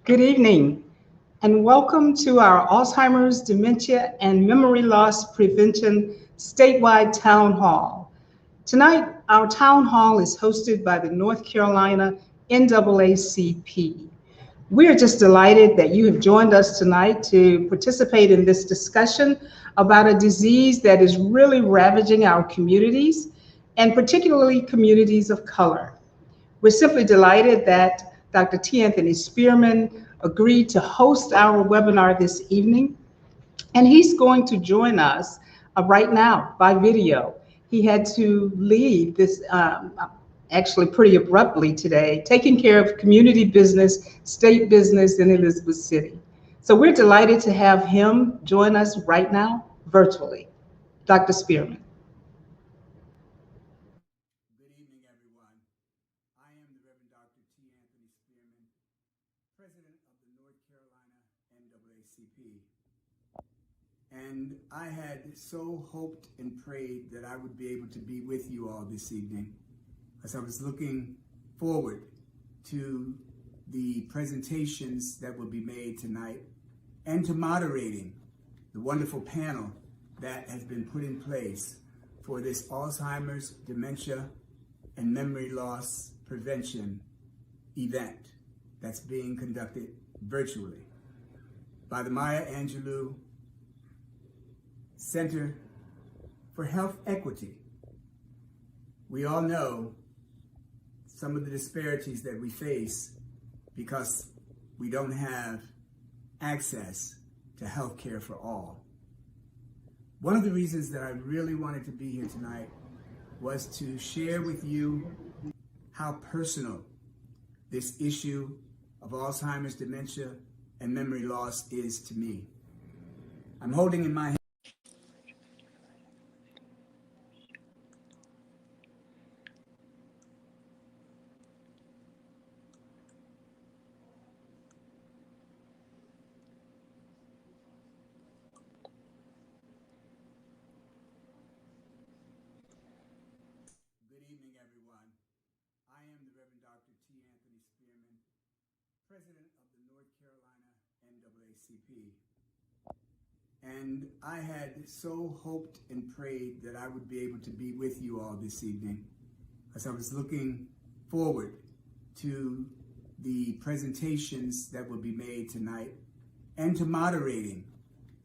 Good evening, and welcome to our Alzheimer's, Dementia, and Memory Loss Prevention Statewide Town Hall. Tonight, our town hall is hosted by the North Carolina NAACP. We are just delighted that you have joined us tonight to participate in this discussion about a disease that is really ravaging our communities, and particularly communities of color. We're simply delighted that Dr. T. Anthony Spearman agreed to host our webinar this evening, and he's going to join us right now by video. He had to leave this actually pretty abruptly today, taking care of community business, state business in Elizabeth City. So we're delighted to have him join us right now virtually. Dr. Spearman. Good evening, everyone. I am the Reverend Dr. T. Anthony Spearman, President of the North Carolina NAACP. And I had so hoped and prayed that I would be able to be with you all this evening, as I was looking forward to the presentations that will be made tonight and to moderating the wonderful panel that has been put in place for this Alzheimer's, Dementia, and Memory Loss Prevention event that's being conducted virtually by the Maya Angelou Center for Health Equity. We all know some of the disparities that we face because we don't have access to health care for all. One of the reasons that I really wanted to be here tonight was to share with you how personal this issue of Alzheimer's, dementia, and memory loss is to me. I'm holding in my hand President of the North Carolina NAACP. And I had so hoped and prayed that I would be able to be with you all this evening, as I was looking forward to the presentations that will be made tonight and to moderating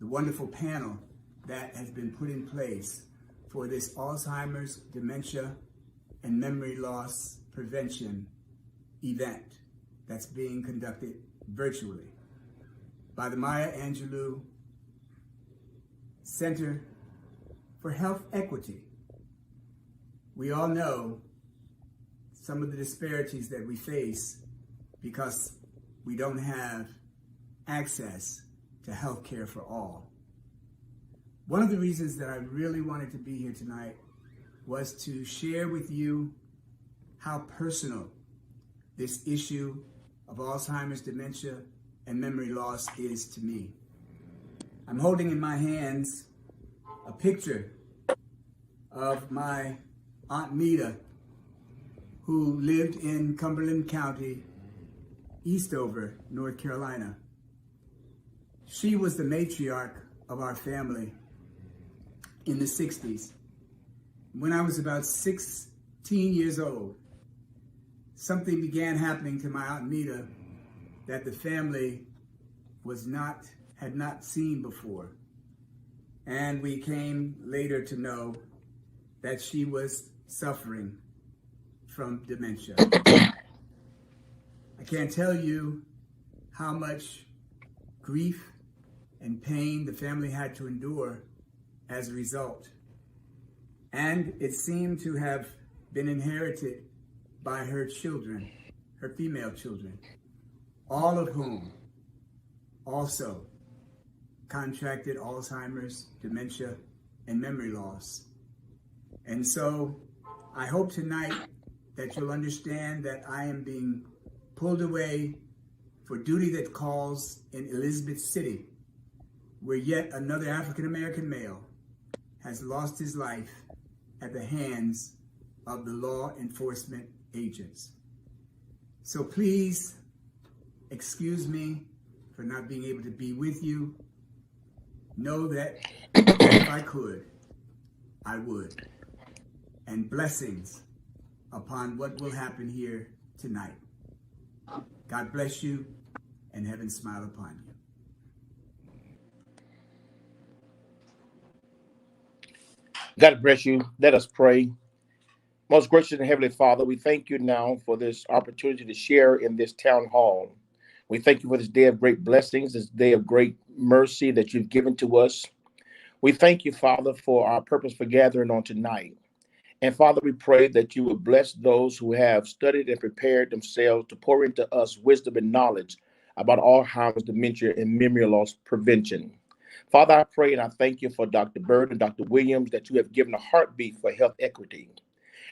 the wonderful panel that has been put in place for this Alzheimer's, Dementia, and Memory Loss Prevention event that's being conducted virtually by the Maya Angelou Center for Health Equity. We all know some of the disparities that we face because we don't have access to health care for all. One of the reasons that I really wanted to be here tonight was to share with you how personal this issue of Alzheimer's, dementia, and memory loss is to me. I'm holding in my hands a picture of my Aunt Mita, who lived in Cumberland County, Eastover, North Carolina. She was the matriarch of our family in the 60s. When I was about 16 years old, something began happening to my Aunt Mita that the family had not seen before. And we came later to know that she was suffering from dementia. I can't tell you how much grief and pain the family had to endure as a result. And it seemed to have been inherited by her children, her female children, all of whom also contracted Alzheimer's, dementia, and memory loss. And so I hope tonight that you'll understand that I am being pulled away for duty that calls in Elizabeth City, where yet another African-American male has lost his life at the hands of the law enforcement agents. So please excuse me for not being able to be with you. Know that if I could, I would. And blessings upon what will happen here tonight. God bless you, and heaven smile upon you. God bless you. Let us pray. Most gracious and heavenly Father, we thank you now for this opportunity to share in this town hall. We thank you for this day of great blessings, this day of great mercy that you've given to us. We thank you, Father, for our purpose for gathering on tonight. And Father, we pray that you would bless those who have studied and prepared themselves to pour into us wisdom and knowledge about Alzheimer's, dementia, and memory loss prevention. Father, I pray and I thank you for Dr. Bird and Dr. Williams that you have given a heartbeat for health equity.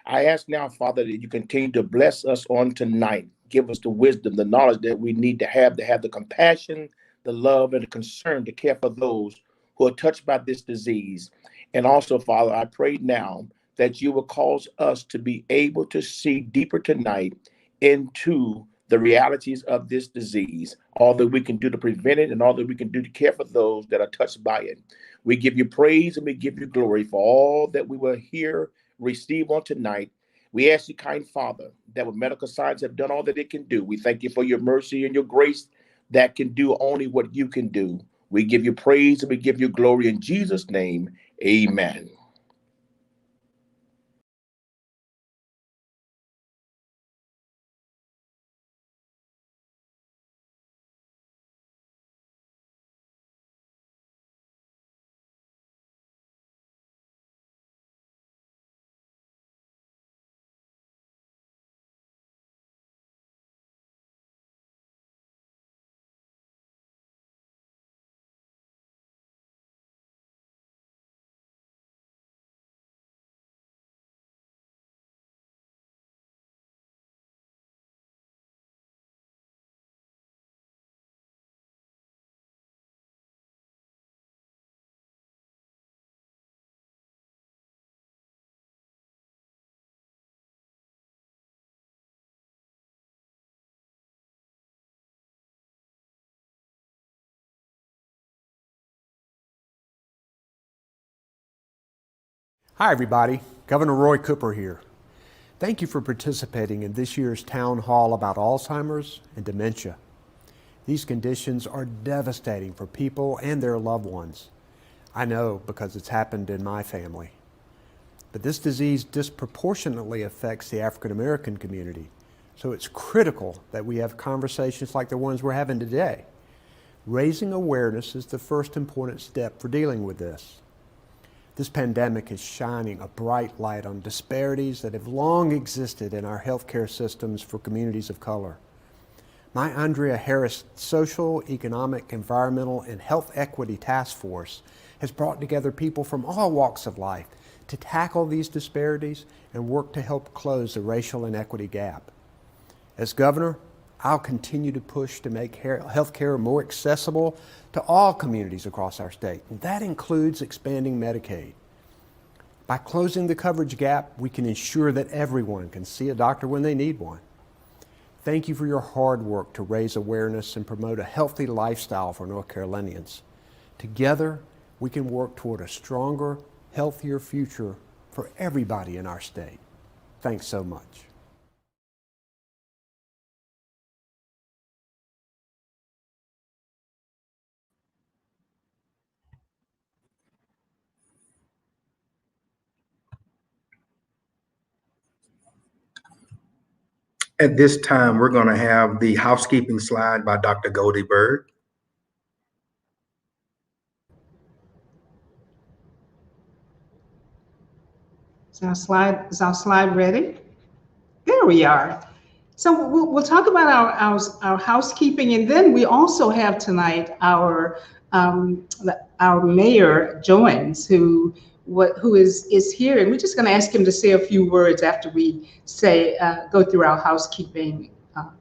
I ask now, Father, that you continue to bless us on tonight. Give us the wisdom, the knowledge that we need to have the compassion, the love, and the concern to care for those who are touched by this disease. And also, Father, I pray now that you will cause us to be able to see deeper tonight into the realities of this disease, all that we can do to prevent it and all that we can do to care for those that are touched by it. We give you praise and we give you glory for all that we will hear, receive on tonight. We ask you, kind Father, that what medical science have done all that it can do. We thank you for your mercy and your grace that can do only what you can do. We give you praise and we give you glory in Jesus' name. Amen. Hi everybody, Governor Roy Cooper here. Thank you for participating in this year's town hall about Alzheimer's and dementia. These conditions are devastating for people and their loved ones. I know because it's happened in my family. But this disease disproportionately affects the African American community, so it's critical that we have conversations like the ones we're having today. Raising awareness is the first important step for dealing with this. This pandemic is shining a bright light on disparities that have long existed in our healthcare systems for communities of color. My Andrea Harris Social, Economic, Environmental, and Health Equity Task Force has brought together people from all walks of life to tackle these disparities and work to help close the racial inequity gap. As governor, I'll continue to push to make healthcare more accessible to all communities across our state, and that includes expanding Medicaid. By closing the coverage gap, we can ensure that everyone can see a doctor when they need one. Thank you for your hard work to raise awareness and promote a healthy lifestyle for North Carolinians. Together, we can work toward a stronger, healthier future for everybody in our state. Thanks so much. At this time, we're going to have the housekeeping slide by Dr. Goldie Bird. Is our slide ready? There we are. So we'll talk about our housekeeping, and then we also have tonight our mayor joins, who is here, and we're just going to ask him to say a few words after we go through our housekeeping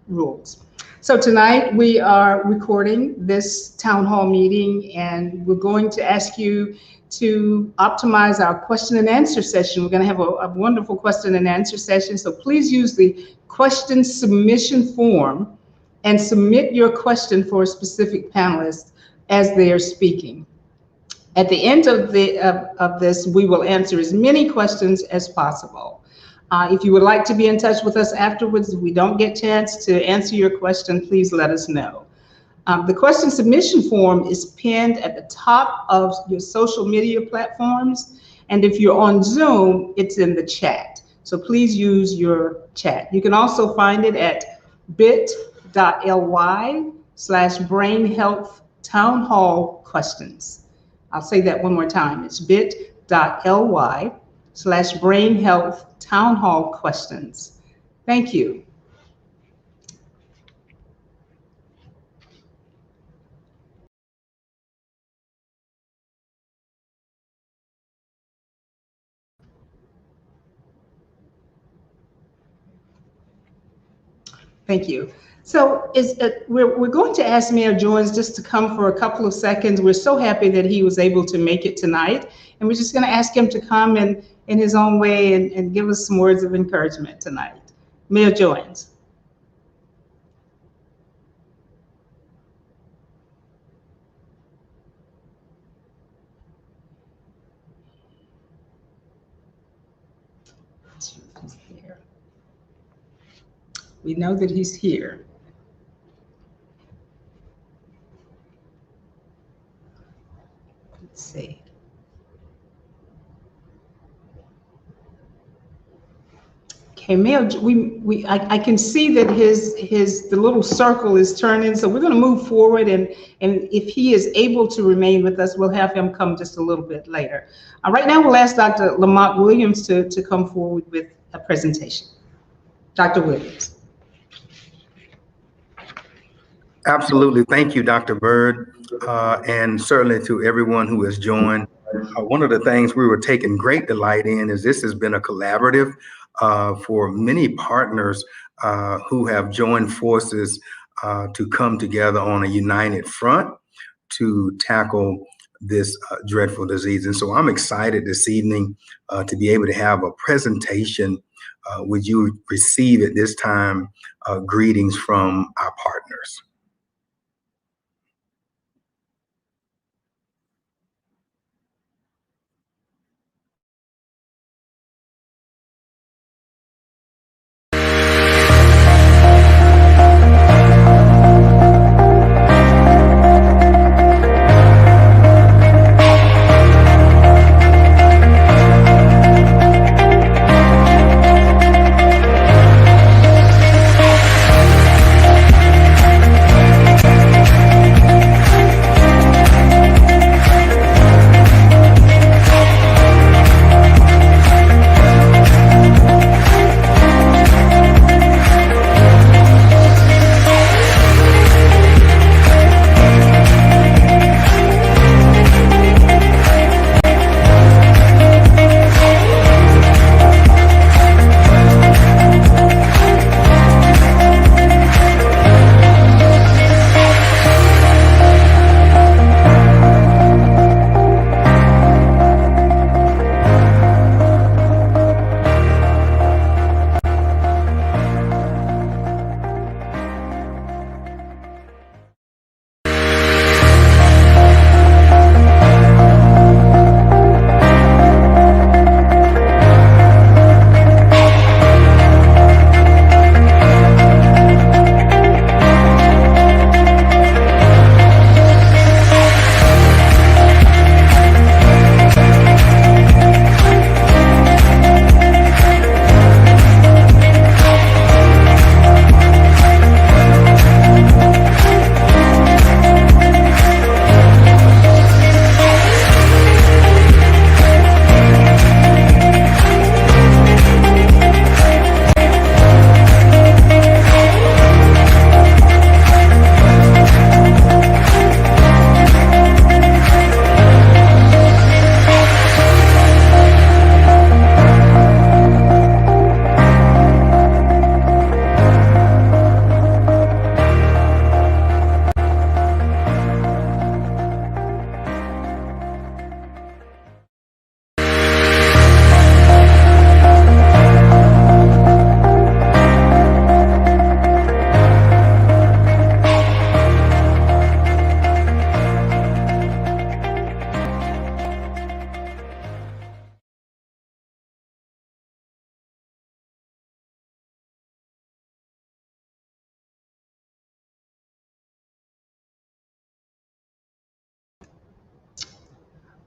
rules. So tonight we are recording this town hall meeting, and we're going to ask you to optimize our question and answer session. We're going to have a wonderful question and answer session, so please use the question submission form and submit your question for a specific panelist as they are speaking. At the end of this, we will answer as many questions as possible. If you would like to be in touch with us afterwards, if we don't get a chance to answer your question, please let us know. The question submission form is pinned at the top of your social media platforms. And if you're on Zoom, it's in the chat. So please use your chat. You can also find it at bit.ly/brain-health-town-hall-questions. I'll say that one more time. It's bit.ly/brain-health-town-hall-questions. Thank you. Thank you. So we're going to ask Mayor Jones just to come for a couple of seconds. We're so happy that he was able to make it tonight. And we're just going to ask him to come in his own way and give us some words of encouragement tonight. Mayor Jones. We know that he's here. Let's see. Okay, Mayor, I can see that the little circle is turning, so we're going to move forward, and if he is able to remain with us, we'll have him come just a little bit later. Right now, we'll ask Dr. Lamont Williams to come forward with a presentation. Dr. Williams. Absolutely. Thank you, Dr. Bird, and certainly to everyone who has joined. One of the things we were taking great delight in is this has been a collaborative for many partners who have joined forces to come together on a united front to tackle this dreadful disease. And so I'm excited this evening to be able to have a presentation. Would you receive at this time greetings from our partners?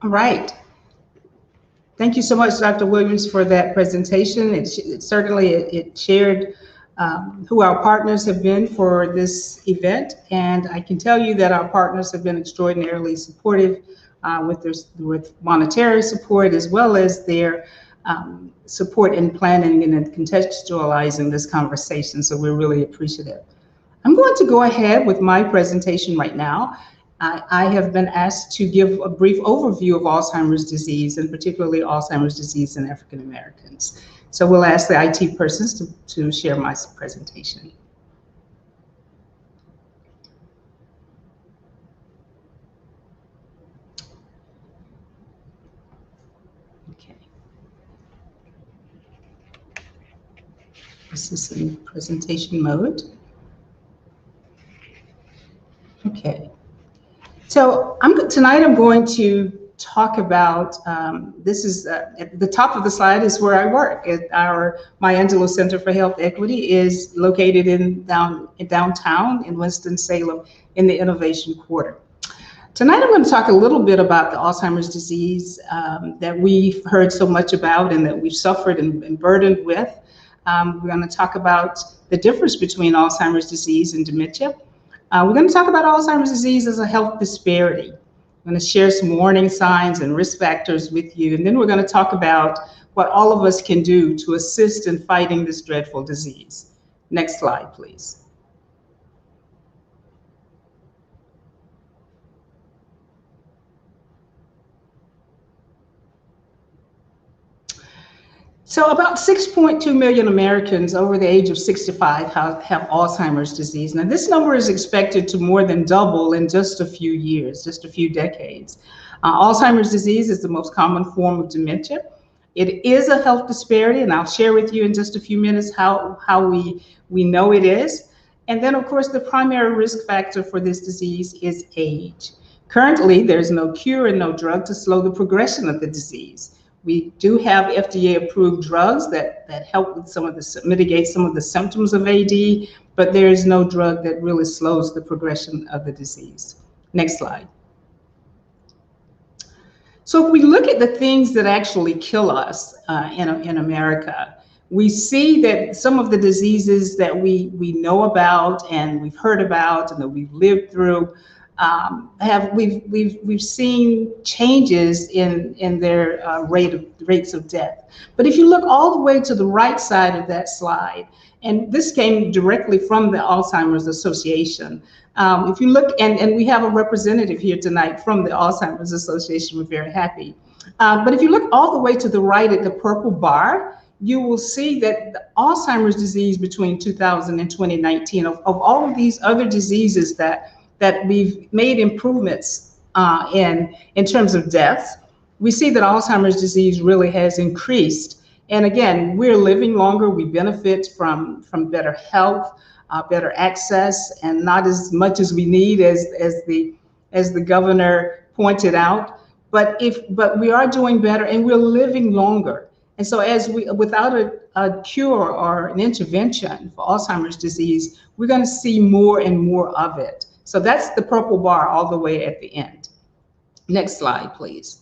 All right. Thank you so much, Dr. Williams, for that presentation. It shared who our partners have been for this event, and I can tell you that our partners have been extraordinarily supportive with monetary support, as well as their support in planning and in contextualizing this conversation. So we're really appreciative. I'm going to go ahead with my presentation right now. I have been asked to give a brief overview of Alzheimer's disease, and particularly Alzheimer's disease in African Americans. So we'll ask the IT persons to share my presentation. Okay. This is in presentation mode. Okay. So tonight I'm going to talk about, this is at the top of the slide is where I work. My Angelo Center for Health Equity is located in downtown in Winston-Salem in the Innovation Quarter. Tonight I'm going to talk a little bit about the Alzheimer's disease that we've heard so much about and that we've suffered and been burdened with. We're going to talk about the difference between Alzheimer's disease and dementia. We're going to talk about Alzheimer's disease as a health disparity. I'm going to share some warning signs and risk factors with you, and then we're going to talk about what all of us can do to assist in fighting this dreadful disease. Next slide, please. So about 6.2 million Americans over the age of 65 have Alzheimer's disease. Now this number is expected to more than double in just a few years, just a few decades. Alzheimer's disease is the most common form of dementia. It is a health disparity, and I'll share with you in just a few minutes how we know it is. And then of course the primary risk factor for this disease is age. Currently, there's no cure and no drug to slow the progression of the disease. We do have FDA-approved drugs that help with mitigate some of the symptoms of AD, but there is no drug that really slows the progression of the disease. Next slide. So if we look at the things that actually kill us in America, we see that some of the diseases that we know about and we've heard about and that we've lived through we've seen changes in their rates of death. But if you look all the way to the right side of that slide, and this came directly from the Alzheimer's Association. If you look, and we have a representative here tonight from the Alzheimer's Association, we're very happy. But if you look all the way to the right at the purple bar, you will see that the Alzheimer's disease between 2000 and 2019, of all of these other diseases that we've made improvements in terms of deaths, we see that Alzheimer's disease really has increased. And again, we're living longer, we benefit from better health, better access, and not as much as we need as the governor pointed out. But we are doing better and we're living longer. And so without a cure or an intervention for Alzheimer's disease, we're going to see more and more of it. So that's the purple bar all the way at the end. Next slide, please.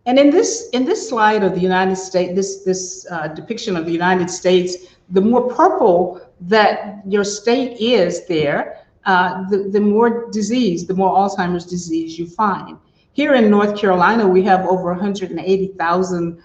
And in this slide of the United States, this depiction of the United States, the more purple that your state is there, the more disease, the more Alzheimer's disease you find. Here in North Carolina, we have over 180,000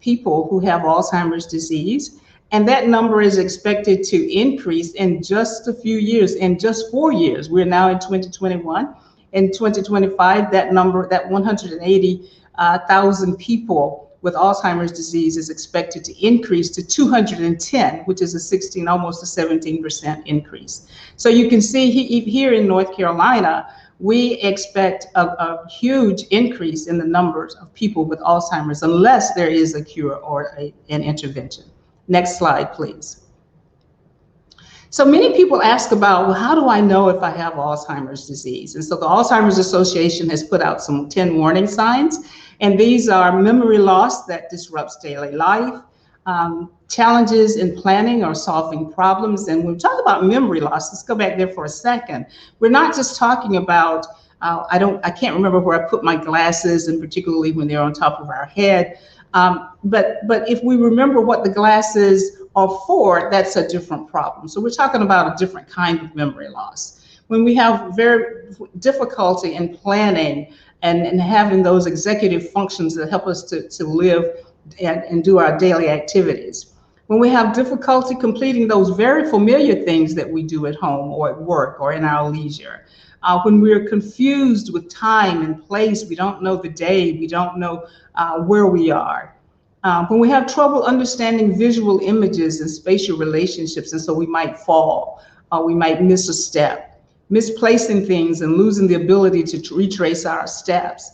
people who have Alzheimer's disease. And that number is expected to increase in just a few years, in just 4 years. We're now in 2021. In 2025, that number, that 180,000 people with Alzheimer's disease is expected to increase to 210, which is almost a 17% increase. So you can see here in North Carolina, we expect a huge increase in the numbers of people with Alzheimer's unless there is a cure or an intervention. Next slide, please. So many people ask about, well, how do I know if I have Alzheimer's disease? And so the Alzheimer's Association has put out some 10 warning signs, and these are memory loss that disrupts daily life, challenges in planning or solving problems. And when we talk about memory loss, let's go back there for a second. We're not just talking about I can't remember where I put my glasses, and particularly when they're on top of our head. But if we remember what the glasses are for, that's a different problem. So we're talking about a different kind of memory loss. When we have very difficulty in planning and having those executive functions that help us to live and do our daily activities. When we have difficulty completing those very familiar things that we do at home or at work or in our leisure. When we're confused with time and place, we don't know the day, we don't know where we are. When we have trouble understanding visual images and spatial relationships, and so we might fall, we might miss a step. Misplacing things and losing the ability to retrace our steps.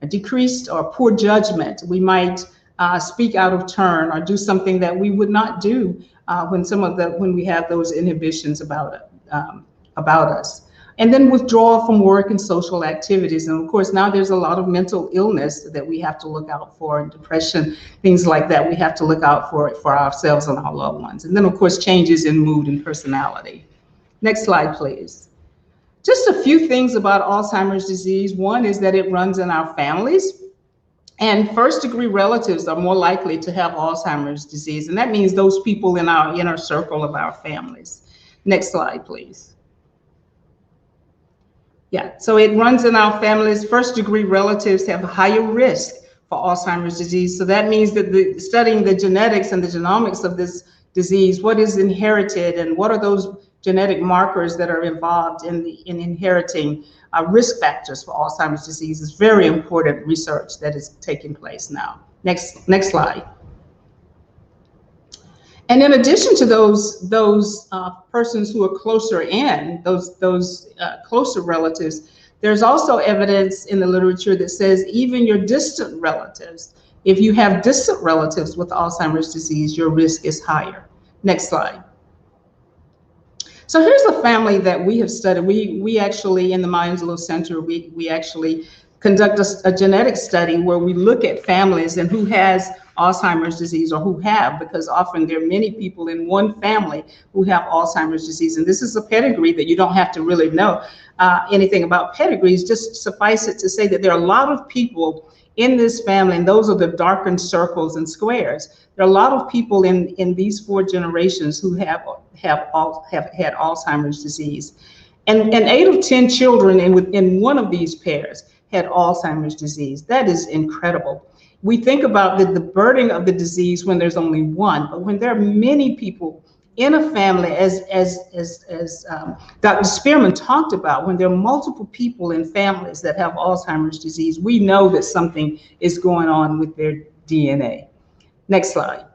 A decreased or poor judgment. We might speak out of turn or do something that we would not do when we have those inhibitions about us. And then withdrawal from work and social activities. And of course, now there's a lot of mental illness that we have to look out for, and depression, things like that. We have to look out for ourselves and our loved ones. And then of course, changes in mood and personality. Next slide, please. Just a few things about Alzheimer's disease. One is that it runs in our families, and first-degree relatives are more likely to have Alzheimer's disease, and that means those people in our inner circle of our families. Next slide, please. Yeah, so it runs in our families. First-degree relatives have a higher risk for Alzheimer's disease, so that means that studying the genetics and the genomics of this disease, what is inherited and what are those genetic markers that are involved in inheriting risk factors for Alzheimer's disease is very important research that is taking place now. Next slide. And in addition to those persons who are closer in, those closer relatives, there's also evidence in the literature that says even your distant relatives, if you have distant relatives with Alzheimer's disease, your risk is higher. Next slide. So here's a family that we have studied. We actually, in the Maya Angelou Center, we actually conduct a genetic study where we look at families and who has Alzheimer's disease or who have, because often there are many people in one family who have Alzheimer's disease. And this is a pedigree that you don't have to really know anything about pedigrees, just suffice it to say that there are a lot of people in this family, and those are the darkened circles and squares. There are a lot of people in these 4 generations who have had Alzheimer's disease. And 8 of 10 children in one of these pairs had Alzheimer's disease. That is incredible. We think about the burden of the disease when there's only one, but when there are many people in a family, as Dr. Spearman talked about, when there are multiple people in families that have Alzheimer's disease, we know that something is going on with their DNA. Next slide.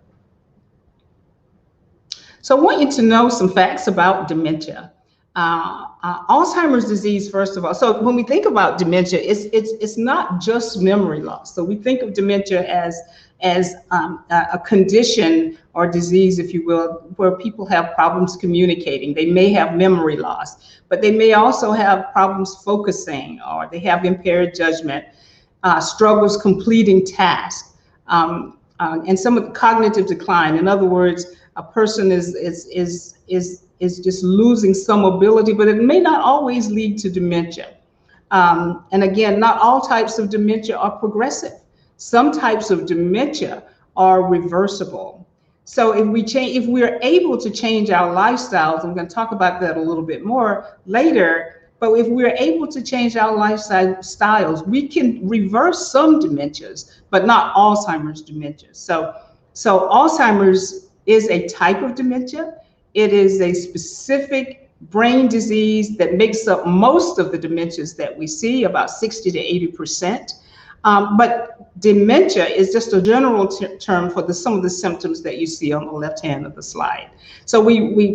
So I want you to know some facts about dementia. Alzheimer's disease, first of all. So when we think about dementia, it's not just memory loss. So we think of dementia as a condition or disease, if you will, where people have problems communicating. They may have memory loss, but they may also have problems focusing, or they have impaired judgment, struggles completing tasks, and some of the cognitive decline. In other words, a person is just losing some ability, but it may not always lead to dementia. And again, not all types of dementia are progressive. Some types of dementia are reversible. So if we're able to change our lifestyles, I'm going to talk about that a little bit more later, but if we're able to change our lifestyles, we can reverse some dementias, but not Alzheimer's dementia. So Alzheimer's is a type of dementia. It is a specific brain disease that makes up most of the dementias that we see, about 60 to 80%. But dementia is just a general term for some of the symptoms that you see on the left hand of the slide. So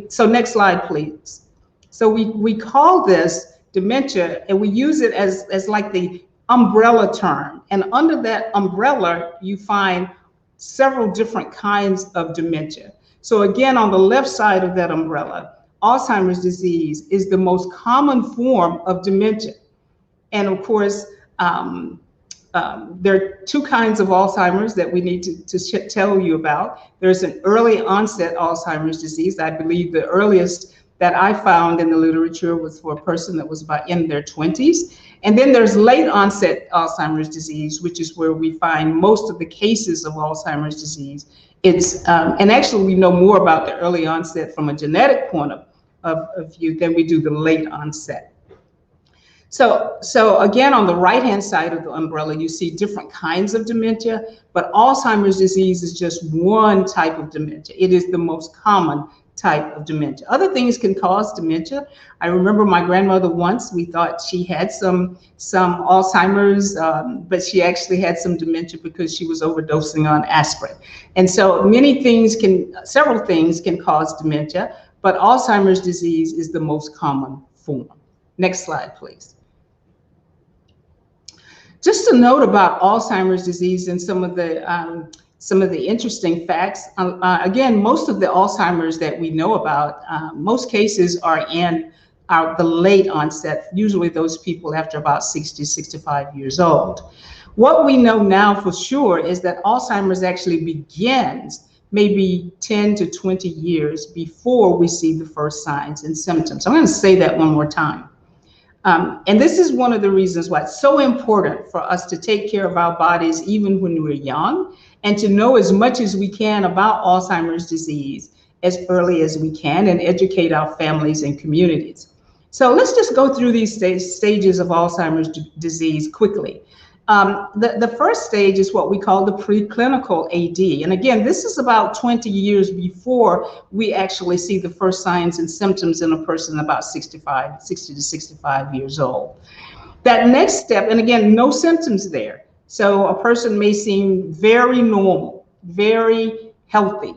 so next slide, please. So we call this dementia, and we use it as like the umbrella term. And under that umbrella, you find several different kinds of dementia. So again, on the left side of that umbrella, Alzheimer's disease is the most common form of dementia. And of course, there are 2 kinds of Alzheimer's that we need to tell you about. There's an early onset Alzheimer's disease. I believe the earliest that I found in the literature was for a person that was about in their 20s. And then there's late onset Alzheimer's disease, which is where we find most of the cases of Alzheimer's disease. And actually we know more about the early onset from a genetic point of view than we do the late onset. So again, on the right-hand side of the umbrella, you see different kinds of dementia, but Alzheimer's disease is just one type of dementia. It is the most common type of dementia. Other things can cause dementia. I remember my grandmother once, we thought she had some Alzheimer's, but she actually had some dementia because she was overdosing on aspirin. And so several things can cause dementia, but Alzheimer's disease is the most common form. Next slide, please. Just a note about Alzheimer's disease and some of the interesting facts. Again, most of the Alzheimer's that we know about, most cases are in the late onset, usually those people after about 60, 65 years old. What we know now for sure is that Alzheimer's actually begins maybe 10 to 20 years before we see the first signs and symptoms. I'm going to say that one more time. And this is one of the reasons why it's so important for us to take care of our bodies even when we're young, and to know as much as we can about Alzheimer's disease as early as we can, and educate our families and communities. So let's just go through these stages of Alzheimer's disease quickly. The first stage is what we call the preclinical AD. And again, this is about 20 years before we actually see the first signs and symptoms in a person about 60 to 65 years old. That next step, and again, no symptoms there. So a person may seem very normal, very healthy.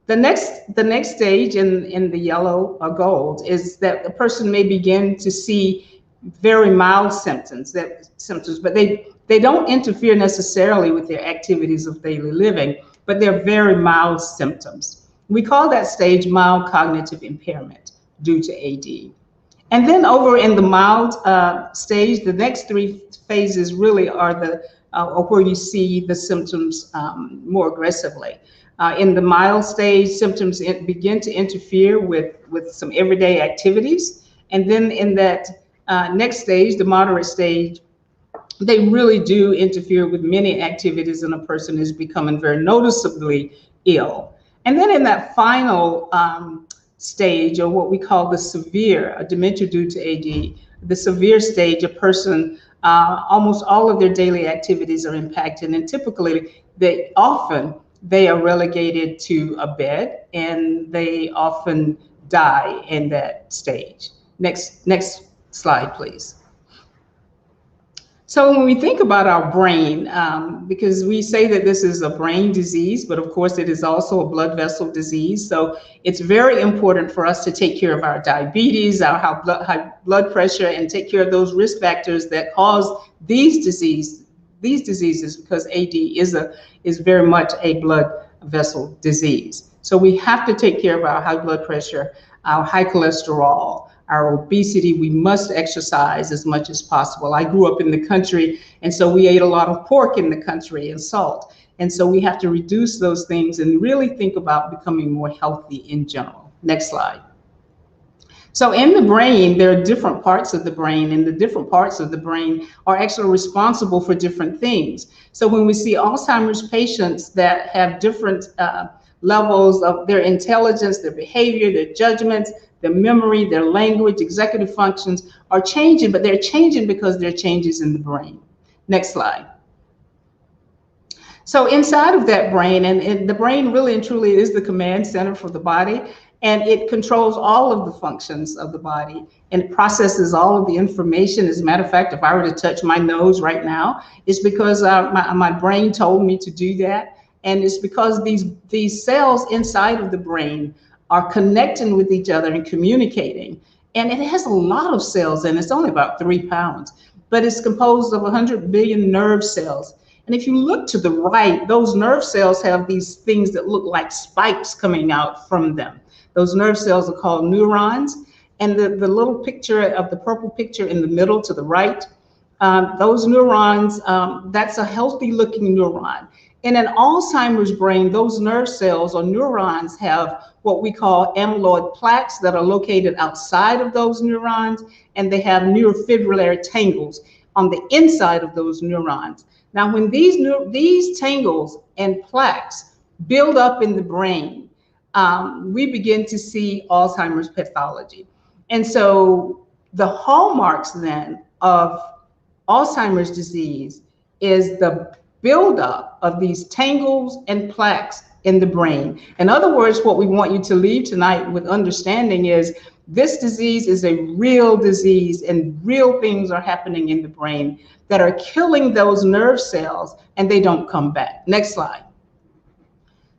The next stage in the yellow or gold is that the person may begin to see very mild symptoms, but they don't interfere necessarily with their activities of daily living, but they're very mild symptoms. We call that stage mild cognitive impairment due to AD. And then over in the mild stage, the next three phases really are where you see the symptoms more aggressively. In the mild stage, symptoms begin to interfere with some everyday activities. And then in that next stage, the moderate stage, they really do interfere with many activities, and a person is becoming very noticeably ill. And then in that final stage, or what we call the severe, a dementia due to AD, the severe stage, a person, almost all of their daily activities are impacted, and typically they are relegated to a bed, and they often die in that stage. Next slide, please. So when we think about our brain, because we say that this is a brain disease, but of course it is also a blood vessel disease. So it's very important for us to take care of our diabetes, our high blood pressure, and take care of those risk factors that cause these diseases, because AD is very much a blood vessel disease. So we have to take care of our high blood pressure, our high cholesterol, our obesity. We must exercise as much as possible. I grew up in the country, and so we ate a lot of pork in the country and salt. And so we have to reduce those things and really think about becoming more healthy in general. Next slide. So in the brain, there are different parts of the brain, and the different parts of the brain are actually responsible for different things. So when we see Alzheimer's patients that have different levels of their intelligence, their behavior, their judgments, their memory, their language, executive functions are changing, but they're changing because there are changes in the brain. Next slide. So inside of that brain, and the brain really and truly is the command center for the body, and it controls all of the functions of the body, and it processes all of the information. As a matter of fact, if I were to touch my nose right now, it's because my brain told me to do that. And it's because these cells inside of the brain are connecting with each other and communicating. And it has a lot of cells, and it's only about 3 pounds, but it's composed of 100 billion nerve cells. And if you look to the right, those nerve cells have these things that look like spikes coming out from them. Those nerve cells are called neurons. And the little picture of the purple picture in the middle to the right, those neurons, that's a healthy looking neuron. In an Alzheimer's brain, those nerve cells or neurons have what we call amyloid plaques that are located outside of those neurons, and they have neurofibrillary tangles on the inside of those neurons. Now, when these tangles and plaques build up in the brain, we begin to see Alzheimer's pathology. And so the hallmarks then of Alzheimer's disease is the buildup of these tangles and plaques in the brain. In other words, what we want you to leave tonight with understanding is this disease is a real disease, and real things are happening in the brain that are killing those nerve cells, and they don't come back. Next slide.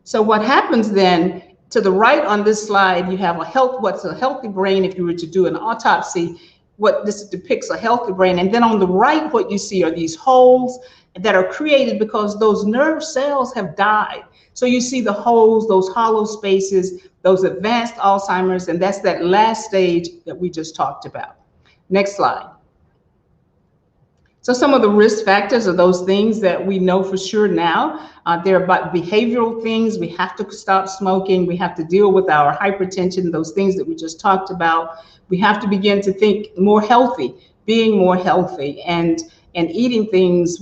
So what happens then, to the right on this slide, you have what's a healthy brain. If you were to do an autopsy, what this depicts a healthy brain. And then on the right, what you see are these holes that are created because those nerve cells have died. So you see the holes, those hollow spaces, those advanced Alzheimer's, and that's that last stage that we just talked about. Next slide. So some of the risk factors are those things that we know for sure now. They're about behavioral things. We have to stop smoking. We have to deal with our hypertension, those things that we just talked about. We have to begin to think more healthy, being more healthy, and eating things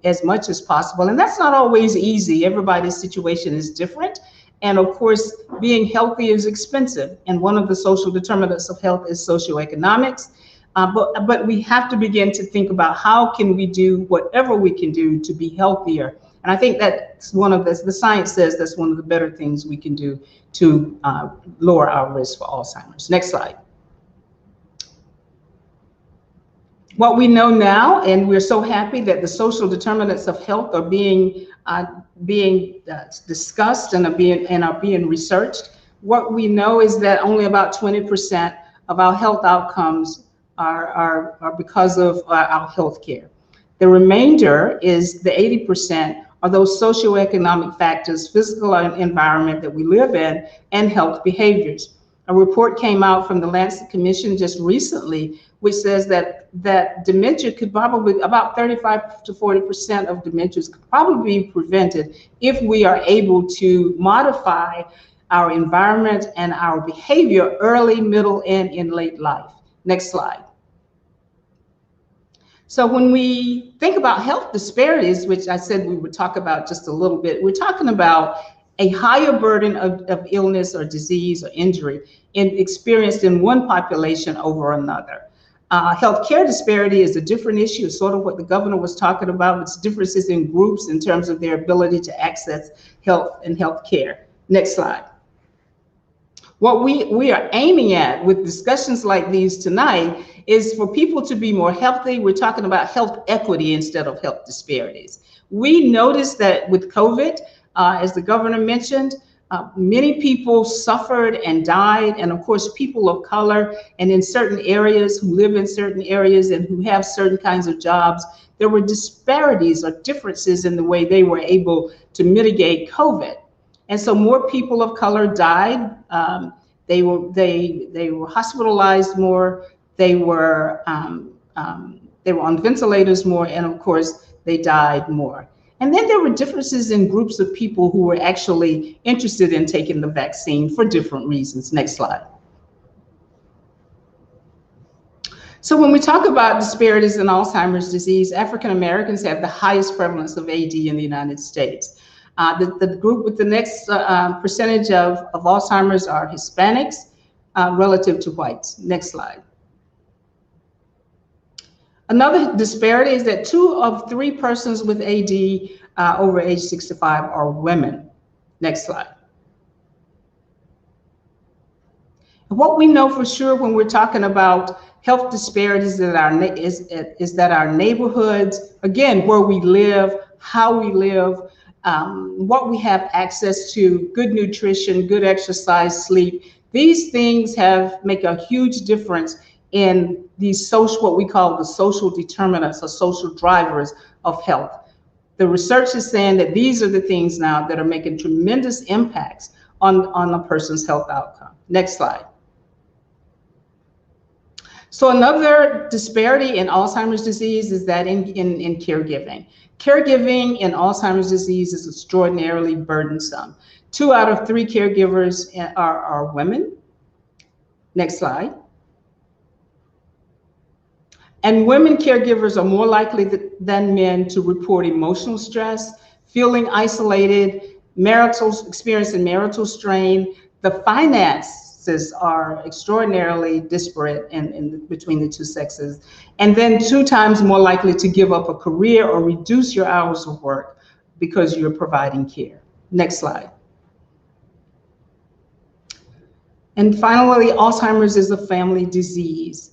as much as possible. And that's not always easy. Everybody's situation is different. And of course, being healthy is expensive. And one of the social determinants of health is socioeconomics. But we have to begin to think about how can we do whatever we can do to be healthier. And I think that's one of the science says that's one of the better things we can do to lower our risk for Alzheimer's. Next slide. What we know now, and we're so happy that the social determinants of health are being discussed and are being researched. What we know is that only about 20% of our health outcomes are because of our health care. The remainder is the 80% are those socioeconomic factors, physical environment that we live in, and health behaviors. A report came out from the Lancet Commission just recently, which says that dementia could probably, about 35 to 40% of dementias could probably be prevented if we are able to modify our environment and our behavior early, middle, and in late life. Next slide. So when we think about health disparities, which I said we would talk about just a little bit, we're talking about a higher burden of illness or disease or injury experienced in one population over another. Healthcare disparity is a different issue, sort of what the governor was talking about. It's differences in groups in terms of their ability to access health and health care. Next slide. What we are aiming at with discussions like these tonight is for people to be more healthy. We're talking about health equity instead of health disparities. We noticed that with COVID, as the governor mentioned, many people suffered and died, and of course people of color and in certain areas who live in certain areas and who have certain kinds of jobs, there were disparities or differences in the way they were able to mitigate COVID. And so more people of color died. They were hospitalized more. They were on ventilators more, and of course they died more. And then there were differences in groups of people who were actually interested in taking the vaccine for different reasons. Next slide. So when we talk about disparities in Alzheimer's disease, African Americans have the highest prevalence of AD in the United States. The group with the next percentage of Alzheimer's are Hispanics relative to whites. Next slide. Another disparity is that 2 of 3 persons with AD over age 65 are women. Next slide. What we know for sure when we're talking about health disparities is that our neighborhoods, again, where we live, how we live, what we have access to, good nutrition, good exercise, sleep, these things make a huge difference in these what we call the social determinants or social drivers of health. The research is saying that these are the things now that are making tremendous impacts on a person's health outcome. Next slide. So another disparity in Alzheimer's disease is that in caregiving. Caregiving in Alzheimer's disease is extraordinarily burdensome. 2 out of 3 caregivers are women. Next slide. And women caregivers are more likely than men to report emotional stress, feeling isolated, experiencing marital strain. The finances are extraordinarily disparate between the two sexes. And then 2 times more likely to give up a career or reduce your hours of work because you're providing care. Next slide. And finally, Alzheimer's is a family disease.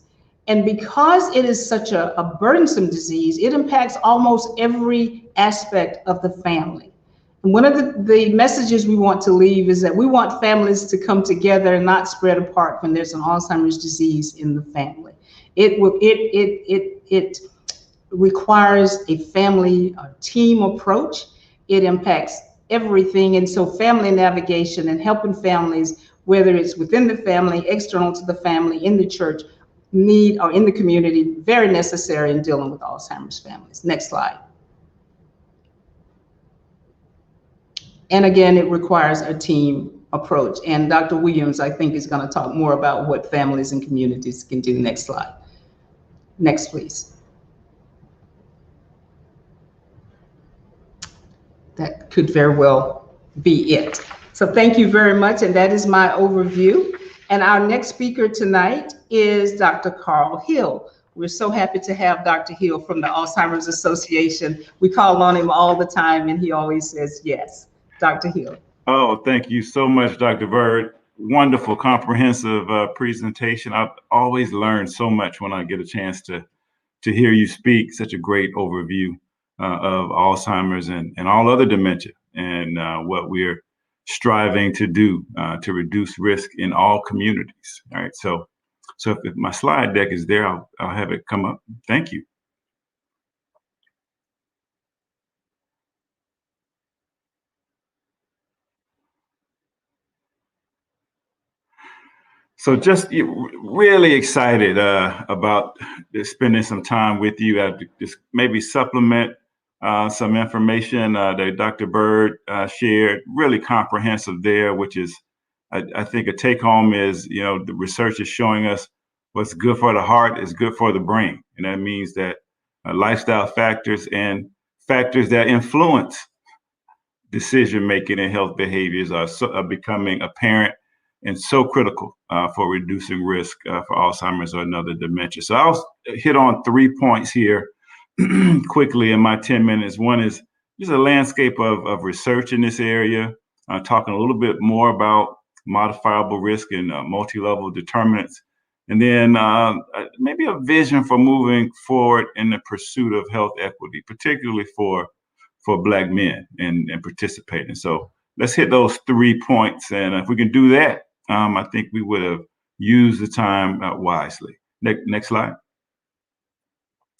And because it is such a burdensome disease, it impacts almost every aspect of the family. And one of the messages we want to leave is that we want families to come together and not spread apart when there's an Alzheimer's disease in the family. It requires a family team approach. It impacts everything. And so family navigation and helping families, whether it's within the family, external to the family, in the church, or in the community, very necessary in dealing with Alzheimer's families. Next slide. And again, it requires a team approach. And Dr. Williams, I think, is going to talk more about what families and communities can do. Next slide. Next, please. That could very well be it. So thank you very much. And that is my overview. And our next speaker tonight is Dr. Carl Hill. We're so happy to have Dr. Hill from the Alzheimer's Association. We call on him all the time, and he always says yes. Dr. Hill. Oh, thank you so much, Dr. Bird. Wonderful, comprehensive presentation. I've always learned so much when I get a chance to hear you speak. Such a great overview of Alzheimer's and all other dementia, and what we're striving to do to reduce risk in all communities. All right, so if my slide deck is there, I'll have it come up. Thank you. So just really excited about spending some time with you. I just maybe supplement some information that Dr. Bird shared, really comprehensive there, which is, I think a take home is, the research is showing us what's good for the heart is good for the brain. And that means that lifestyle factors and factors that influence decision-making and health behaviors are becoming apparent and so critical for reducing risk for Alzheimer's or another dementia. So I'll hit on 3 points here quickly in my 10 minutes. One is just a landscape of research in this area, talking a little bit more about modifiable risk and multi-level determinants, and then maybe a vision for moving forward in the pursuit of health equity, particularly for Black men and participating. So let's hit those 3 points. And if we can do that, I think we would have used the time wisely. Next slide.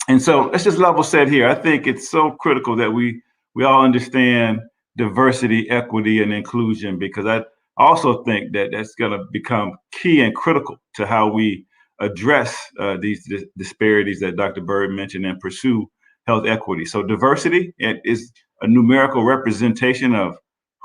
And so let's just level set here. I think it's so critical that we all understand diversity, equity, and inclusion, because I also think that that's going to become key and critical to how we address these disparities that Dr. Bird mentioned and pursue health equity. So diversity is a numerical representation of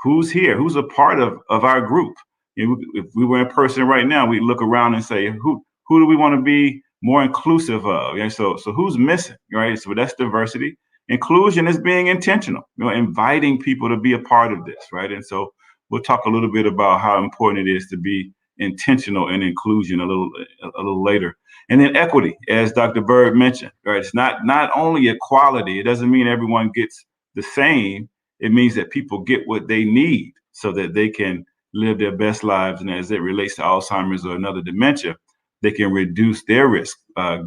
who's here, who's a part of our group. If we were in person right now, we look around and say, who do we want to be more inclusive of? Yeah, so who's missing, right? So that's diversity. Inclusion is being intentional, inviting people to be a part of this, right? And so we'll talk a little bit about how important it is to be intentional in inclusion a little later. And then equity, as Dr. Bird mentioned, right? It's not only equality. It doesn't mean everyone gets the same. It means that people get what they need so that they can live their best lives. And as it relates to Alzheimer's or another dementia, they can reduce their risk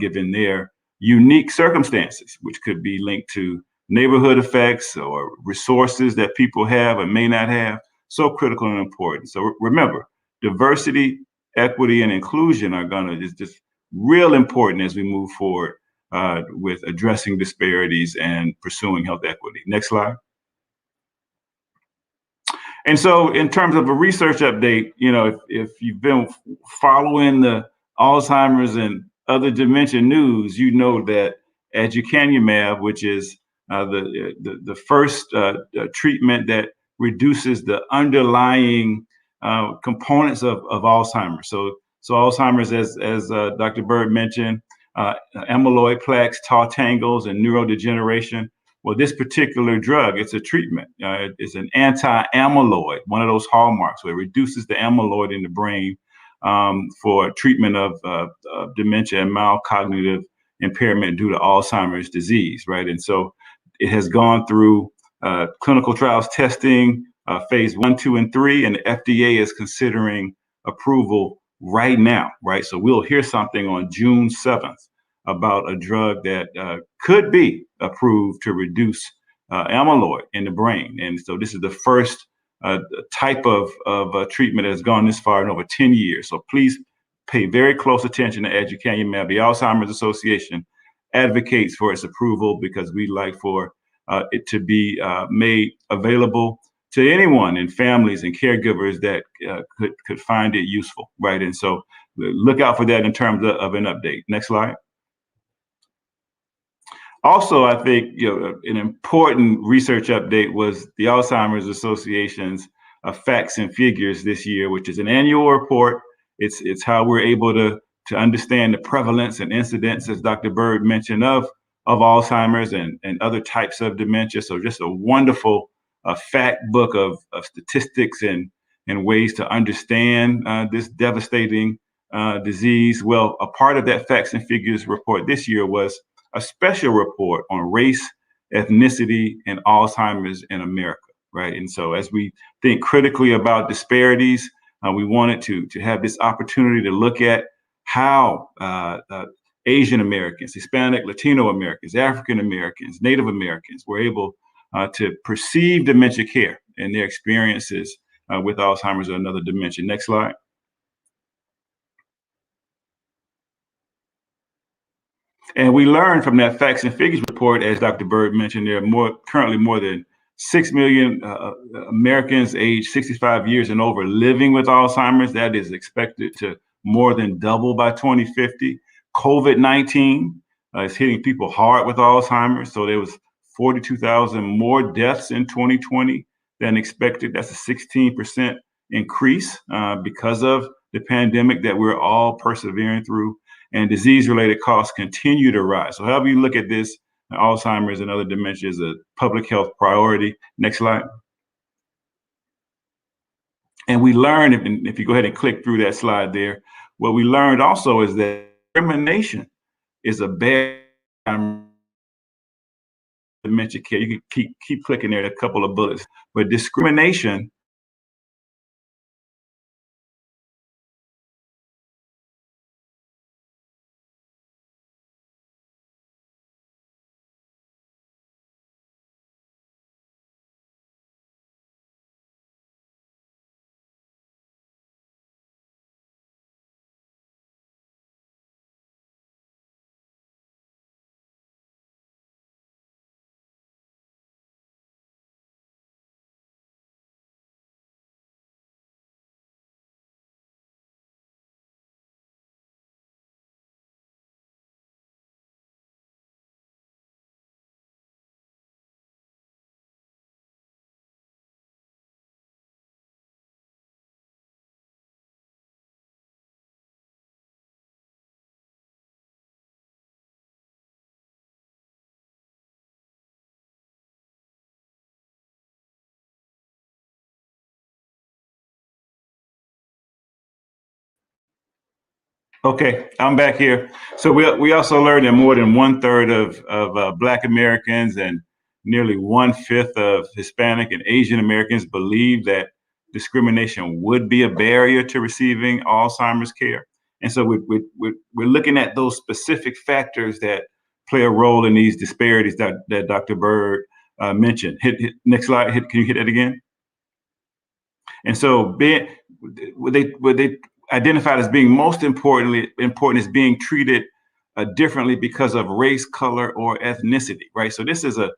given their unique circumstances, which could be linked to neighborhood effects or resources that people have or may not have. So critical and important. So remember, diversity, equity, and inclusion are just real important as we move forward with addressing disparities and pursuing health equity. Next slide. And so in terms of a research update, if you've been following the Alzheimer's and other dementia news, you know that aducanumab, which is the first treatment that reduces the underlying components of Alzheimer's. So Alzheimer's, as Dr. Bird mentioned, amyloid plaques, tau tangles, and neurodegeneration. Well, this particular drug, it's a treatment. It's an anti-amyloid, one of those hallmarks where it reduces the amyloid in the brain for treatment of dementia and mild cognitive impairment due to Alzheimer's disease, right? And so it has gone through clinical trials testing, phase 1, 2, and 3, and the FDA is considering approval right now, right? So we'll hear something on June 7th about a drug that could be approved to reduce amyloid in the brain. And so this is the first type of treatment that has gone this far in over 10 years. So please pay very close attention to aducanumab. The Alzheimer's Association advocates for its approval because we'd like for it to be made available to anyone and families and caregivers that could find it useful, right? And so look out for that in terms of an update. Next slide. Also, I think an important research update was the Alzheimer's Association's Facts and Figures this year, which is an annual report. It's how we're able to understand the prevalence and incidence, as Dr. Bird mentioned, of Alzheimer's and other types of dementia. So just a wonderful fact book of statistics and ways to understand this devastating disease. Well, a part of that Facts and Figures report this year was a special report on race, ethnicity, and Alzheimer's in America, right? And so as we think critically about disparities, we wanted to have this opportunity to look at how Asian Americans, Hispanic, Latino Americans, African Americans, Native Americans were able to perceive dementia care and their experiences with Alzheimer's or another dementia. Next slide. And we learned from that Facts and Figures report, as Dr. Bird mentioned, there are currently more than 6 million Americans aged 65 years and over living with Alzheimer's. That is expected to more than double by 2050. COVID-19 is hitting people hard with Alzheimer's. So there was 42,000 more deaths in 2020 than expected. That's a 16% increase because of the pandemic that we're all persevering through. And disease-related costs continue to rise. So however you look at this, Alzheimer's and other dementia is a public health priority. Next slide. And we learned, if you go ahead and click through that slide there, what we learned also is that discrimination is a bad dementia care. You can keep clicking there, a couple of bullets, but discrimination Okay, I'm back here. So we also learned that more than 1/3 of Black Americans and nearly 1/5 of Hispanic and Asian Americans believe that discrimination would be a barrier to receiving Alzheimer's care. And so we're looking at those specific factors that play a role in these disparities that Dr. Bird mentioned. Hit next slide. Can you hit that again? And so what they identified as being most important is being treated differently because of race, color, or ethnicity, right? So this is a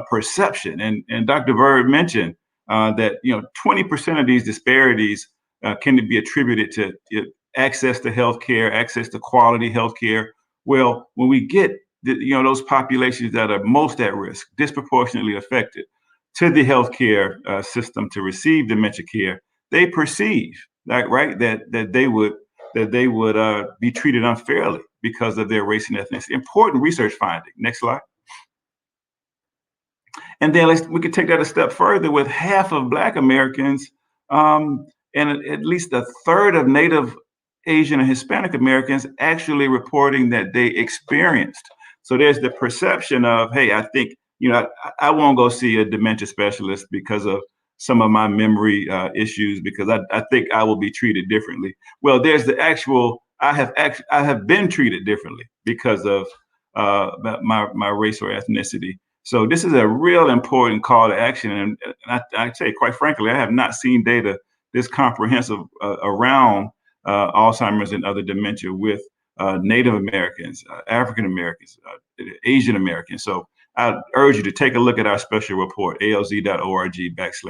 perception, and Dr. Bird mentioned that 20% of these disparities can be attributed to access to healthcare, access to quality healthcare. Well, when we get those populations that are most at risk, disproportionately affected to the healthcare system to receive dementia care, they perceive that they would be treated unfairly because of their race and ethnicity. Important research finding. Next slide. And then we could take that a step further with half of Black Americans and at least a third of Native Asian and Hispanic Americans actually reporting that they experienced. So there's the perception of, hey, I think, I won't go see a dementia specialist because of some of my memory issues, because I think I will be treated differently. Well, there's the actual, I have been treated differently because of my race or ethnicity. So this is a real important call to action. And I tell you, quite frankly, I have not seen data this comprehensive around Alzheimer's and other dementia with Native Americans, African Americans, Asian Americans. So I urge you to take a look at our special report, alz.org/facts.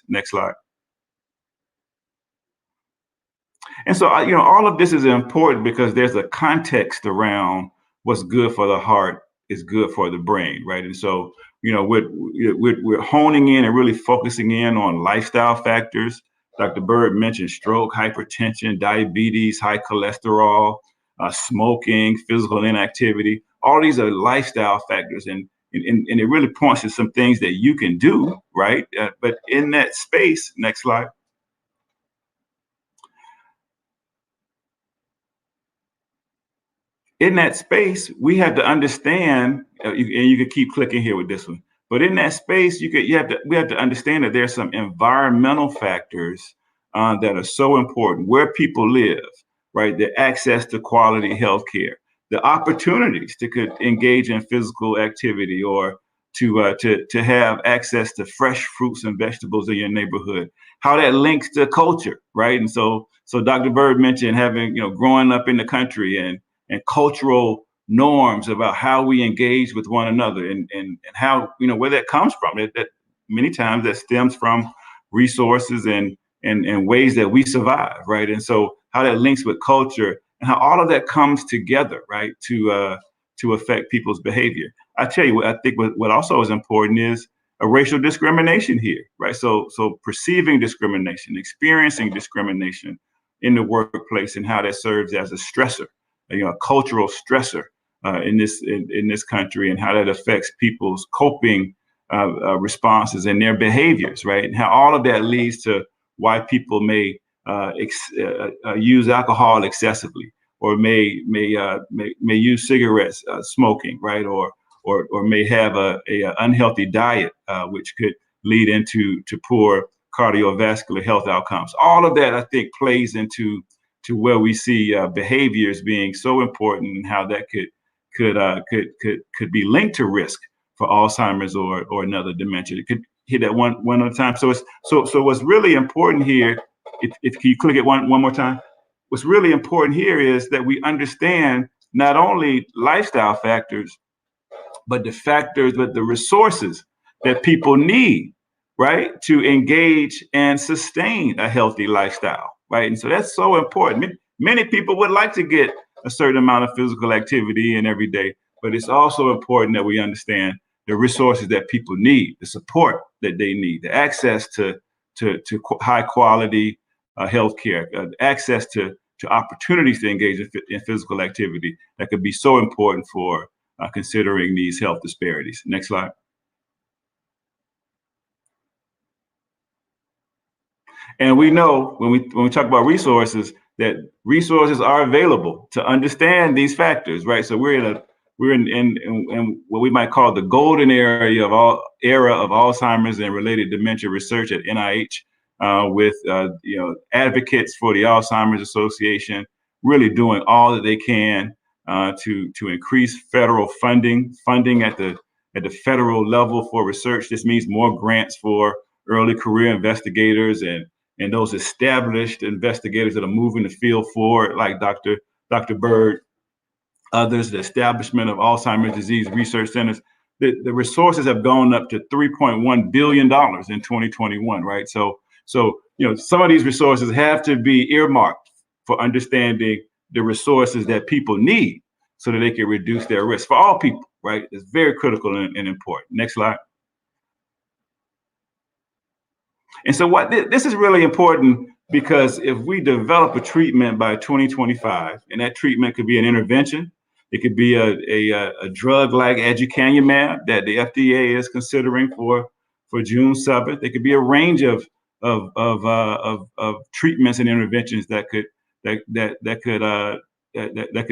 Next slide. And so, all of this is important because there's a context around what's good for the heart is good for the brain, right? And so, we're honing in and really focusing in on lifestyle factors. Dr. Bird mentioned stroke, hypertension, diabetes, high cholesterol, smoking, physical inactivity. All these are lifestyle factors, and it really points to some things that you can do, right? But in that space, next slide. In that space, we have to understand, and you can keep clicking here with this one. But in that space, we have to understand that there's some environmental factors that are so important. Where people live, right? The access to quality health care, the opportunities to engage in physical activity, or to have access to fresh fruits and vegetables in your neighborhood. How that links to culture, right? And so Dr. Bird mentioned having, growing up in the country and cultural norms about how we engage with one another, and how, where that comes from. That many times that stems from resources and ways that we survive, right? And so how that links with culture and how all of that comes together, right, to affect people's behavior. I tell you what, I think what also is important is a racial discrimination here, right? So perceiving discrimination, experiencing discrimination in the workplace, and how that serves as a stressor, a cultural stressor in this country, and how that affects people's coping responses and their behaviors, right? And how all of that leads to why people may use alcohol excessively, or may use cigarettes, smoking, right? Or may have a unhealthy diet, which could lead into poor cardiovascular health outcomes. All of that, I think, plays into where we see behaviors being so important, and how that could be linked to risk for Alzheimer's or another dementia. It could hit that one at a time. So what's really important here, if you click it one more time, what's really important here is that we understand not only lifestyle factors, but the resources that people need, right, to engage and sustain a healthy lifestyle, right? And so that's so important. Many people would like to get a certain amount of physical activity in every day, but it's also important that we understand the resources that people need, the support that they need, the access to high quality healthcare, access to opportunities to engage in physical activity that could be so important for considering these health disparities. Next slide. And we know when we talk about resources, that resources are available to understand these factors, right? So we're in what we might call the golden era of Alzheimer's and related dementia research at NIH, with advocates for the Alzheimer's Association really doing all that they can to increase federal funding at the federal level for research. This means more grants for early career investigators and those established investigators that are moving the field forward, like Dr. Bird, others, the establishment of Alzheimer's disease research centers. The resources have gone up to $3.1 billion in 2021, right? So some of these resources have to be earmarked for understanding the resources that people need so that they can reduce their risk for all people, right? It's very critical and important. Next slide. And so this is really important because if we develop a treatment by 2025, and that treatment could be an intervention, it could be a drug like aducanumab that the FDA is considering for June 7th. It could be a range of treatments and interventions that could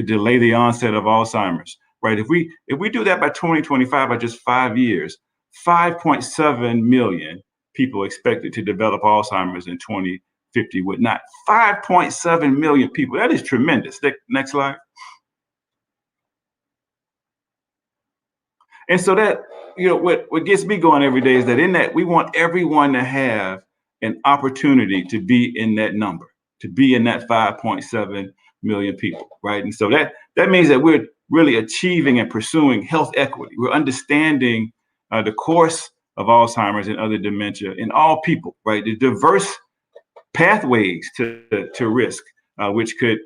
delay the onset of Alzheimer's. Right? If we do that by 2025, by just 5 years, 5.7 million people expected to develop Alzheimer's in 2050 would not. 5.7 million people. That is tremendous. Next slide. And so that, what gets me going every day is that in that we want everyone to have an opportunity to be in that number, to be in that 5.7 million people, right? And so that means that we're really achieving and pursuing health equity. We're understanding the course of Alzheimer's and other dementia in all people, right? The diverse pathways to risk, which could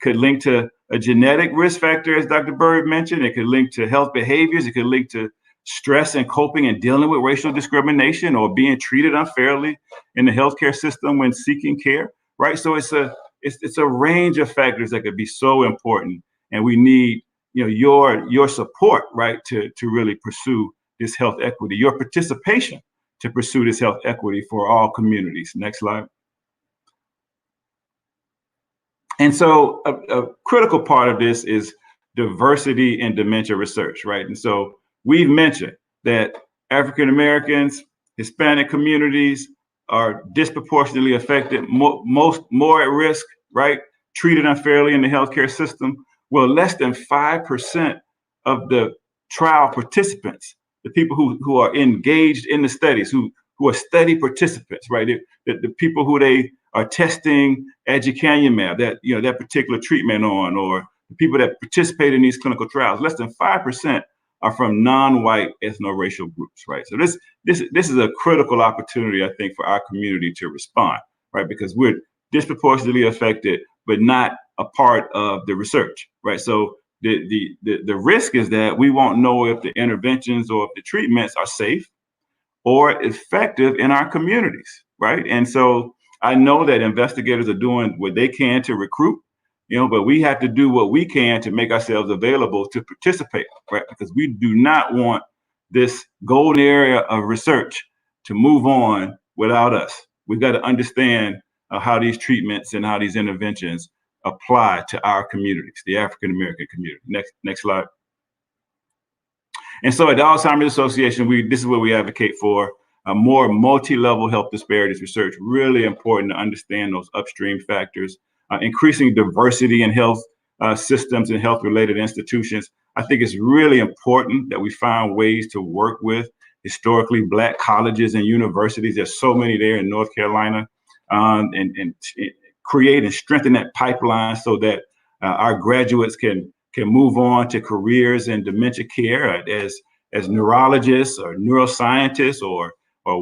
link to a genetic risk factor, as Dr. Bird mentioned. It could link to health behaviors. It could link to stress and coping and dealing with racial discrimination or being treated unfairly in the healthcare system when seeking care, right? So it's a range of factors that could be so important, and we need your support, right, to really pursue this health equity, your participation to pursue this health equity for all communities. Next slide. And so a critical part of this is diversity in dementia research, right? And so we've mentioned that African Americans, Hispanic communities are disproportionately affected, more at risk, right? Treated unfairly in the healthcare system. Well, less than 5% of the trial participants, the people who are engaged in the studies, who are study participants, right? The people who they are testing aducanumab, that particular treatment on, or the people that participate in these clinical trials, less than 5% are from non-white ethno-racial groups, right? So this is a critical opportunity, I think, for our community to respond, right? Because we're disproportionately affected, but not a part of the research, right? So the risk is that we won't know if the interventions or if the treatments are safe or effective in our communities, right? And so I know that investigators are doing what they can to recruit, but we have to do what we can to make ourselves available to participate, right? Because we do not want this golden area of research to move on without us. We've got to understand how these treatments and how these interventions apply to our communities, the African American community. Next slide. And so at the Alzheimer's Association, this is what we advocate for. More multi-level health disparities research, really important to understand those upstream factors. Increasing diversity in health systems and health-related institutions. I think it's really important that we find ways to work with historically Black colleges and universities. There's so many there in North Carolina, and create and strengthen that pipeline so that our graduates can move on to careers in dementia care as neurologists or neuroscientists or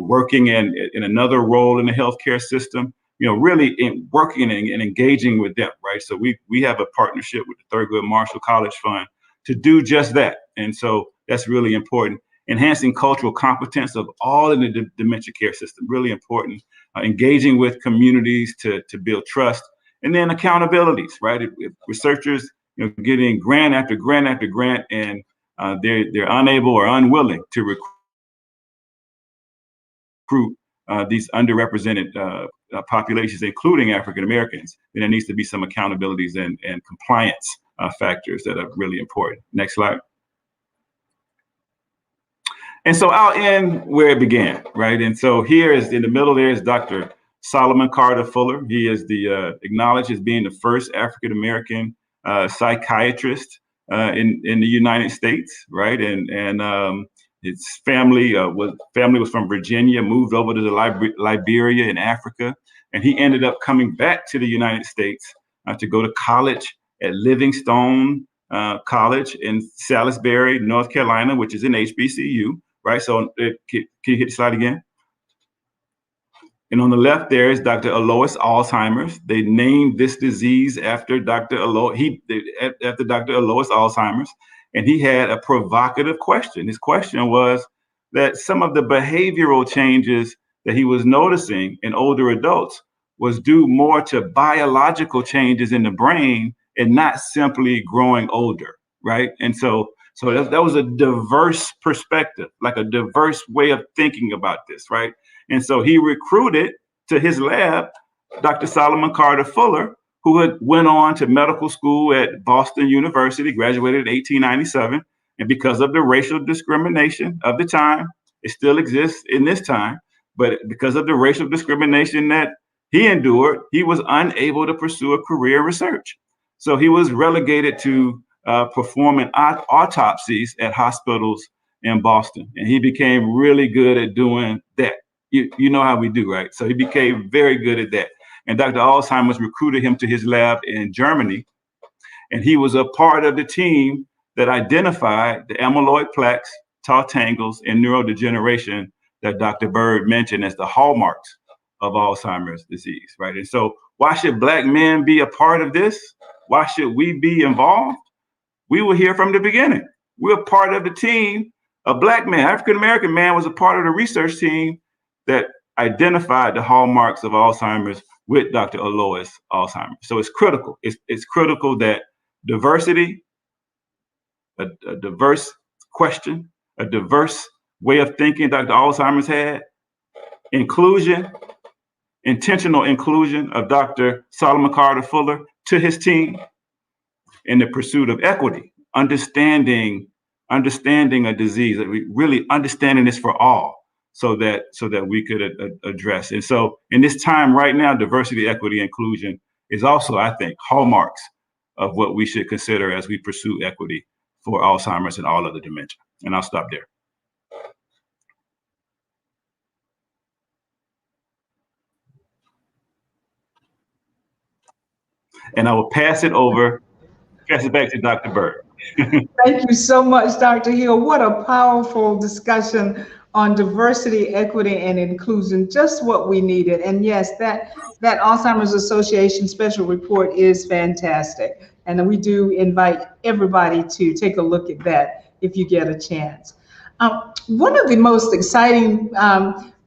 working in another role in the healthcare system, really working and engaging with them, right? So we have a partnership with the Thurgood Marshall College Fund to do just that. And so that's really important. Enhancing cultural competence of all in the dementia care system, really important. Engaging with communities to build trust. And then accountabilities, right? If researchers getting grant after grant after grant, and they're unable or unwilling to recruit these underrepresented populations, including African Americans, then there needs to be some accountabilities and compliance factors that are really important. Next slide. And so I'll end where it began, right? And so here is in the middle, there is Dr. Solomon Carter Fuller. He is acknowledged as being the first African American psychiatrist in the United States, right? And his family was from Virginia, moved over to Liberia in Africa, and he ended up coming back to the United States to go to college at Livingstone College in Salisbury, North Carolina, which is an HBCU, right? So can you hit the slide again? And on the left there is Dr. Alois Alzheimer's. They named this disease after Dr. Alois Alzheimer's, and he had a provocative question. His question was that some of the behavioral changes that he was noticing in older adults was due more to biological changes in the brain and not simply growing older, right? And so that was a diverse perspective, like a diverse way of thinking about this, right? And so he recruited to his lab Dr. Solomon Carter Fuller, who had went on to medical school at Boston University, graduated in 1897. And because of the racial discrimination of the time, it still exists in this time, but because of the racial discrimination that he endured, he was unable to pursue a career in research. So he was relegated to performing autopsies at hospitals in Boston. And he became really good at doing that. You know how we do, right? So he became very good at that. And Dr. Alzheimer's recruited him to his lab in Germany. And he was a part of the team that identified the amyloid plaques, tau tangles, and neurodegeneration that Dr. Bird mentioned as the hallmarks of Alzheimer's disease, right? And so why should Black men be a part of this? Why should we be involved? We were here from the beginning. We're part of the team. A Black man, African-American man, was a part of the research team that identified the hallmarks of Alzheimer's with Dr. Alois Alzheimer. So it's critical. It's critical that diversity, a diverse question, a diverse way of thinking Dr. Alzheimer's had, inclusion, intentional inclusion of Dr. Solomon Carter Fuller to his team in the pursuit of equity, understanding a disease, that we really understanding this for all, so that we could address. And so in this time right now, diversity, equity, inclusion is also, I think, hallmarks of what we should consider as we pursue equity for Alzheimer's and all other dementia. And I'll stop there. And I will pass it back to Dr. Bird. Thank you so much, Dr. Hill. What a powerful discussion on diversity, equity, and inclusion, just what we needed. And yes, that Alzheimer's Association special report is fantastic. And we do invite everybody to take a look at that if you get a chance. One of the most exciting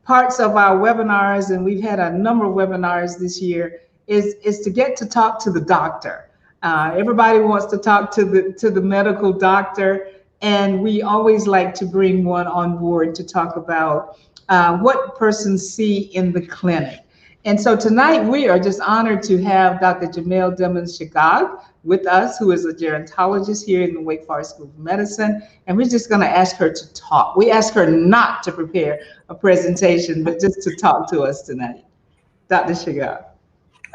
parts of our webinars, and we've had a number of webinars this year, is to get to talk to the doctor. Everybody wants to talk to the medical doctor, and we always like to bring one on board to talk about what persons see in the clinic. And so tonight we are just honored to have Dr. Jamel Demons-Shagag with us, who is a gerontologist here in the Wake Forest School of Medicine. And we're just going to ask her to talk. We asked her not to prepare a presentation, but just to talk to us tonight. Dr. Shagag.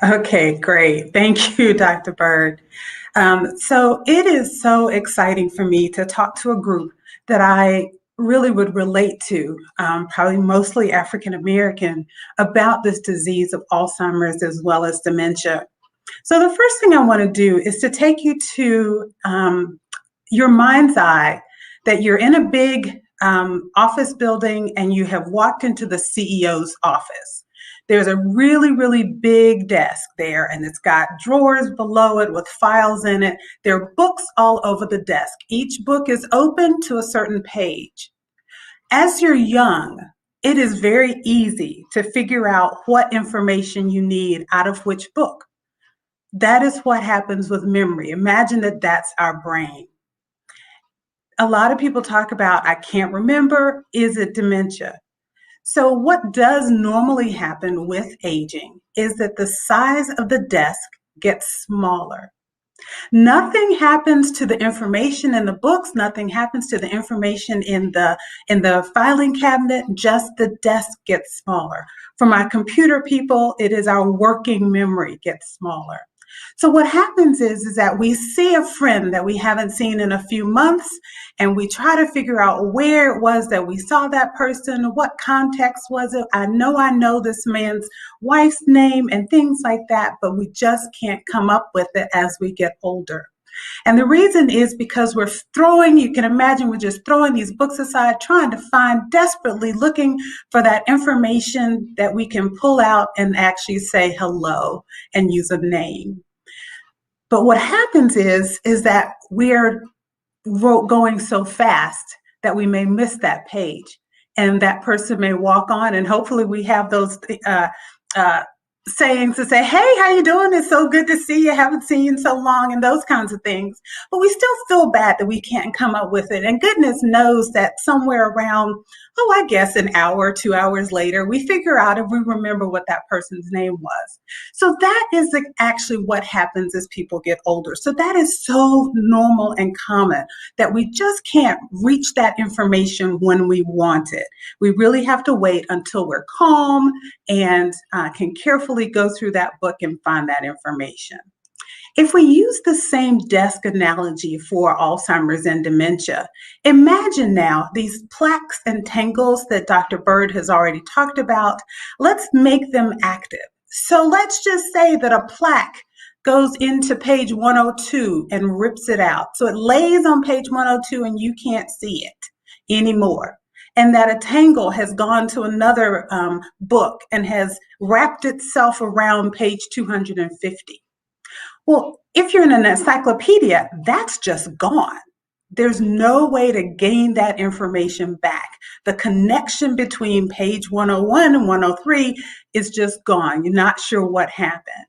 Okay, great. Thank you, Dr. Bird. So it is so exciting for me to talk to a group that I really would relate to, probably mostly African American, about this disease of Alzheimer's as well as dementia. So the first thing I want to do is to take you to your mind's eye, that you're in a big office building and you have walked into the CEO's office. There's a really, really big desk there, and it's got drawers below it with files in it. There are books all over the desk. Each book is open to a certain page. As you're young, it is very easy to figure out what information you need out of which book. That is what happens with memory. Imagine that that's our brain. A lot of people talk about, I can't remember, is it dementia? So what does normally happen with aging is that the size of the desk gets smaller. Nothing happens to the information in the books, nothing happens to the information in the filing cabinet, just the desk gets smaller. For my computer people, it is our working memory gets smaller. So what happens is that we see a friend that we haven't seen in a few months, and we try to figure out where it was that we saw that person, what context was it. I know this man's wife's name and things like that, but we just can't come up with it as we get older. And the reason is because you can imagine we're just throwing these books aside, trying to find, desperately looking for that information that we can pull out and actually say hello and use a name. But what happens is that we're going so fast that we may miss that page, and that person may walk on, and hopefully we have those sayings to say, hey, how you doing? It's so good to see you. Haven't seen you in so long, and those kinds of things. But we still feel bad that we can't come up with it. And goodness knows that somewhere around, I guess an hour or 2 hours later, we figure out if we remember what that person's name was. So that is actually what happens as people get older. So that is so normal and common that we just can't reach that information when we want it. We really have to wait until we're calm and can carefully go through that book and find that information. If we use the same desk analogy for Alzheimer's and dementia, imagine now these plaques and tangles that Dr. Bird has already talked about. Let's make them active. So let's just say that a plaque goes into page 102 and rips it out. So it lays on page 102 and you can't see it anymore. And that a tangle has gone to another book and has wrapped itself around page 250. Well, if you're in an encyclopedia, that's just gone. There's no way to gain that information back. The connection between page 101 and 103 is just gone. You're not sure what happened.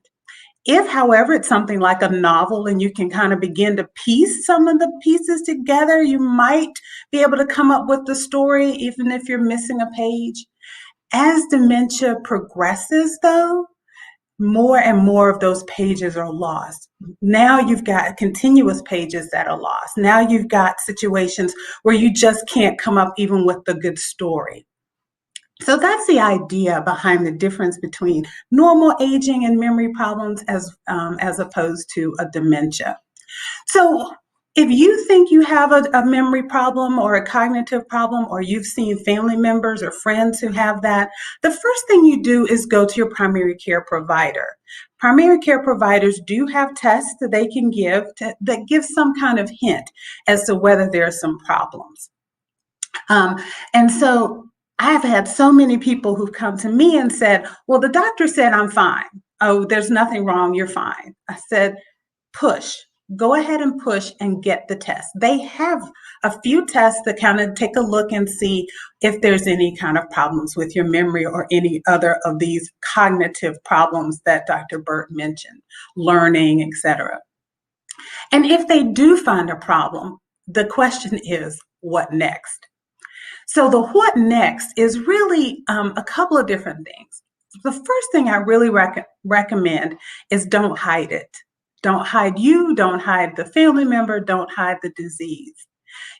If, however, it's something like a novel and you can kind of begin to piece some of the pieces together, you might be able to come up with the story, even if you're missing a page. As dementia progresses, though, more and more of those pages are lost. Now you've got continuous pages that are lost. Now you've got situations where you just can't come up even with the good story. So that's the idea behind the difference between normal aging and memory problems as opposed to a dementia. So if you think you have a memory problem or a cognitive problem, or you've seen family members or friends who have that, the first thing you do is go to your primary care provider. Primary care providers do have tests that they can give that give some kind of hint as to whether there are some problems. And so I've had so many people who've come to me and said, well, the doctor said I'm fine. Oh, there's nothing wrong, you're fine. I said, push. Go ahead and push and get the test. They have a few tests that kind of take a look and see if there's any kind of problems with your memory or any other of these cognitive problems that Dr. Bird mentioned, learning, etc. And if they do find a problem, the question is, what next? So the what next is really a couple of different things. The first thing I really recommend is don't hide it. Don't hide you, don't hide the family member, don't hide the disease.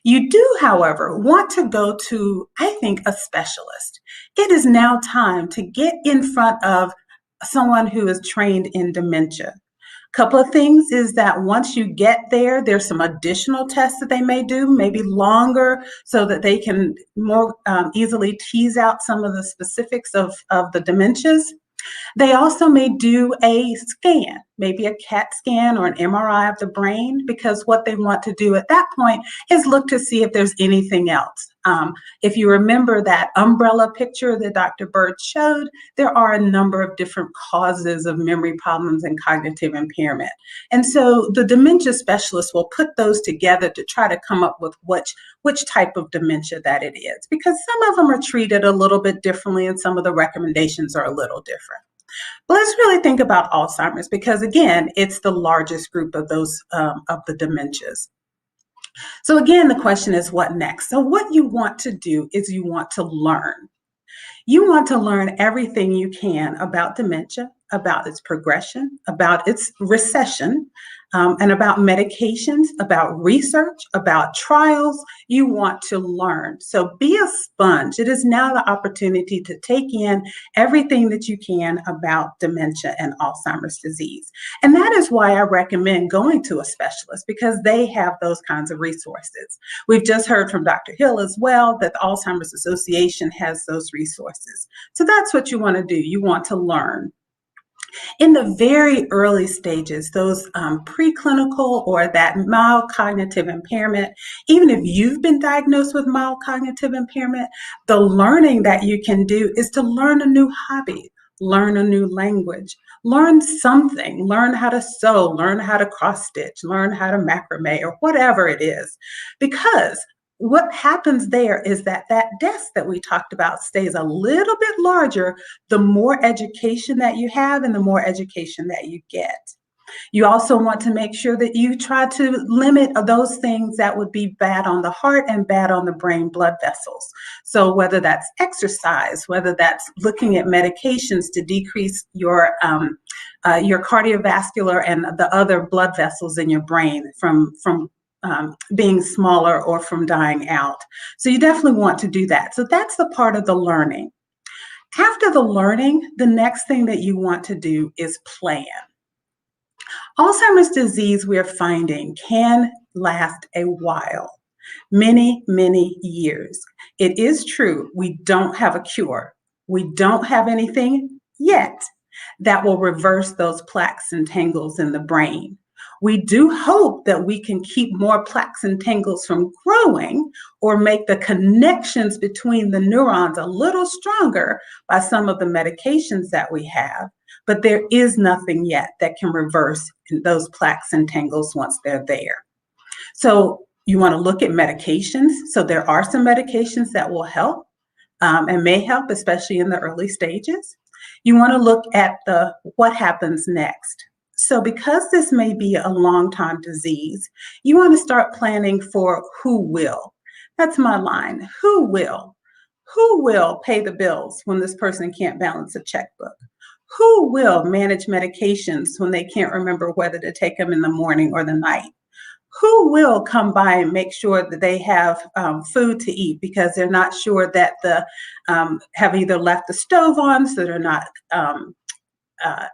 You do, however, want to go to, I think, a specialist. It is now time to get in front of someone who is trained in dementia. A couple of things is that once you get there, there's some additional tests that they may do, maybe longer, so that they can more easily tease out some of the specifics of the dementias. They also may do a scan, maybe a CAT scan or an MRI of the brain, because what they want to do at that point is look to see if there's anything else. If you remember that umbrella picture that Dr. Bird showed, there are a number of different causes of memory problems and cognitive impairment. And so the dementia specialist will put those together to try to come up with which type of dementia that it is, because some of them are treated a little bit differently and some of the recommendations are a little different. But let's really think about Alzheimer's, because again, it's the largest group of those of the dementias. So again, the question is, what next? So what you want to do is you want to learn. You want to learn everything you can about dementia, about its progression, about its recession, and about medications, about research, about trials. You want to learn. So be a sponge. It is now the opportunity to take in everything that you can about dementia and Alzheimer's disease. And that is why I recommend going to a specialist, because they have those kinds of resources. We've just heard from Dr. Hill as well that the Alzheimer's Association has those resources. So that's what you want to do. You want to learn. In the very early stages, those preclinical or that mild cognitive impairment, even if you've been diagnosed with mild cognitive impairment, the learning that you can do is to learn a new hobby, learn a new language, learn something, learn how to sew, learn how to cross stitch, learn how to macrame, or whatever it is. Because what happens there is that desk that we talked about stays a little bit larger the more education that you have and the more education that you get. You also want to make sure that you try to limit those things that would be bad on the heart and bad on the brain blood vessels. So whether that's exercise, whether that's looking at medications to decrease your cardiovascular and the other blood vessels in your brain from being smaller or from dying out. So you definitely want to do that. So that's the part of the learning. After the learning, the next thing that you want to do is plan. Alzheimer's disease, we're finding, can last a while, many, many years. It is true, we don't have a cure. We don't have anything yet that will reverse those plaques and tangles in the brain. We do hope that we can keep more plaques and tangles from growing or make the connections between the neurons a little stronger by some of the medications that we have. But there is nothing yet that can reverse those plaques and tangles once they're there. So you want to look at medications. So there are some medications that will help and may help, especially in the early stages. You want to look at what happens next. So because this may be a long-time disease, you want to start planning for who will. That's my line. Who will? Who will pay the bills when this person can't balance a checkbook? Who will manage medications when they can't remember whether to take them in the morning or the night? Who will come by and make sure that they have food to eat because they're not sure that have either left the stove on, so they're not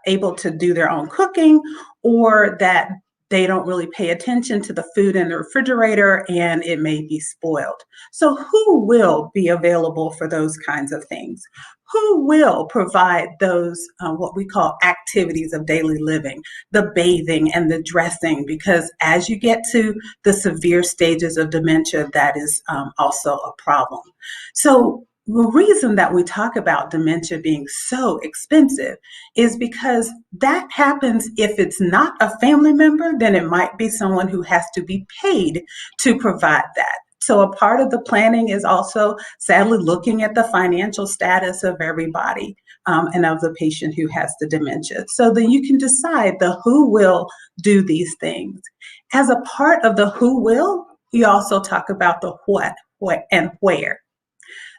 able to do their own cooking, or that they don't really pay attention to the food in the refrigerator and it may be spoiled. So who will be available for those kinds of things? Who will provide those, what we call activities of daily living, the bathing and the dressing, because as you get to the severe stages of dementia, that is also a problem. So the reason that we talk about dementia being so expensive is because that happens if it's not a family member, then it might be someone who has to be paid to provide that. So a part of the planning is also, sadly, looking at the financial status of everybody and of the patient who has the dementia. So then you can decide the who will do these things. As a part of the who will, you also talk about the what and where.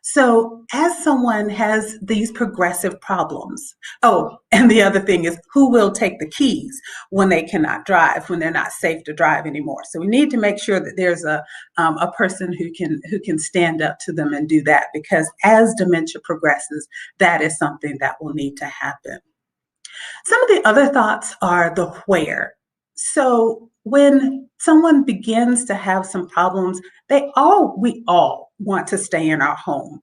So as someone has these progressive problems, and the other thing is who will take the keys when they cannot drive, when they're not safe to drive anymore. So we need to make sure that there's a person who can stand up to them and do that, because as dementia progresses, that is something that will need to happen. Some of the other thoughts are the where. So when someone begins to have some problems, we all want to stay in our home.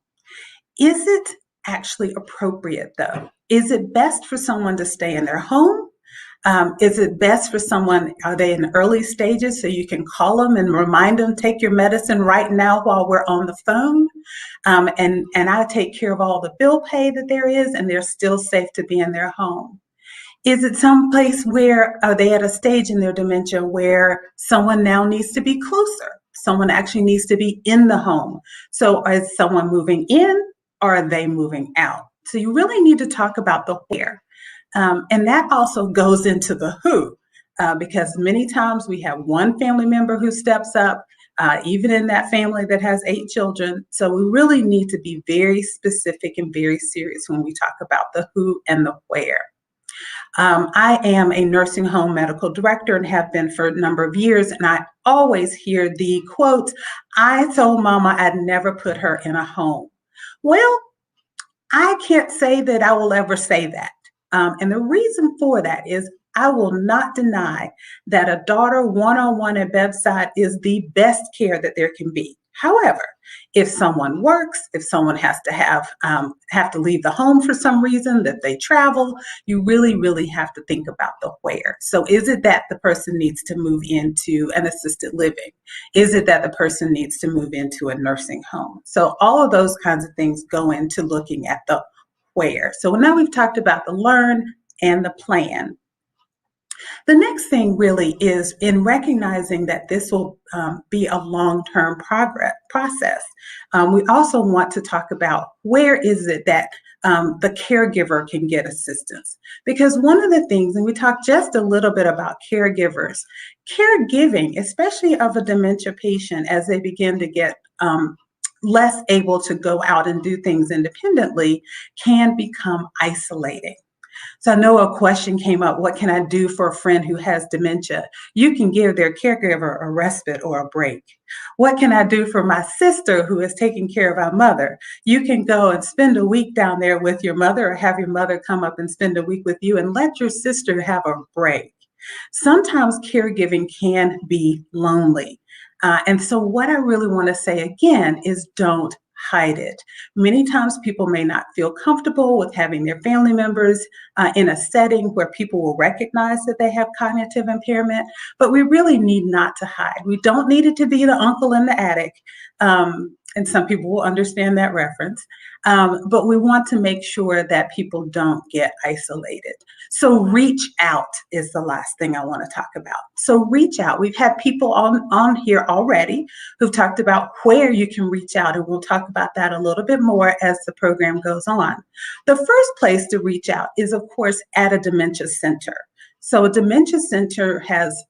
Is it actually appropriate though? Is it best for someone to stay in their home? Is it best for someone, are they in early stages so you can call them and remind them, take your medicine right now while we're on the phone? And I take care of all the bill pay that there is, and they're still safe to be in their home. Is it someplace where are they at a stage in their dementia where someone now needs to be closer? Someone actually needs to be in the home. So is someone moving in or are they moving out? So you really need to talk about the where. And that also goes into the who, because many times we have one family member who steps up, even in that family that has 8 children. So we really need to be very specific and very serious when we talk about the who and the where. I am a nursing home medical director and have been for a number of years, and I always hear the quote, "I told mama I'd never put her in a home." Well, I can't say that I will ever say that. And the reason for that is I will not deny that a daughter one-on-one at bedside is the best care that there can be. However, if someone works, if someone has to have to leave the home for some reason, that they travel, you really, really have to think about the where. So is it that the person needs to move into an assisted living? Is it that the person needs to move into a nursing home? So all of those kinds of things go into looking at the where. So now we've talked about the learn and the plan. The next thing really is in recognizing that this will be a long-term process. We also want to talk about where is it that the caregiver can get assistance. Because one of the things, and we talked just a little bit about caregivers, caregiving, especially of a dementia patient as they begin to get less able to go out and do things independently, can become isolating. So I know a question came up, what can I do for a friend who has dementia? You can give their caregiver a respite or a break. What can I do for my sister who is taking care of our mother? You can go and spend a week down there with your mother, or have your mother come up and spend a week with you and let your sister have a break. Sometimes caregiving can be lonely. And so what I really want to say again is don't hide it. Many times people may not feel comfortable with having their family members in a setting where people will recognize that they have cognitive impairment, but we really need not to hide. We don't need it to be the uncle in the attic. And some people will understand that reference. But we want to make sure that people don't get isolated. So reach out is the last thing I want to talk about. So reach out. We've had people on here already who've talked about where you can reach out, and we'll talk about that a little bit more as the program goes on. The first place to reach out is, of course, at a dementia center. So a dementia center has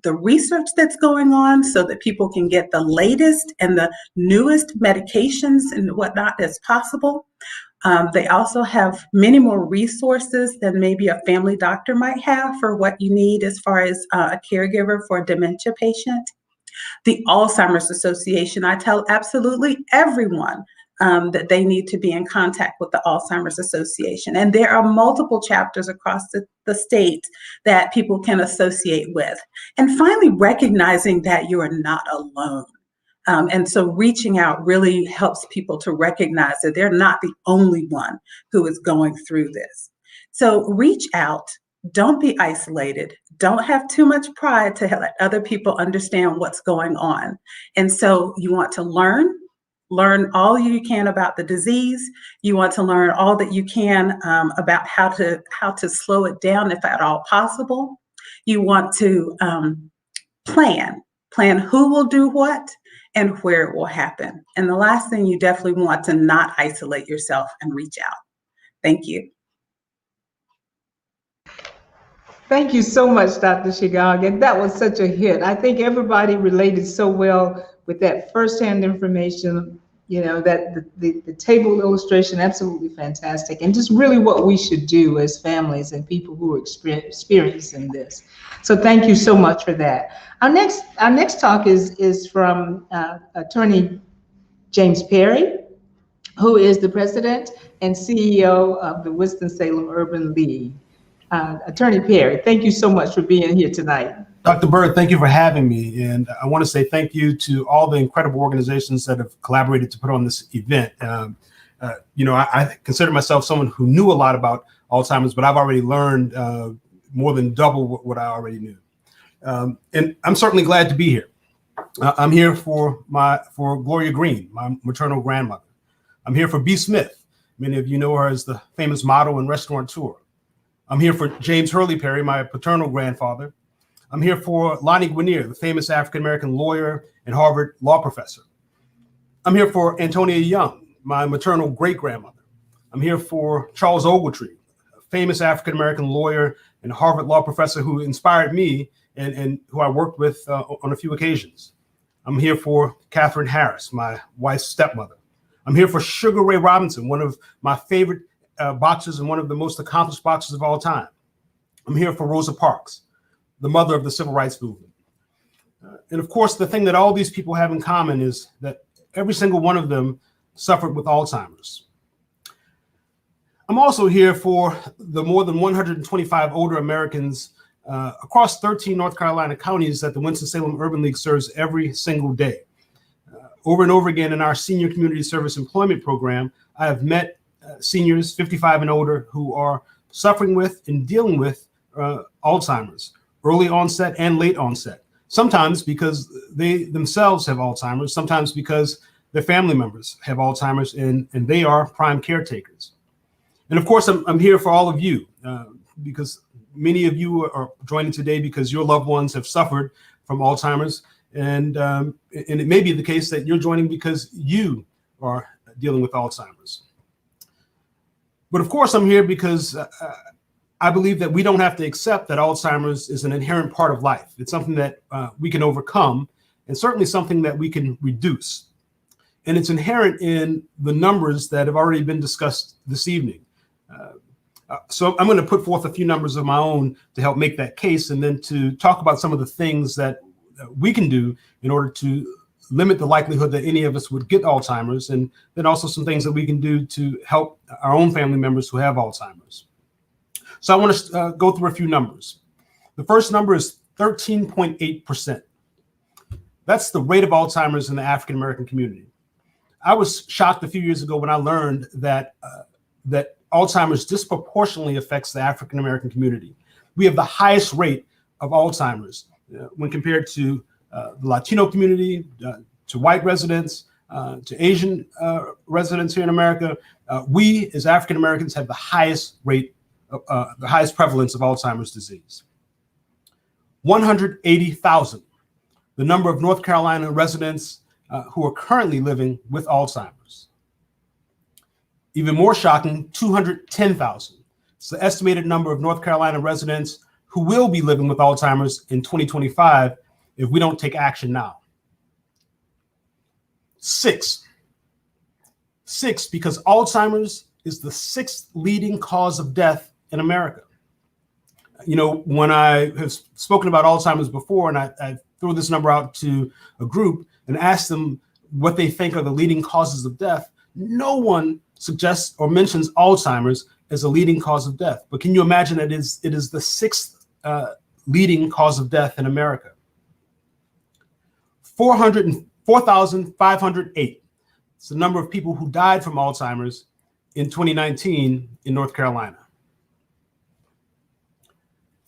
the research that's going on so that people can get the latest and the newest medications and whatnot as possible. They also have many more resources than maybe a family doctor might have for what you need as far as a caregiver for a dementia patient. The Alzheimer's Association, I tell absolutely everyone that they need to be in contact with the Alzheimer's Association. And there are multiple chapters across the state that people can associate with. And finally, recognizing that you are not alone. And so reaching out really helps people to recognize that they're not the only one who is going through this. So reach out. Don't be isolated. Don't have too much pride to let other people understand what's going on. And so you want to learn all you can about the disease. You want to learn all that you can about how to slow it down if at all possible. You want to plan who will do what and where it will happen. And the last thing, you definitely want to not isolate yourself and reach out. Thank you. Thank you so much, Dr. Shigag. And that was such a hit. I think everybody related so well with that firsthand information, that the table illustration, absolutely fantastic. And just really what we should do as families and people who are experiencing this. So thank you so much for that. Our next talk is from Attorney James Perry, who is the president and CEO of the Winston-Salem Urban League. Attorney Perry, thank you so much for being here tonight. Dr. Bird, thank you for having me. And I want to say thank you to all the incredible organizations that have collaborated to put on this event. I consider myself someone who knew a lot about Alzheimer's, but I've already learned more than double what I already knew. And I'm certainly glad to be here. I'm here for Gloria Green, my maternal grandmother. I'm here for B. Smith. Many of you know her as the famous model and restaurateur. I'm here for James Hurley Perry, my paternal grandfather. I'm here for Lonnie Guinier, the famous African-American lawyer and Harvard law professor. I'm here for Antonia Young, my maternal great-grandmother. I'm here for Charles Ogletree, a famous African-American lawyer and Harvard law professor who inspired me and who I worked with on a few occasions. I'm here for Catherine Harris, my wife's stepmother. I'm here for Sugar Ray Robinson, one of my favorite boxers and one of the most accomplished boxers of all time. I'm here for Rosa Parks, the mother of the civil rights movement. And of course, the thing that all these people have in common is that every single one of them suffered with Alzheimer's. I'm also here for the more than 125 older Americans across 13 North Carolina counties that the Winston-Salem Urban League serves every single day. Over and over again in our senior community service employment program, I have met seniors 55 and older who are suffering with and dealing with Alzheimer's, early onset and late onset. Sometimes because they themselves have Alzheimer's, sometimes because their family members have Alzheimer's and they are prime caretakers. And of course, I'm here for all of you, because many of you are joining today because your loved ones have suffered from Alzheimer's. And it may be the case that you're joining because you are dealing with Alzheimer's. But of course, I'm here because I believe that we don't have to accept that Alzheimer's is an inherent part of life. It's something that we can overcome, and certainly something that we can reduce. And it's inherent in the numbers that have already been discussed this evening. So I'm going to put forth a few numbers of my own to help make that case, and then to talk about some of the things that we can do in order to limit the likelihood that any of us would get Alzheimer's, and then also some things that we can do to help our own family members who have Alzheimer's. So I want to go through a few numbers. The first number is 13.8%. That's the rate of Alzheimer's in the African American community. I was shocked a few years ago when I learned that that Alzheimer's disproportionately affects the African American community. We have the highest rate of Alzheimer's when compared to the Latino community, to white residents, to Asian residents here in America. We, as African Americans, have the highest rate, the highest prevalence of Alzheimer's disease. 180,000, the number of North Carolina residents who are currently living with Alzheimer's. Even more shocking, 210,000. It's the estimated number of North Carolina residents who will be living with Alzheimer's in 2025 if we don't take action now. Six, because Alzheimer's is the sixth leading cause of death in America. You know, when I have spoken about Alzheimer's before, and I throw this number out to a group and ask them what they think are the leading causes of death, no one suggests or mentions Alzheimer's as a leading cause of death. But can you imagine it is the sixth leading cause of death in America? 4,508. It's the number of people who died from Alzheimer's in 2019 in North Carolina.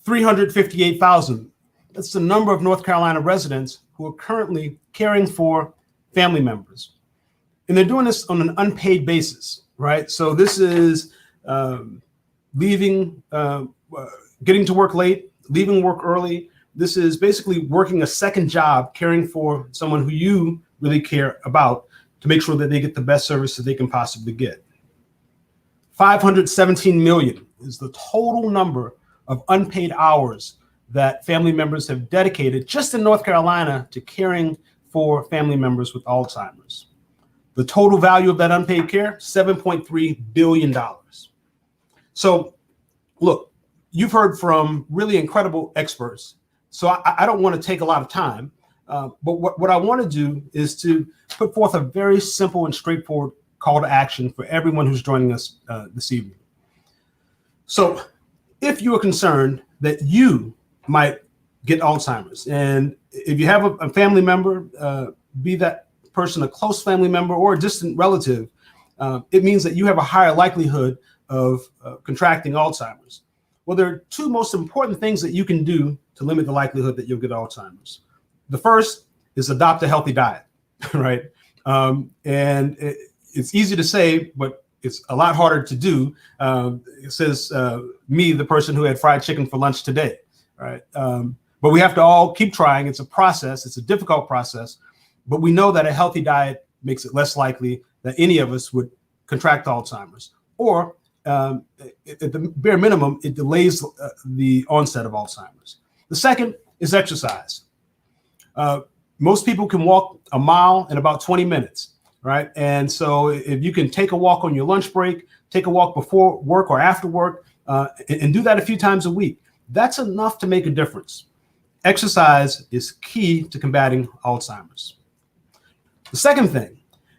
358,000. That's the number of North Carolina residents who are currently caring for family members. And they're doing this on an unpaid basis, right? So this is leaving, getting to work late, leaving work early. This is basically working a second job, caring for someone who you really care about to make sure that they get the best service that they can possibly get. 517 million is the total number of unpaid hours that family members have dedicated just in North Carolina to caring for family members with Alzheimer's. The total value of that unpaid care, $7.3 billion. So look, you've heard from really incredible experts. So I don't want to take a lot of time, but what I want to do is to put forth a very simple and straightforward call to action for everyone who's joining us this evening. So if you are concerned that you might get Alzheimer's, and if you have a family member, be that person a close family member or a distant relative, it means that you have a higher likelihood of contracting Alzheimer's. Well, there are two most important things that you can do to limit the likelihood that you'll get Alzheimer's. The first is adopt a healthy diet, right? And it's easy to say, but it's a lot harder to do. It says me, the person who had fried chicken for lunch today, right? But we have to all keep trying. It's a process. It's a difficult process. But we know that a healthy diet makes it less likely that any of us would contract Alzheimer's. Or at the bare minimum, it delays the onset of Alzheimer's. The second is exercise. Most people can walk a mile in about 20 minutes, right? And so if you can take a walk on your lunch break, take a walk before work or after work, and do that a few times a week, that's enough to make a difference. Exercise is key to combating Alzheimer's. The second thing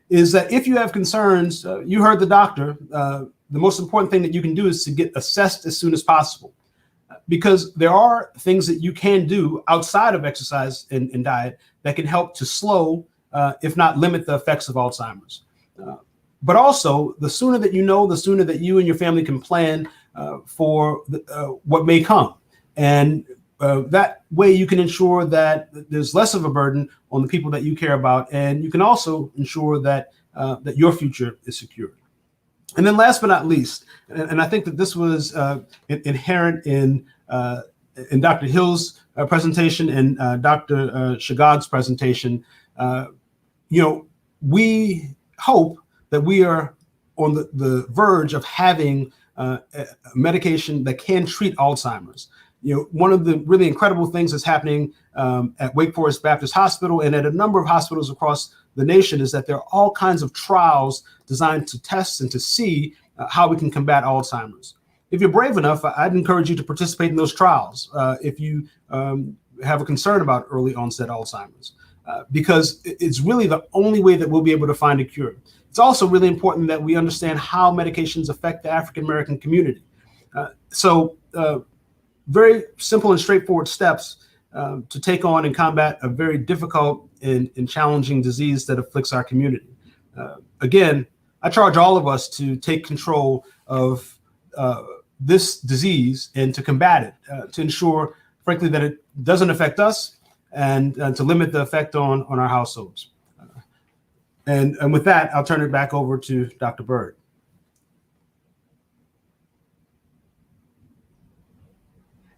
is that if you have concerns, you heard the doctor, the most important thing that you can do is to get assessed as soon as possible, because there are things that you can do outside of exercise and diet that can help to slow, if not limit, the effects of Alzheimer's. But also, the sooner that you know, the sooner that you and your family can plan for what may come. And that way you can ensure that there's less of a burden on the people that you care about, and you can also ensure that that your future is secured. And then last but not least, and I think that this was inherent in Dr. Hill's presentation and Dr. Shagag's presentation, we hope that we are on the verge of having a medication that can treat Alzheimer's. One of the really incredible things that's happening at Wake Forest Baptist Hospital and at a number of hospitals across the nation is that there are all kinds of trials designed to test and to see how we can combat Alzheimer's. If you're brave enough, I'd encourage you to participate in those trials if you have a concern about early onset Alzheimer's, because it's really the only way that we'll be able to find a cure. It's also really important that we understand how medications affect the African American community. Very simple and straightforward steps to take on and combat a very difficult and challenging disease that afflicts our community. Again, I charge all of us to take control of this disease and to combat it, to ensure, frankly, that it doesn't affect us and to limit the effect on our households. And with that, I'll turn it back over to Dr. Bird.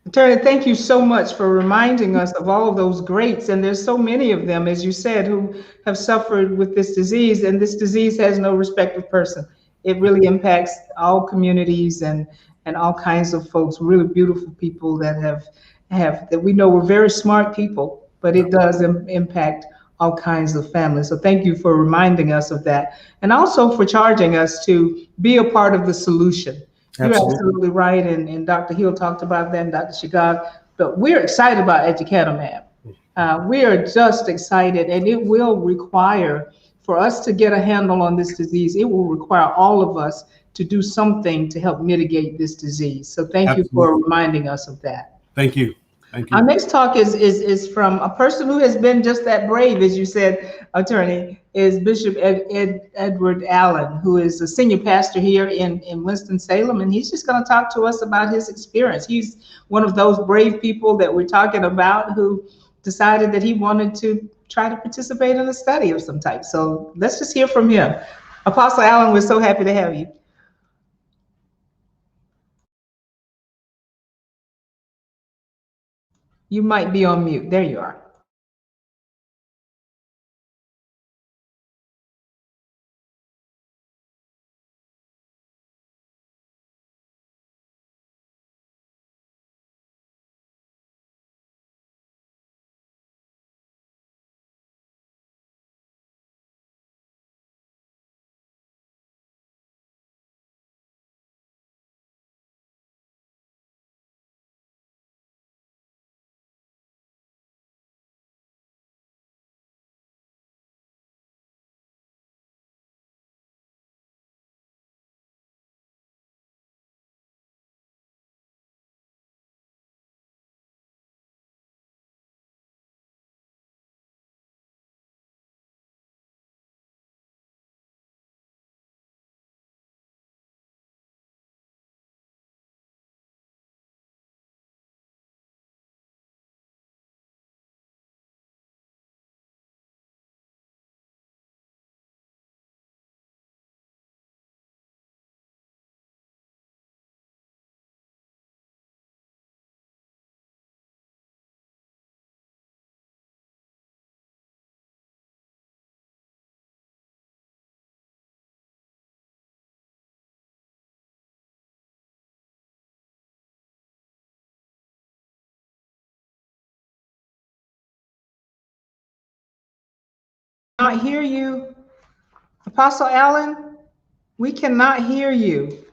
Attorney, thank you so much for reminding us of all of those greats. And there's so many of them, as you said, who have suffered with this disease. And this disease has no respect of person. It really impacts all communities and all kinds of folks, really beautiful people that that we know were very smart people, but it does impact all kinds of families. So thank you for reminding us of that. And also for charging us to be a part of the solution. You're absolutely right, and Dr. Hill talked about that, and Dr. Shagag, but we're excited about Educatumab. We are just excited, and it will require, for us to get a handle on this disease, it will require all of us to do something to help mitigate this disease. So thank you for reminding us of that. Thank you. Thank you. Our next talk is from a person who has been just that brave, as you said, Attorney, is Bishop Edward Allen, who is a senior pastor here in Winston-Salem, and he's just going to talk to us about his experience. He's one of those brave people that we're talking about who decided that he wanted to try to participate in a study of some type. So let's just hear from him. Apostle Allen, we're so happy to have you. You might be on mute. There you are. Not hear you. Apostle Allen, we cannot hear you.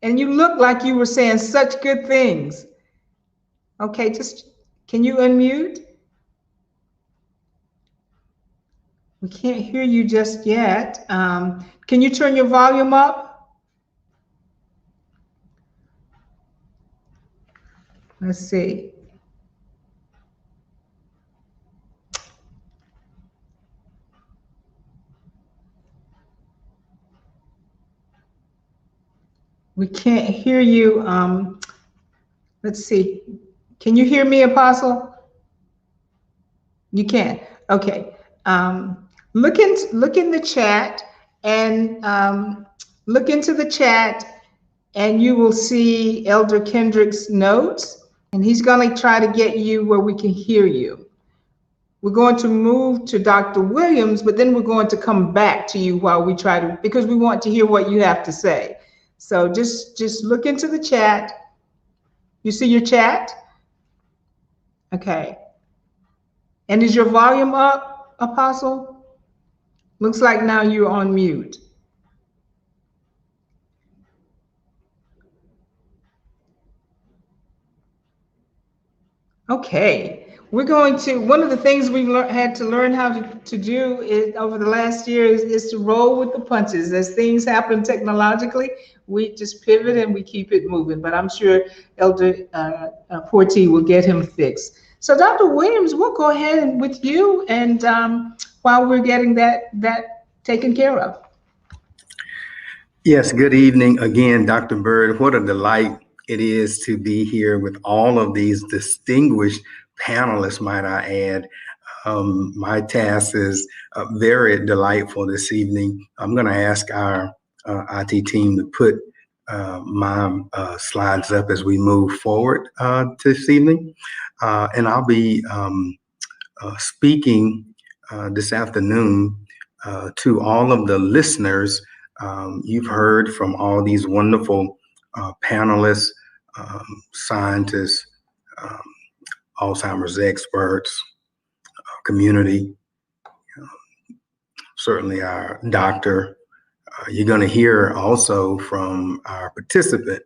And you look like you were saying such good things. Okay, just, can you unmute? We can't hear you just yet. Can you turn your volume up? Let's see. We can't hear you. Let's see. Can you hear me, Apostle? You can. Okay. Look in the chat and look into the chat, and you will see Elder Kendrick's notes, and he's going to try to get you where we can hear you. We're going to move to Dr. Williams, but then we're going to come back to you while we try to, because we want to hear what you have to say. So just look into the chat. You see your chat? Okay. And is your volume up, Apostle? Looks like now you're on mute. Okay. We're going to, one of the things we've had to learn how to do is, over the last year is to roll with the punches. As things happen technologically, we just pivot and we keep it moving. But I'm sure Elder Porty will get him fixed. So Dr. Williams, we'll go ahead with you, and while we're getting that taken care of. Yes, good evening again, Dr. Bird. What a delight it is to be here with all of these distinguished panelists, might I add. My task is very delightful this evening. I'm going to ask our IT team to put my slides up as we move forward this evening. And I'll be speaking this afternoon to all of the listeners. You've heard from all these wonderful panelists, scientists, Alzheimer's experts, community, certainly our doctor. You're going to hear also from our participant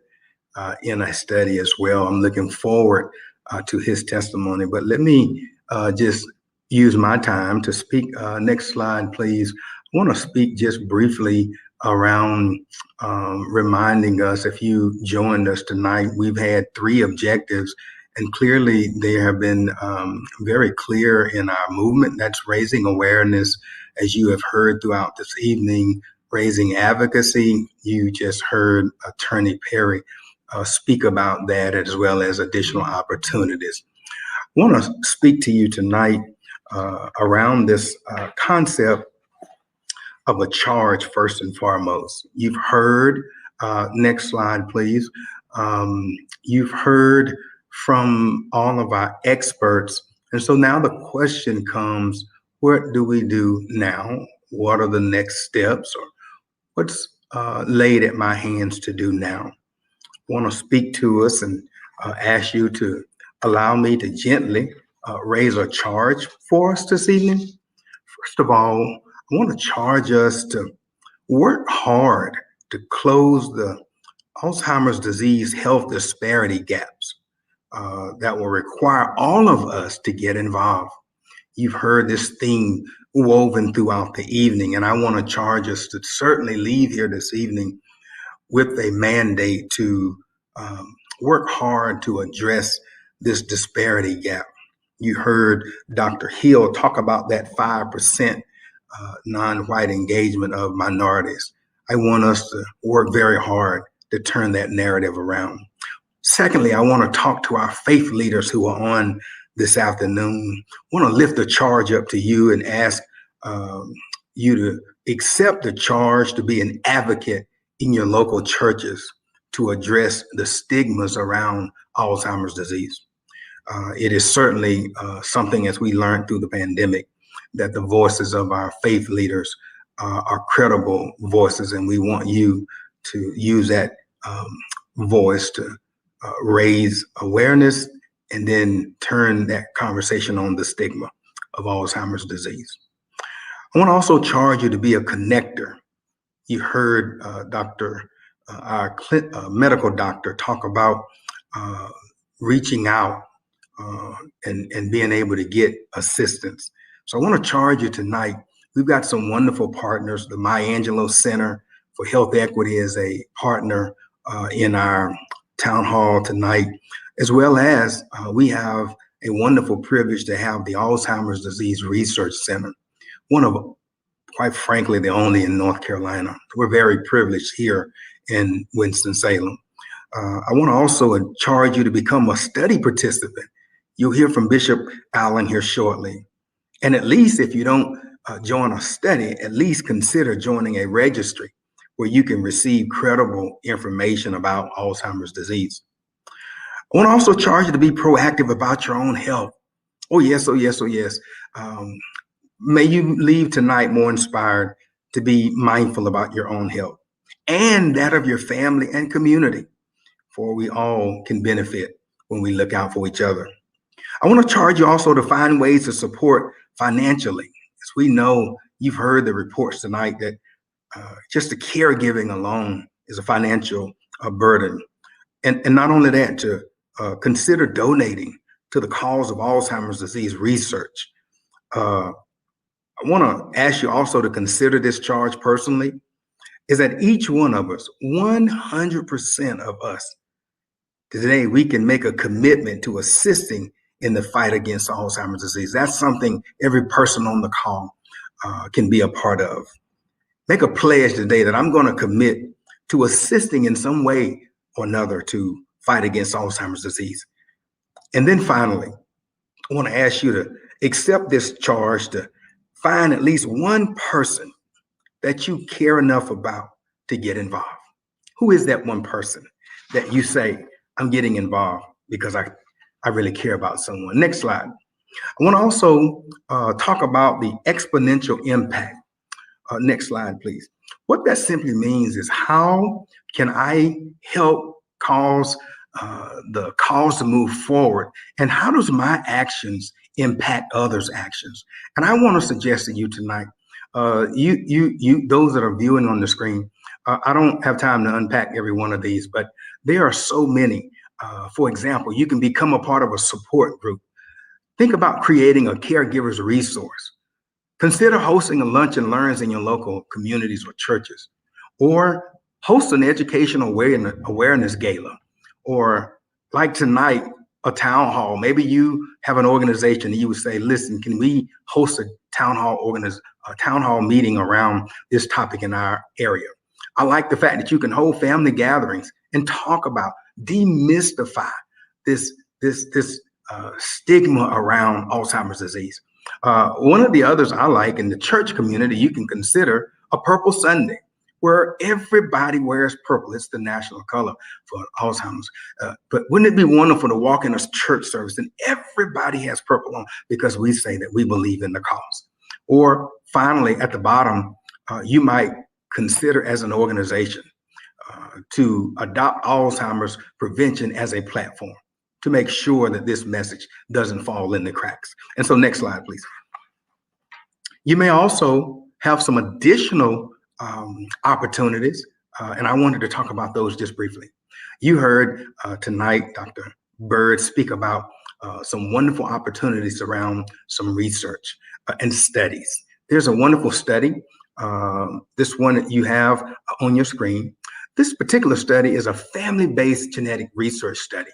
in a study as well. I'm looking forward to his testimony, but let me just use my time to speak. Next slide, please. I want to speak just briefly around reminding us, if you joined us tonight, we've had 3 objectives, and clearly they have been very clear in our movement. That's raising awareness, as you have heard throughout this evening, raising advocacy. You just heard Attorney Perry speak about that, as well as additional opportunities. I want to speak to you tonight around this concept of a charge, first and foremost. You've heard, next slide, please. You've heard from all of our experts. And so now the question comes, what do we do now? What are the next steps, or what's laid at my hands to do now? I want to speak to us and ask you to allow me to gently raise a charge for us this evening. First of all, I want to charge us to work hard to close the Alzheimer's disease health disparity gaps that will require all of us to get involved. You've heard this theme woven throughout the evening, and I want to charge us to certainly leave here this evening with a mandate to work hard to address this disparity gap. You heard Dr. Hill talk about that 5% non-white engagement of minorities. I want us to work very hard to turn that narrative around. Secondly, I want to talk to our faith leaders who are on this afternoon. I want to lift the charge up to you and ask you to accept the charge to be an advocate in your local churches to address the stigmas around Alzheimer's disease. It is certainly something, as we learned through the pandemic, that the voices of our faith leaders are credible voices, and we want you to use that voice to raise awareness and then turn that conversation on the stigma of Alzheimer's disease. I want to also charge you to be a connector. You heard our medical doctor talk about reaching out and being able to get assistance. So I want to charge you tonight. We've got some wonderful partners. The Maya Angelou Center for Health Equity is a partner in our town hall tonight, as well as we have a wonderful privilege to have the Alzheimer's Disease Research Center, one of, quite frankly, the only in North Carolina. We're very privileged here in Winston-Salem. I want to also charge you to become a study participant. You'll hear from Bishop Allen here shortly. And at least if you don't join a study, at least consider joining a registry where you can receive credible information about Alzheimer's disease. I want to also charge you to be proactive about your own health. Oh, yes, oh, yes, oh, yes. May you leave tonight more inspired to be mindful about your own health and that of your family and community, for we all can benefit when we look out for each other. I want to charge you also to find ways to support financially. As we know, you've heard the reports tonight that just the caregiving alone is a financial burden. And not only that, to consider donating to the cause of Alzheimer's disease research. I want to ask you also to consider this charge personally, is that each one of us, 100% of us, today we can make a commitment to assisting in the fight against Alzheimer's disease. That's something every person on the call can be a part of. Make a pledge today that I'm going to commit to assisting in some way or another to fight against Alzheimer's disease. And then finally, I want to ask you to accept this charge to find at least one person that you care enough about to get involved. Who is that one person that you say, I'm getting involved because I really care about someone? Next slide. I want to also talk about the exponential impact. Next slide, please. What that simply means is, how can I help cause the cause to move forward, and how does my actions impact others' actions? And I want to suggest to you tonight, you those that are viewing on the screen, I don't have time to unpack every one of these, but there are so many. For example, you can become a part of a support group. Think about creating a caregiver's resource. Consider hosting a lunch and learns in your local communities or churches, or host an educational awareness gala, or like tonight, a town hall. Maybe you have an organization and you would say, listen, can we host a town hall meeting around this topic in our area? I like the fact that you can hold family gatherings and talk about, demystify this stigma around Alzheimer's disease. One of the others I like in the church community, you can consider a Purple Sunday, where everybody wears purple. It's the national color for Alzheimer's. But wouldn't it be wonderful to walk in a church service and everybody has purple on, because we say that we believe in the cause? Or finally, at the bottom, you might consider as an organization to adopt Alzheimer's prevention as a platform to make sure that this message doesn't fall in the cracks. And so next slide, please. You may also have some additional opportunities, and I wanted to talk about those just briefly. You heard tonight Dr. Bird speak about some wonderful opportunities around some research and studies. There's a wonderful study, this one that you have on your screen. This particular study is a family-based genetic research study,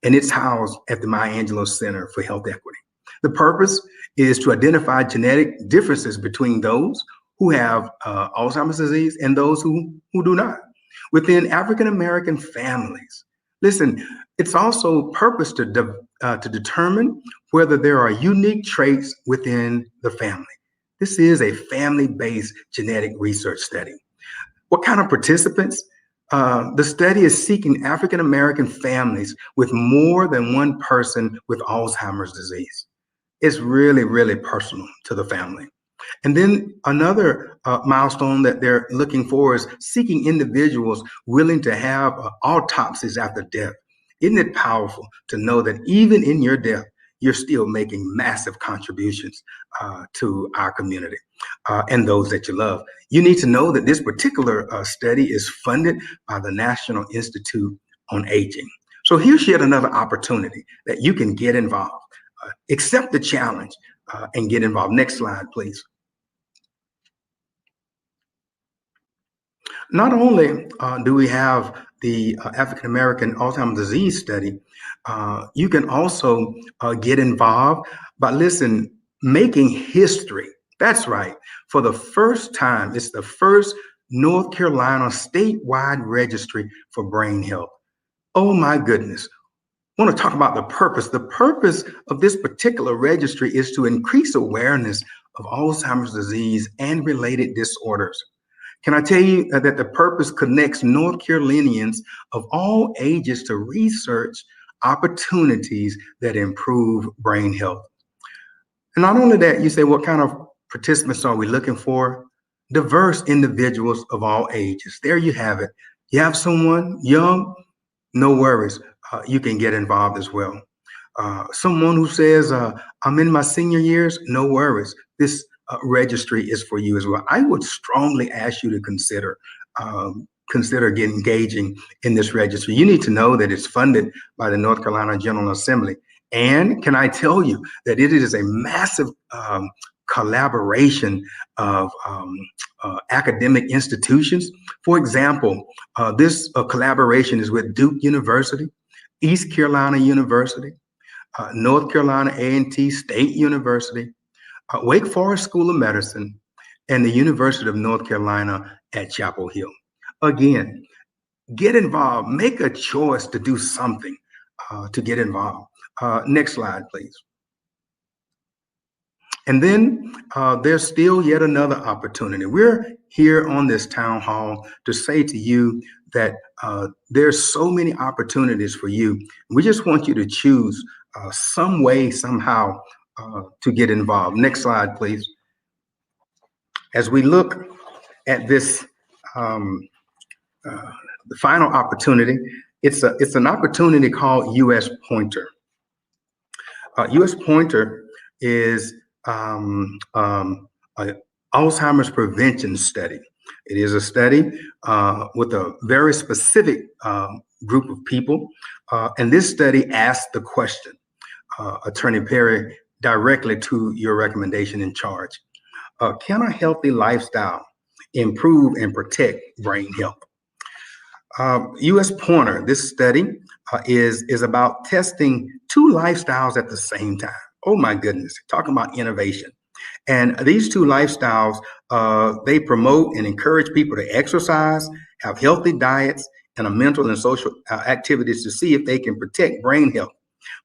and it's housed at the Maya Angelou Center for Health Equity. The purpose is to identify genetic differences between those who have Alzheimer's disease and those who do not within African-American families. Listen, it's also purpose to determine whether there are unique traits within the family. This is a family-based genetic research study. What kind of participants? The study is seeking African-American families with more than one person with Alzheimer's disease. It's really, really personal to the family. And then another milestone that they're looking for is seeking individuals willing to have autopsies after death. Isn't it powerful to know that even in your death, you're still making massive contributions to our community and those that you love? You need to know that this particular study is funded by the National Institute on Aging. So here's yet another opportunity that you can get involved. Accept the challenge and get involved. Next slide, please. Not only do we have the African-American Alzheimer's disease study, you can also get involved by, listen, making history. That's right. For the first time, it's the first North Carolina statewide registry for brain health. Oh my goodness. I want to talk about the purpose. The purpose of this particular registry is to increase awareness of Alzheimer's disease and related disorders. Can I tell you that the purpose connects North Carolinians of all ages to research opportunities that improve brain health? And not only that, you say, what kind of participants are we looking for? Diverse individuals of all ages. There you have it. You have someone young, no worries. You can get involved as well. Someone who says, I'm in my senior years, no worries. This registry is for you as well. I would strongly ask you to consider getting engaging in this registry. You need to know that it's funded by the North Carolina General Assembly. And can I tell you that it is a massive collaboration of academic institutions. For example, this collaboration is with Duke University, East Carolina University, North Carolina A&T State University, Wake Forest School of Medicine, and the University of North Carolina at Chapel Hill. Again, get involved, make a choice to do something to get involved. Next slide, please. And then there's still yet another opportunity. We're here on this town hall to say to you that there's so many opportunities for you. We just want you to choose some way, somehow, to get involved. Next slide, please. As we look at this, the final opportunity, it's an opportunity called US Pointer. US Pointer is Alzheimer's prevention study. It is a study with a very specific group of people. And this study asked the question, Attorney Perry, directly to your recommendation in charge. Can a healthy lifestyle improve and protect brain health? US Pointer, this study is about testing two lifestyles at the same time. Oh my goodness, talking about innovation. And these two lifestyles, they promote and encourage people to exercise, have healthy diets, and a mental and social activities to see if they can protect brain health.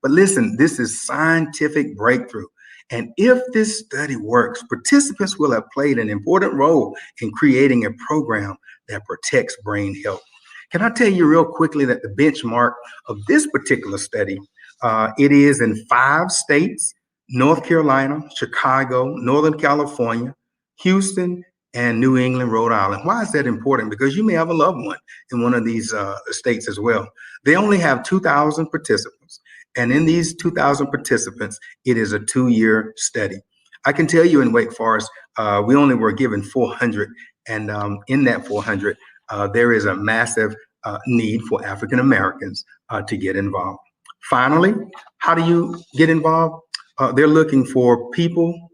But listen, this is scientific breakthrough. And if this study works, participants will have played an important role in creating a program that protects brain health. Can I tell you real quickly that the benchmark of this particular study, it is in 5 states, North Carolina, Chicago, Northern California, Houston, and New England, Rhode Island. Why is that important? Because you may have a loved one in one of these states as well. They only have 2,000 participants. And in these 2,000 participants, it is a 2-year study. I can tell you in Wake Forest, we only were given 400. And in that 400, there is a massive need for African Americans to get involved. Finally, how do you get involved? They're looking for people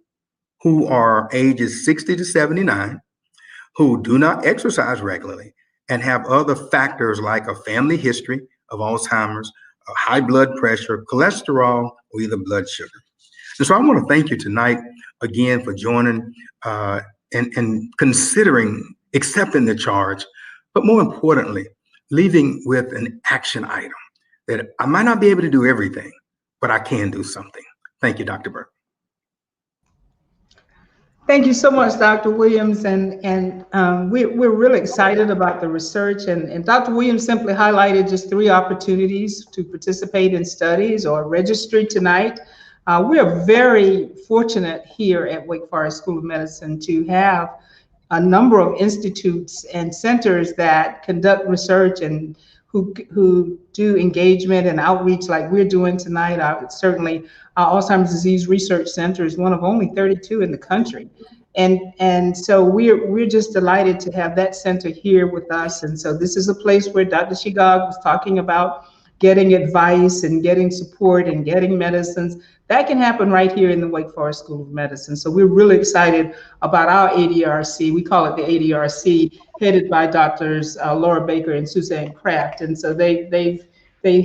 who are ages 60 to 79, who do not exercise regularly, and have other factors like a family history of Alzheimer's, high blood pressure, cholesterol, or either blood sugar. And so I want to thank you tonight again for joining and considering accepting the charge, but more importantly, leaving with an action item that I might not be able to do everything, but I can do something. Thank you, Dr. Burke. Thank you so much, Dr. Williams. And we're really excited about the research. And Dr. Williams simply highlighted just 3 opportunities to participate in studies or registry tonight. We are very fortunate here at Wake Forest School of Medicine to have a number of institutes and centers that conduct research and who do engagement and outreach like we're doing tonight. Certainly, our Alzheimer's Disease Research Center is one of only 32 in the country. And so we're just delighted to have that center here with us. And so this is a place where Dr. Shigog was talking about getting advice and getting support and getting medicines. That can happen right here in the Wake Forest School of Medicine. So we're really excited about our ADRC. We call it the ADRC, headed by Doctors Laura Baker and Suzanne Kraft. And so they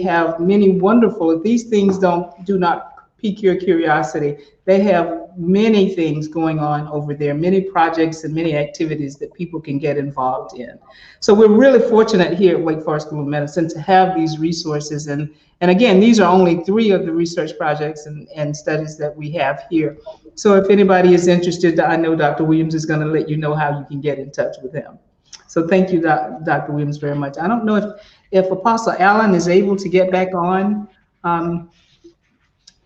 have many wonderful, if these things do not pique your curiosity, they have many things going on over there, many projects and many activities that people can get involved in. So we're really fortunate here at Wake Forest School of Medicine to have these resources. And again, these are only 3 of the research projects and studies that we have here. So if anybody is interested, I know Dr. Williams is going to let you know how you can get in touch with him. So thank you, Dr. Williams, very much. I don't know if Apostle Allen is able to get back on.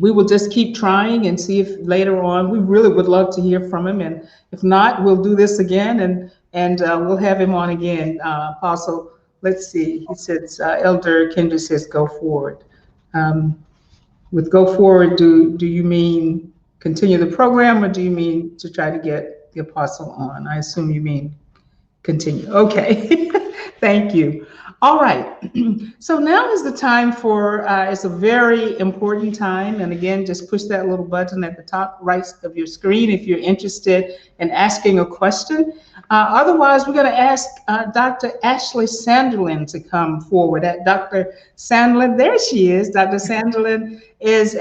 We will just keep trying and see if later on, we really would love to hear from him. And if not, we'll do this again and we'll have him on again. Apostle, let's see, he says, Elder Kendra says, go forward. With go forward, do you mean continue the program, or do you mean to try to get the apostle on? I assume you mean continue. Okay, thank you. All right, so now is the time for, it's a very important time. And again, just push that little button at the top right of your screen if you're interested in asking a question. Otherwise, we're gonna ask Dr. Ashley Sanderlin to come forward. Dr. Sanderlin, there she is. Dr. Sanderlin is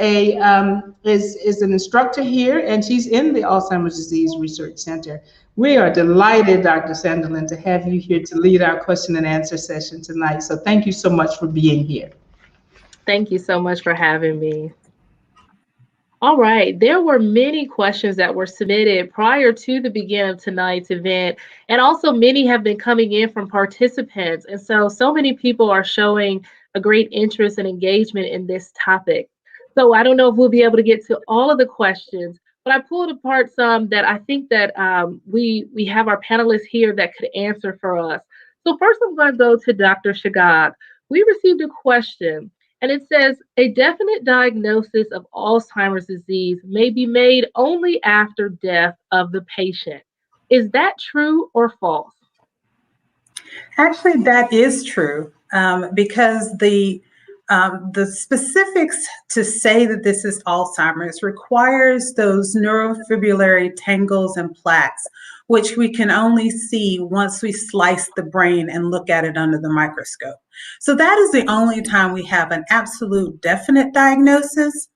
is an instructor here, and she's in the Alzheimer's Disease Research Center. We are delighted, Dr. Sanderlin, to have you here to lead our question and answer session tonight. So thank you so much for being here. Thank you so much for having me. All right, there were many questions that were submitted prior to the beginning of tonight's event, and also many have been coming in from participants. And so many people are showing a great interest and engagement in this topic. So I don't know if we'll be able to get to all of the questions, but I pulled apart some that I think that we have our panelists here that could answer for us. So first I'm going to go to Dr. Shagag. We received a question, and it says, a definite diagnosis of Alzheimer's disease may be made only after death of the patient. Is that true or false? Actually, that is true, because the specifics to say that this is Alzheimer's requires those neurofibrillary tangles and plaques, which we can only see once we slice the brain and look at it under the microscope. So that is the only time we have an absolute definite diagnosis.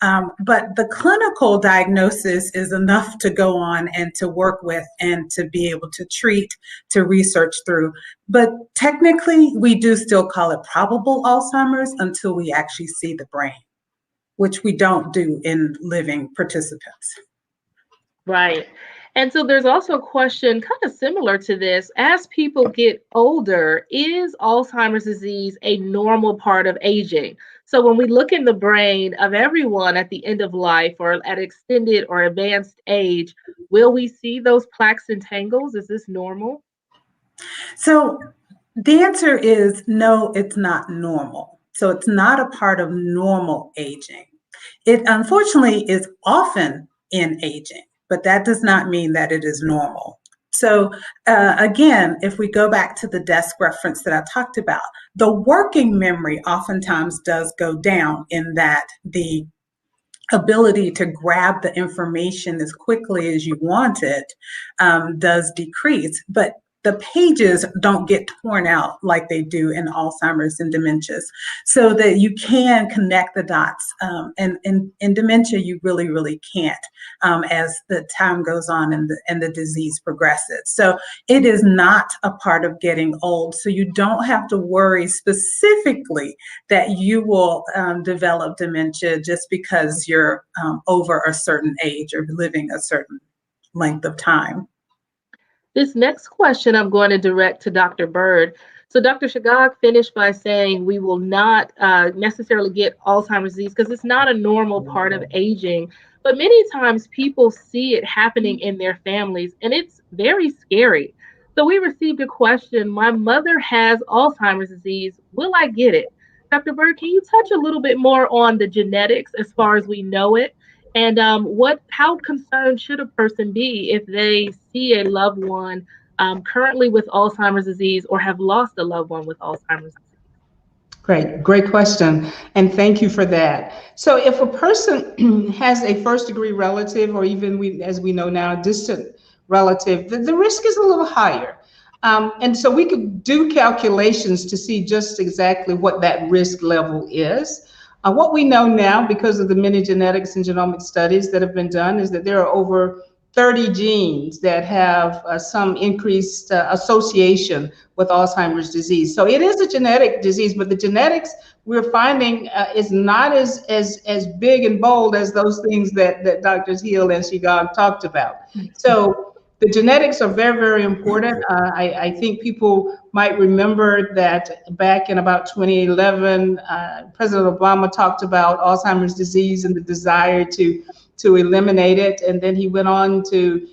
But the clinical diagnosis is enough to go on and to work with and to be able to treat, to research through. But technically, we do still call it probable Alzheimer's until we actually see the brain, which we don't do in living participants. Right. And so there's also a question kind of similar to this. As people get older, is Alzheimer's disease a normal part of aging? So when we look in the brain of everyone at the end of life or at extended or advanced age, will we see those plaques and tangles? Is this normal? So the answer is no, it's not normal. So it's not a part of normal aging. It unfortunately is often in aging, but that does not mean that it is normal. So again, if we go back to the desk reference that I talked about, the working memory oftentimes does go down in that the ability to grab the information as quickly as you want it does decrease, but the pages don't get torn out like they do in Alzheimer's and dementias, so that you can connect the dots. And in dementia, you really, really can't as the time goes on and the disease progresses. So it is not a part of getting old. So you don't have to worry specifically that you will develop dementia just because you're over a certain age or living a certain length of time. This next question I'm going to direct to Dr. Bird. So Dr. Shagag finished by saying we will not necessarily get Alzheimer's disease because it's not a normal part of aging, but many times people see it happening in their families, and it's very scary. So we received a question, my mother has Alzheimer's disease, will I get it? Dr. Bird, can you touch a little bit more on the genetics as far as we know it? And how concerned should a person be if they see a loved one currently with Alzheimer's disease or have lost a loved one with Alzheimer's disease? Great question. And thank you for that. So if a person has a first degree relative, or even as we know now, a distant relative, the risk is a little higher. And so we could do calculations to see just exactly what that risk level is. What we know now, because of the many genetics and genomic studies that have been done, is that there are over 30 genes that have some increased association with Alzheimer's disease. So it is a genetic disease, but the genetics we're finding is not as big and bold as those things that Drs. Hill and Shigog talked about. So the genetics are very, very important. I think people might remember that back in about 2011, President Obama talked about Alzheimer's disease and the desire to eliminate it. And then he went on to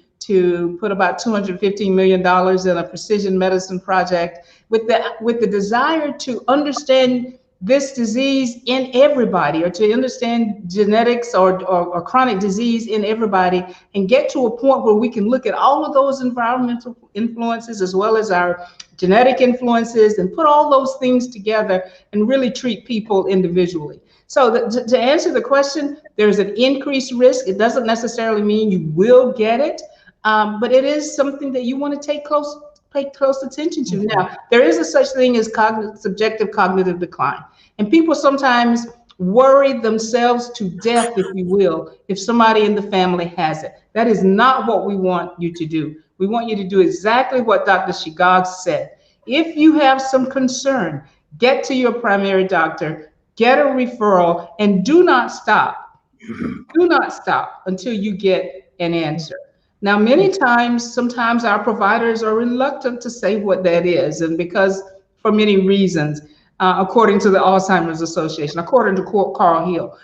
put about $215 million in a precision medicine project with the desire to understand this disease in everybody, or to understand genetics or chronic disease in everybody, and get to a point where we can look at all of those environmental influences as well as our genetic influences and put all those things together and really treat people individually. So to answer the question, there's an increased risk. It doesn't necessarily mean you will get it, but it is something that you want to pay close attention to. Now, there is a such thing as subjective cognitive decline. And people sometimes worry themselves to death, if you will, if somebody in the family has it. That is not what we want you to do. We want you to do exactly what Dr. Shigog said. If you have some concern, get to your primary doctor, get a referral, and do not stop. Do not stop until you get an answer. Now, many times, sometimes our providers are reluctant to say what that is, and because for many reasons, according to the Alzheimer's Association, according to Carl Hill,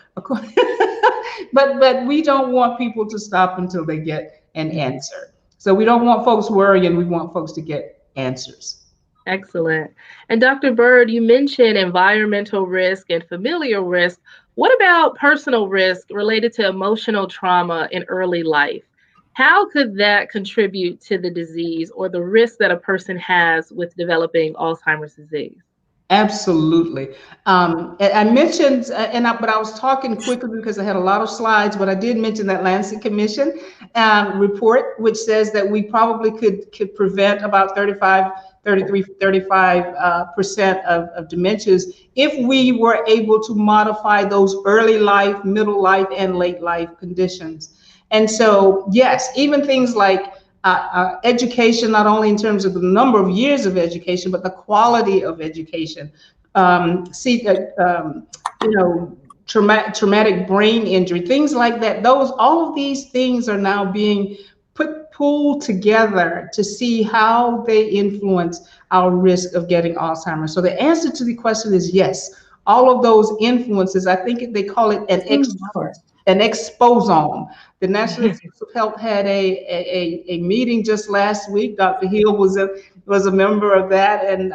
but we don't want people to stop until they get an answer. So we don't want folks worrying, we want folks to get answers. Excellent. And Dr. Bird, you mentioned environmental risk and familial risk. What about personal risk related to emotional trauma in early life? How could that contribute to the disease or the risk that a person has with developing Alzheimer's disease? Absolutely. I mentioned, but I was talking quickly because I had a lot of slides, but I did mention that Lancet Commission report, which says that we probably could prevent about 35% of dementias if we were able to modify those early life, middle life, and late life conditions. And so, yes, even things like education, not only in terms of the number of years of education, but the quality of education. Traumatic brain injury, things like that. All of these things are now being pulled together to see how they influence our risk of getting Alzheimer's. So the answer to the question is yes. All of those influences, I think they call it an exposome. The National Institutes of Health had a meeting just last week. Dr. Hill was a member of that, and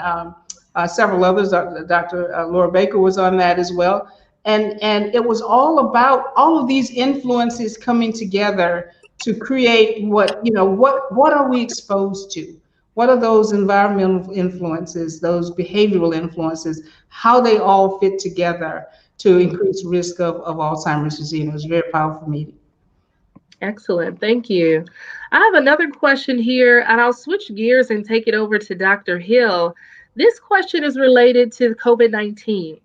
several others. Dr. Laura Baker was on that as well. And it was all about all of these influences coming together to create what are we exposed to? What are those environmental influences, those behavioral influences, how they all fit together to increase risk of Alzheimer's disease. It was a very powerful meeting. Excellent. Thank you. I have another question here, and I'll switch gears and take it over to Dr. Hill. This question is related to COVID-19.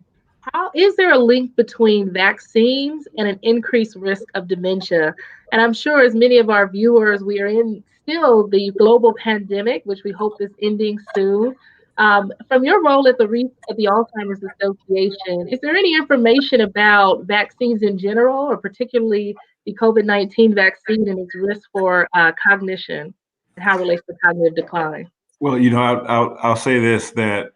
How is there a link between vaccines and an increased risk of dementia? And I'm sure as many of our viewers, we are in still the global pandemic, which we hope is ending soon. From your role at the Alzheimer's Association, is there any information about vaccines in general, or particularly the COVID-19 vaccine and its risk for cognition and how it relates to cognitive decline? Well, I'll say this, that,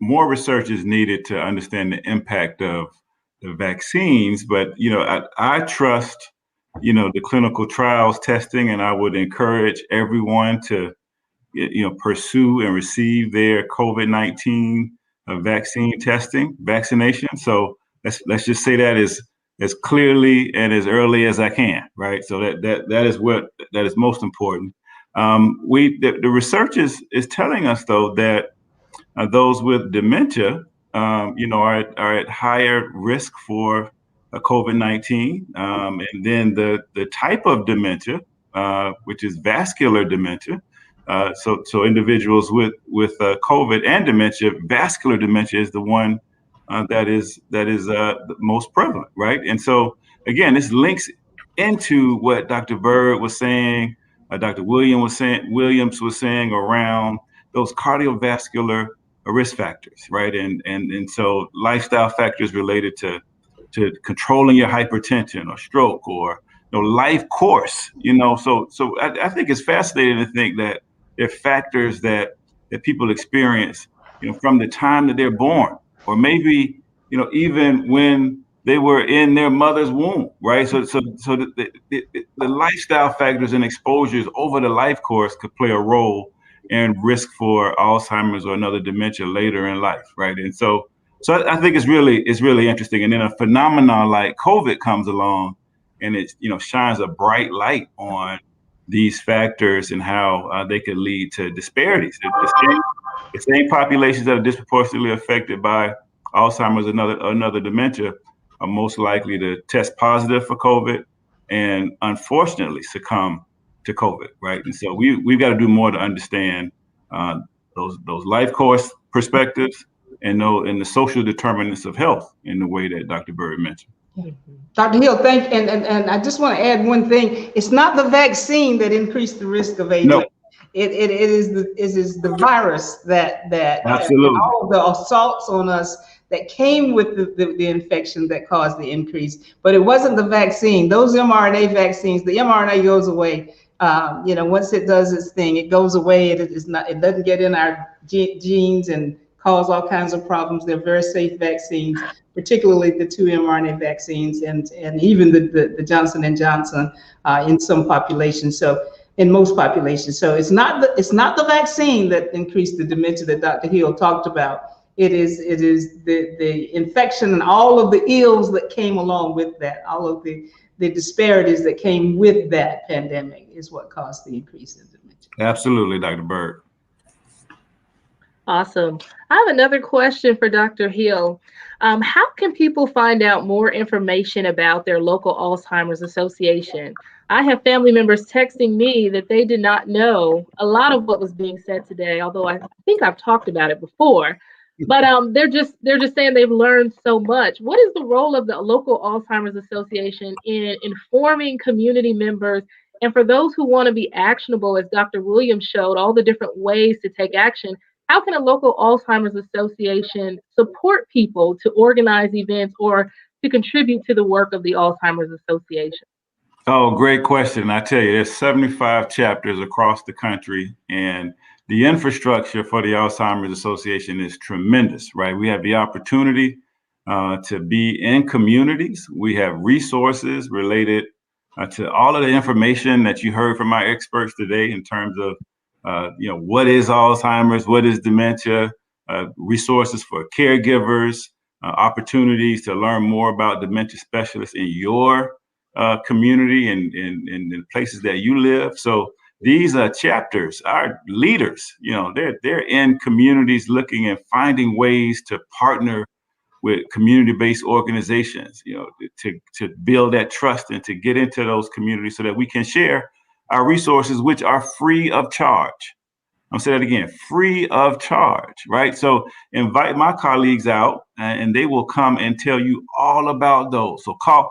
more research is needed to understand the impact of the vaccines, but, I trust, the clinical trials testing, and I would encourage everyone to, pursue and receive their COVID-19 vaccination. So let's just say that as clearly and as early as I can, right? So that is most important. The research is telling us, though, that those with dementia, are at higher risk for COVID-19, and then the type of dementia, which is vascular dementia. So individuals with COVID and dementia, vascular dementia is the one that is the most prevalent, right? And so again, this links into what Dr. Bird was saying, Dr. Williams was saying around those cardiovascular risk factors, right? And so lifestyle factors related to controlling your hypertension or stroke or life course, So I think it's fascinating to think that there are factors that people experience, from the time that they're born, or maybe even when they were in their mother's womb, right? So the lifestyle factors and exposures over the life course could play a role in risk for Alzheimer's or another dementia later in life, right? And so I think it's really interesting. And then a phenomenon like COVID comes along, and it shines a bright light on these factors and how they could lead to disparities. The same populations that are disproportionately affected by Alzheimer's and another dementia are most likely to test positive for COVID and unfortunately succumb to COVID, right? And so we've got to do more to understand those life course perspectives and the social determinants of health in the way that Dr. Bird mentioned. Dr. Hill, and I just want to add one thing. It's not the vaccine that increased the risk of aging. No. It is the virus that Absolutely. and all of the assaults on us that came with the infection that caused the increase. But it wasn't the vaccine. Those mRNA vaccines, the mRNA goes away. Once it does its thing, it goes away. It doesn't get in our genes and cause all kinds of problems. They're very safe vaccines, particularly the 2 mRNA vaccines and even the Johnson & Johnson in some populations. So in most populations. So it's not the vaccine that increased the dementia that Dr. Hill talked about. It is the infection and all of the ills that came along with that, all of the disparities that came with that pandemic is what caused the increase in dementia. Absolutely, Dr. Bird. Awesome. I have another question for Dr. Hill. How can people find out more information about their local Alzheimer's Association? I have family members texting me that they did not know a lot of what was being said today, although I think I've talked about it before. But they're just saying they've learned so much. What is the role of the local Alzheimer's Association in informing community members? And for those who want to be actionable, as Dr. Williams showed, all the different ways to take action, how can a local Alzheimer's Association support people to organize events or to contribute to the work of the Alzheimer's Association? Oh, great question. I tell you, there's 75 chapters across the country, and the infrastructure for the Alzheimer's Association is tremendous, right? We have the opportunity to be in communities. We have resources related to all of the information that you heard from our experts today in terms of what is Alzheimer's, what is dementia, resources for caregivers, opportunities to learn more about dementia specialists in your community and in places that you live. So these chapters are leaders, they're in communities looking and finding ways to partner with community-based organizations, to build that trust and to get into those communities so that we can share our resources, which are free of charge. I'll say that again, free of charge, right? So invite my colleagues out and they will come and tell you all about those. So call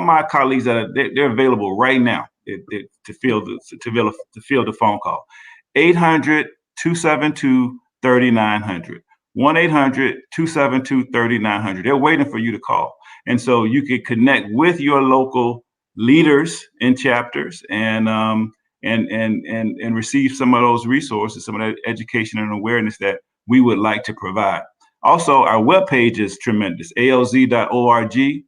my colleagues they're available right now to field the phone call. 800-272-3900. 1-800-272-3900. They're waiting for you to call. And so you can connect with your local leaders in chapters and receive some of those resources, some of that education and awareness that we would like to provide. Also, our webpage is tremendous, alz.org.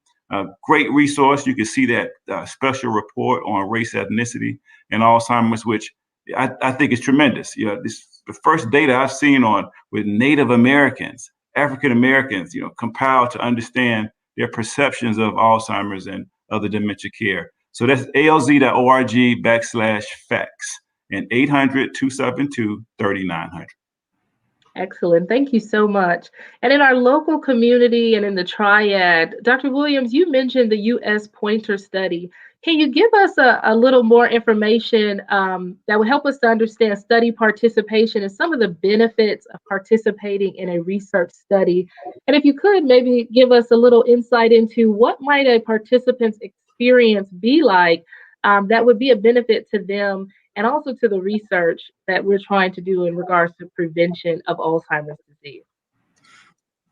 Great resource. You can see that special report on race, ethnicity, and Alzheimer's, which I think is tremendous. This the first data I've seen with Native Americans, African Americans, compiled to understand their perceptions of Alzheimer's and other dementia care. So that's alz.org/facts and 800-272-3900. Excellent. Thank you so much. And in our local community and in the triad, Dr. Williams, you mentioned the U.S. Pointer study. Can you give us a little more information that would help us to understand study participation and some of the benefits of participating in a research study? And if you could maybe give us a little insight into what might a participant's experience be like that would be a benefit to them and also to the research that we're trying to do in regards to prevention of Alzheimer's disease.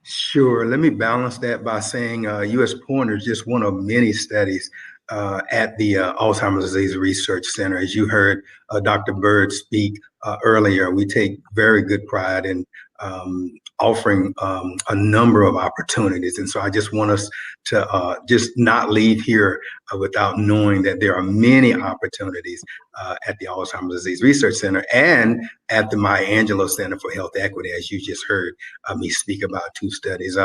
Sure. Let me balance that by saying U.S. Pointer is just one of many studies at the Alzheimer's Disease Research Center. As you heard Dr. Bird speak earlier, we take very good pride in offering a number of opportunities. And so I just want us to just not leave here without knowing that there are many opportunities at the Alzheimer's Disease Research Center and at the Maya Angelou Center for Health Equity, as you just heard me speak about two studies.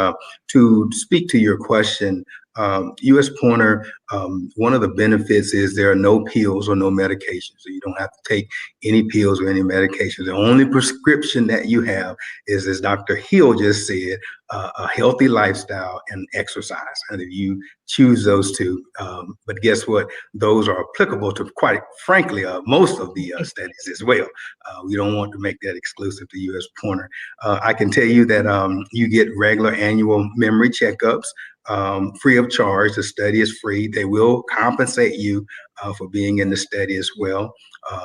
To speak to your question, U.S. Pointer, one of the benefits is there are no pills or no medications. So you don't have to take any pills or any medications. The only prescription that you have is, as Dr. Hill just said, a healthy lifestyle and exercise. And if you choose those two, but guess what? Those are applicable to, quite frankly, most of the studies as well. We don't want to make that exclusive to U.S. Pointer. I can tell you that you get regular annual memory checkups. Free of charge. The study is free. They will compensate you for being in the study as well.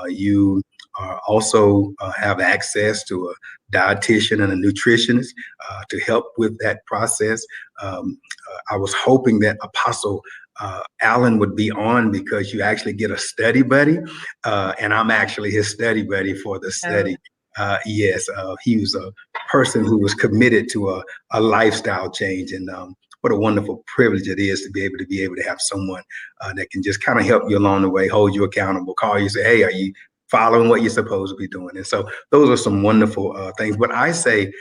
You also have access to a dietitian and a nutritionist to help with that process. I was hoping that Apostle Allen would be on because you actually get a study buddy, and I'm actually his study buddy for the study. Yes, he was a person who was committed to a lifestyle change, and what a wonderful privilege it is to be able to have someone that can just kind of help you along the way, hold you accountable, call you, say, hey, are you following what you're supposed to be doing? And so those are some wonderful things. But I say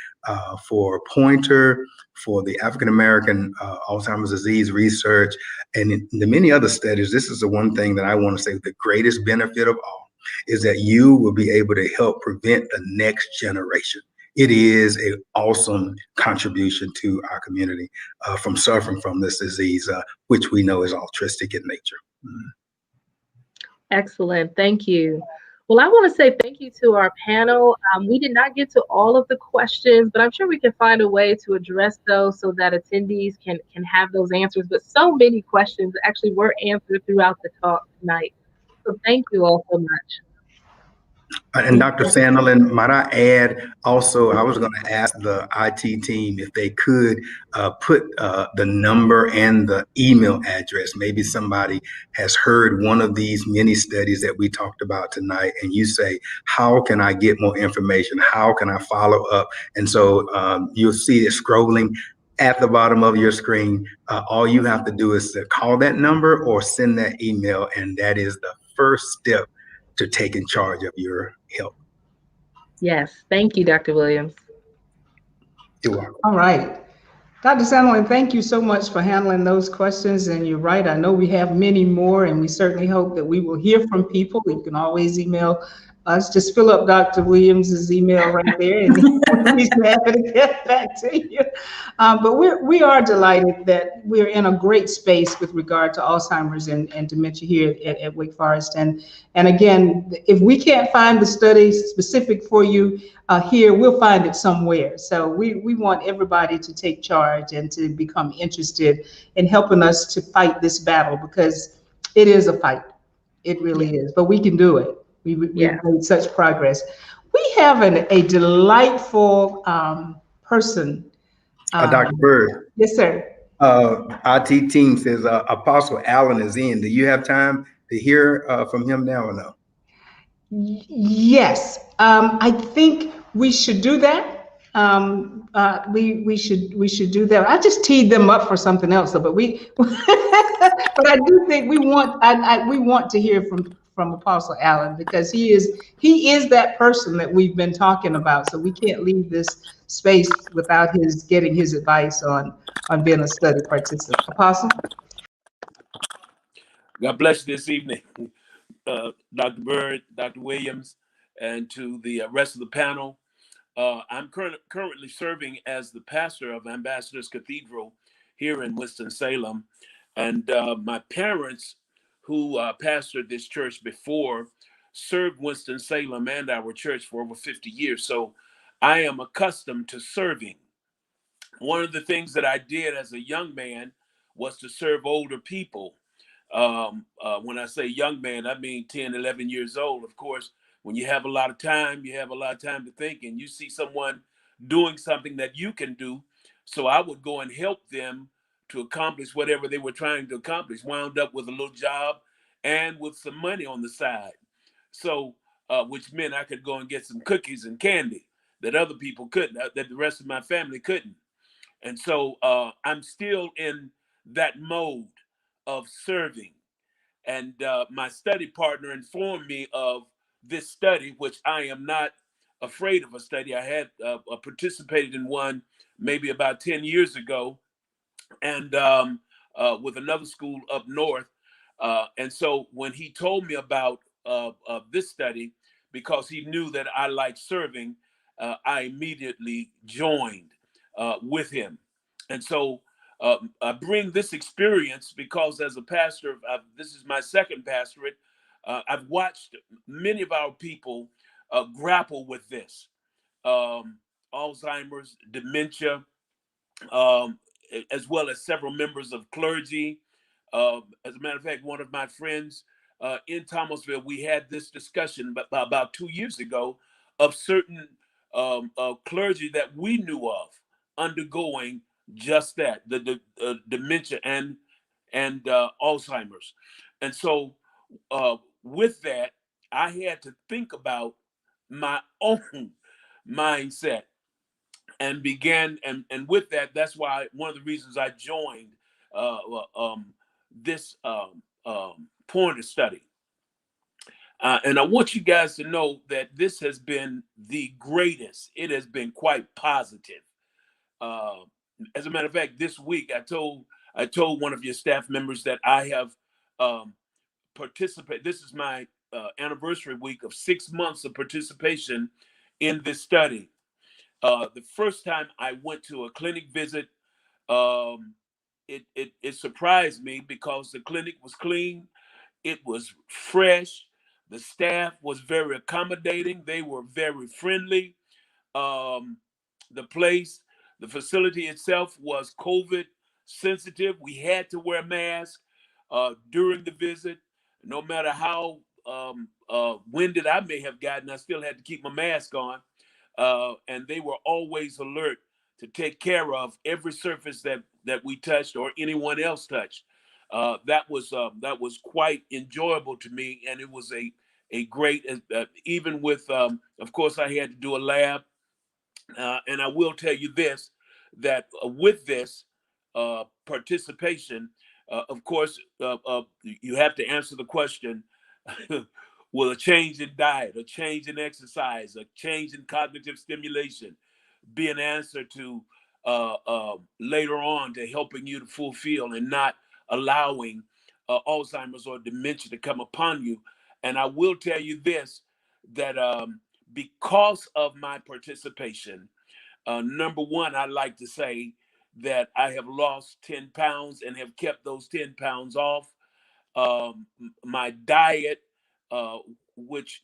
for Pointer, for the African American Alzheimer's disease research, and in the many other studies, this is the one thing that I want to say the greatest benefit of all is that you will be able to help prevent the next generation. It is an awesome contribution to our community from suffering from this disease, which we know is altruistic in nature. Excellent. Thank you. Well, I want to say thank you to our panel. We did not get to all of the questions, but I'm sure we can find a way to address those so that attendees can have those answers. But so many questions actually were answered throughout the talk tonight. So thank you all so much. And Dr. Sandelin, might I add also, I was going to ask the IT team if they could put the number and the email address. Maybe somebody has heard one of these mini studies that we talked about tonight, and you say, how can I get more information? How can I follow up? And so you'll see it scrolling at the bottom of your screen. All you have to do is to call that number or send that email, and that is the first step to taking charge of your health. Yes, thank you, Dr. Williams. You're welcome. All right. Dr. Sandelin, thank you so much for handling those questions. And you're right, I know we have many more, and we certainly hope that we will hear from people. You can always email us. Just fill up Dr. Williams's email right there, and he's happy to get back to you. But we are delighted that we're in a great space with regard to Alzheimer's and dementia here at Wake Forest. And again, if we can't find the study specific for you here, we'll find it somewhere. So we want everybody to take charge and to become interested in helping us to fight this battle, because it is a fight. It really is. But we can do it. We've made such progress. We have a delightful person. Dr. Bird. Yes, sir. IT team says Apostle Allen is in. Do you have time to hear from him now or no? Yes. I think we should do that. We should do that. I just teed them up for something else, though. But but I do think we want to hear from Apostle Allen, because he is that person that we've been talking about. So we can't leave this space without getting his advice on being a study participant. Apostle. God bless you this evening, Dr. Bird, Dr. Williams, and to the rest of the panel. I'm currently serving as the pastor of Ambassadors Cathedral here in Winston-Salem, and my parents, who pastored this church before, served Winston-Salem and our church for over 50 years. So I am accustomed to serving. One of the things that I did as a young man was to serve older people. When I say young man, I mean 10, 11 years old. Of course, when you have a lot of time, you have a lot of time to think, and you see someone doing something that you can do. So I would go and help them to accomplish whatever they were trying to accomplish, wound up with a little job and with some money on the side. So, which meant I could go and get some cookies and candy that other people couldn't, that the rest of my family couldn't. And so I'm still in that mode of serving. And my study partner informed me of this study, which I am not afraid of a study. I had participated in one maybe about 10 years ago, and with another school up north. And so when he told me about this study, because he knew that I like serving, I immediately joined with him. And so I bring this experience because as a pastor, this is my second pastorate. I've watched many of our people grapple with this, Alzheimer's, dementia, as well as several members of clergy. As a matter of fact, one of my friends in Thomasville, we had this discussion about 2 years ago of certain clergy that we knew of undergoing just that, the dementia and Alzheimer's. And so with that, I had to think about my own mindset and began, and with that, that's why one of the reasons I joined this Pointer study. And I want you guys to know that this has been the greatest. It has been quite positive. As a matter of fact, this week I told one of your staff members that I have participated. This is my anniversary week of 6 months of participation in this study. The first time I went to a clinic visit, it surprised me because the clinic was clean, it was fresh, the staff was very accommodating, they were very friendly. The place, the facility itself was COVID sensitive. We had to wear masks during the visit. No matter how winded I may have gotten, I still had to keep my mask on. And they were always alert to take care of every surface that we touched or anyone else touched. That was quite enjoyable to me, and it was a great, even with, of course, I had to do a lab. And I will tell you this, that with this participation, of course, you have to answer the question, will a change in diet, a change in exercise, a change in cognitive stimulation be an answer to later on to helping you to fulfill and not allowing Alzheimer's or dementia to come upon you? And I will tell you this, that because of my participation, number one, I like to say that I have lost 10 pounds and have kept those 10 pounds off. My diet, which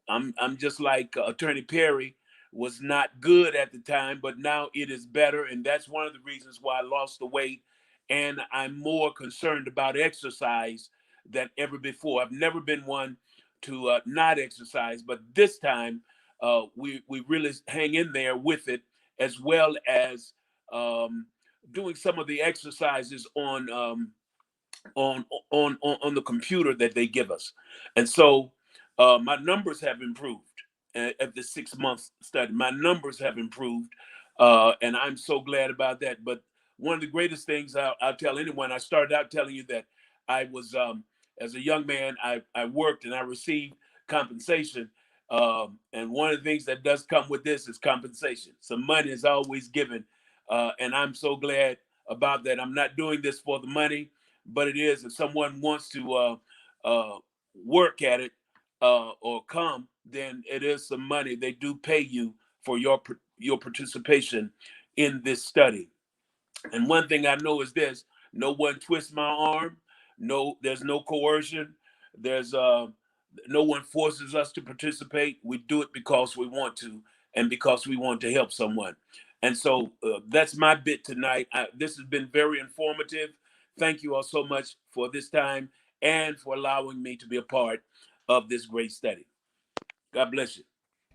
I'm just like Attorney Perry, was not good at the time, but now it is better. And that's one of the reasons why I lost the weight. And I'm more concerned about exercise than ever before. I've never been one to not exercise, but this time we really hang in there with it, as well as doing some of the exercises on the computer that they give us. And so my numbers have improved at the 6 month study. My numbers have improved, and I'm so glad about that. But one of the greatest things I'll tell anyone, I started out telling you that I was, as a young man, I worked and I received compensation. And one of the things that does come with this is compensation. Some money is always given. And I'm so glad about that. I'm not doing this for the money, but it is, if someone wants to work at it or come, then it is some money. They do pay you for your participation in this study. And one thing I know is this: no one twists my arm, There's no coercion. There's no one forces us to participate. We do it because we want to, and because we want to help someone. And so that's my bit tonight. This has been very informative. Thank you all so much for this time and for allowing me to be a part of this great study. God bless you.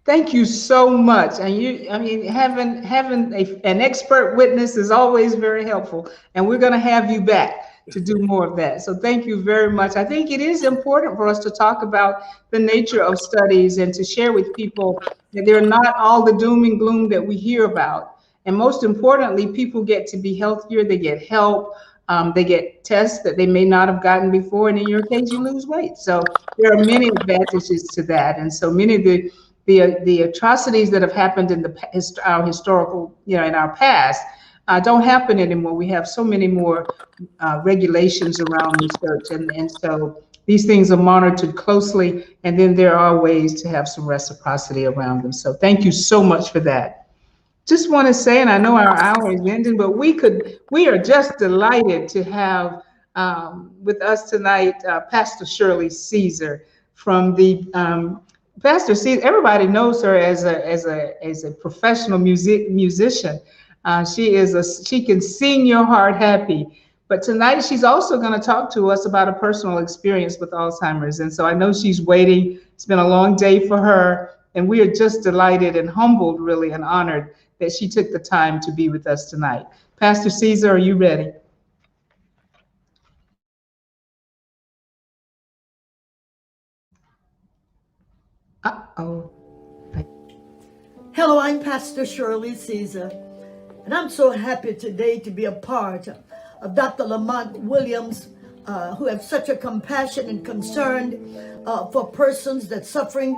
Thank you so much. And having an expert witness is always very helpful. And we're going to have you back to do more of that. So thank you very much. I think it is important for us to talk about the nature of studies and to share with people that they're not all the doom and gloom that we hear about. And most importantly, people get to be healthier, they get help, they get tests that they may not have gotten before. And in your case, you lose weight. So there are many advantages to that. And so many of the atrocities that have happened in our historical, in our past, don't happen anymore. We have so many more regulations around research, and so these things are monitored closely, and then there are ways to have some reciprocity around them. So thank you so much for that. Just want to say, and I know our hour is ending, but we are just delighted to have with us tonight Pastor Shirley Caesar from the Pastor Caesar. Everybody knows her as a professional musician. She can sing your heart happy. But tonight she's also going to talk to us about a personal experience with Alzheimer's. And so I know she's waiting. It's been a long day for her. And we are just delighted and humbled, really, and honored that she took the time to be with us tonight. Pastor Caesar, are you ready? Uh-oh. Hello, I'm Pastor Shirley Caesar, and I'm so happy today to be a part of Dr. Lamont Williams, who have such a compassion and concern for persons that suffering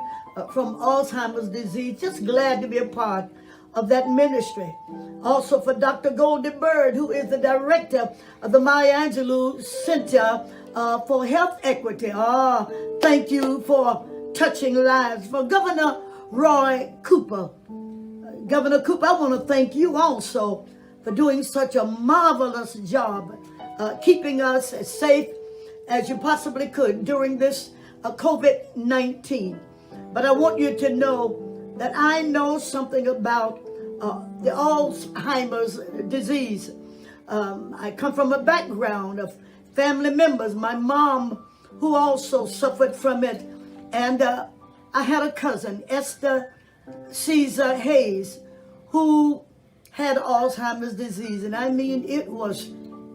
from Alzheimer's disease. Just glad to be a part of that ministry. Also for Dr. Goldie Bird, who is the director of the Maya Angelou Center for Health Equity. Thank you for touching lives. For Governor Roy Cooper. Governor Cooper, I want to thank you also for doing such a marvelous job keeping us as safe as you possibly could during this COVID-19. But I want you to know that I know something about the Alzheimer's disease. I come from a background of family members. My mom, who also suffered from it, and I had a cousin, Esther Caesar Hayes, who had Alzheimer's disease. And I mean, it was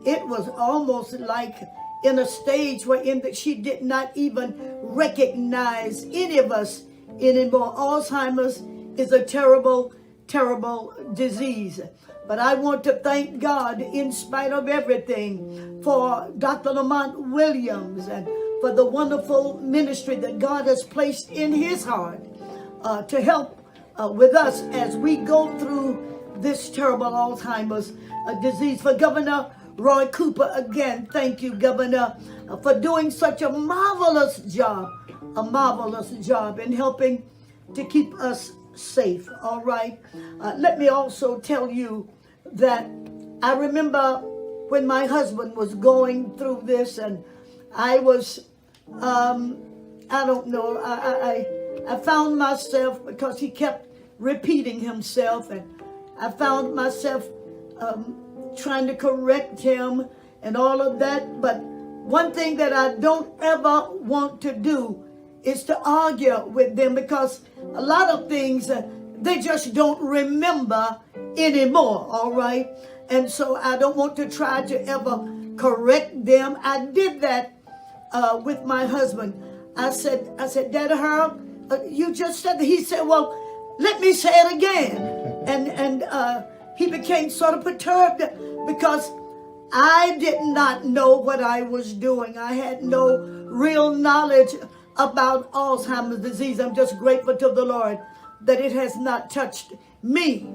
almost like in a stage wherein that she did not even recognize any of us anymore. Alzheimer's is a terrible, terrible disease. But I want to thank God, in spite of everything, for Dr. Lamont Williams and for the wonderful ministry that God has placed in his heart to help with us as we go through this terrible Alzheimer's disease. For Governor Roy Cooper, again, thank you, Governor, for doing such a marvelous job in helping to keep us safe. All right. Let me also tell you that I remember when my husband was going through this, and I was, I don't know, I found myself, because he kept repeating himself, and I found myself trying to correct him and all of that. But one thing that I don't ever want to do is to argue with them, because a lot of things they just don't remember anymore, all right? And so I don't want to try to ever correct them. I did that with my husband. I said, Daddy Harold, you just said that. He said, well, let me say it again. And he became sort of perturbed because I did not know what I was doing. I had no real knowledge about Alzheimer's disease. I'm just grateful to the Lord that it has not touched me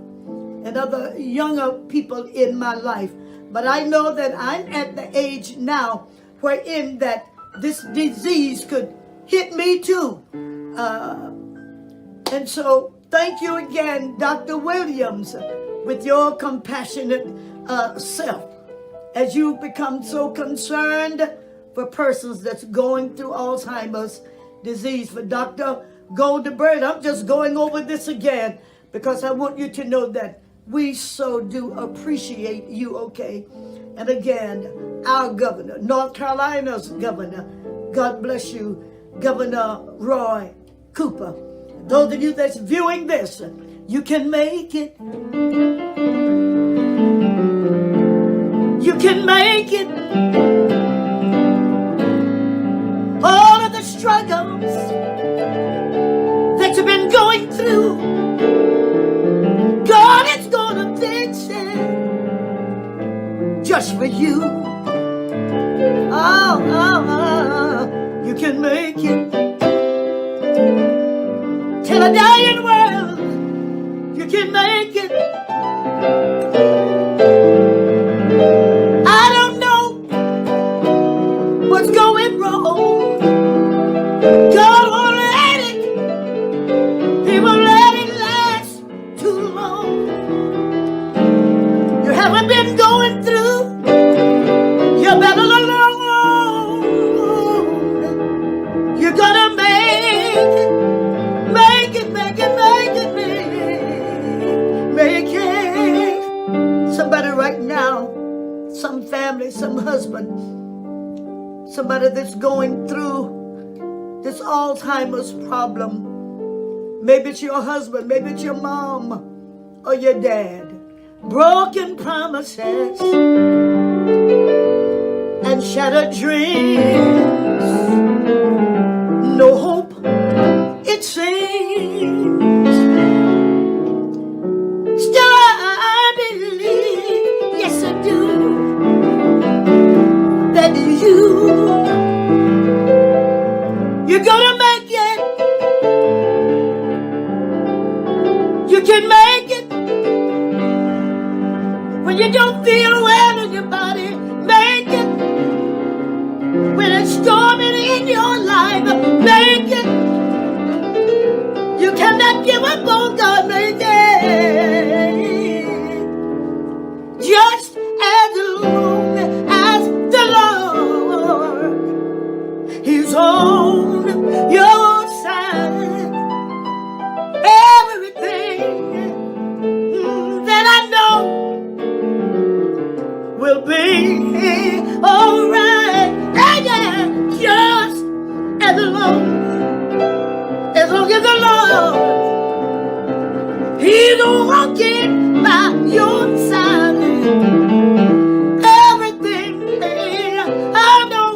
and other younger people in my life. But I know that I'm at the age now wherein that this disease could hit me too. And so thank you again, Dr. Williams, with your compassionate self, as you become so concerned for persons that's going through Alzheimer's disease. For Dr. Goldberg, I'm just going over this again because I want you to know that we so do appreciate you, okay? And again, our governor, North Carolina's governor, God bless you, Governor Roy Cooper. Those of you that's viewing this, you can make it. You can make it. All of the struggles that you've been going through, God is gonna fix it just for you. You can make it. Tell a dying world you can make it. I don't know what's going wrong. God won't let it. He won't let it last too long. You haven't been going through. You're better alone. You're gonna make it. Make it, make it, make it, make it. Somebody right now, some family, some husband, somebody that's going through this Alzheimer's problem. Maybe it's your husband, maybe it's your mom or your dad. Broken promises and shattered dreams. No hope, it seems. Still I believe, yes I do, that you're gonna make it. You can make it. When you don't feel well in your body, make it. When it's storming in your life, make it. You cannot give up on God, make it. Just as long as the Lord, He's on your side. Everything that I know will be alright. Yeah, just as long as the Lord, He's walking by your side. Everything I know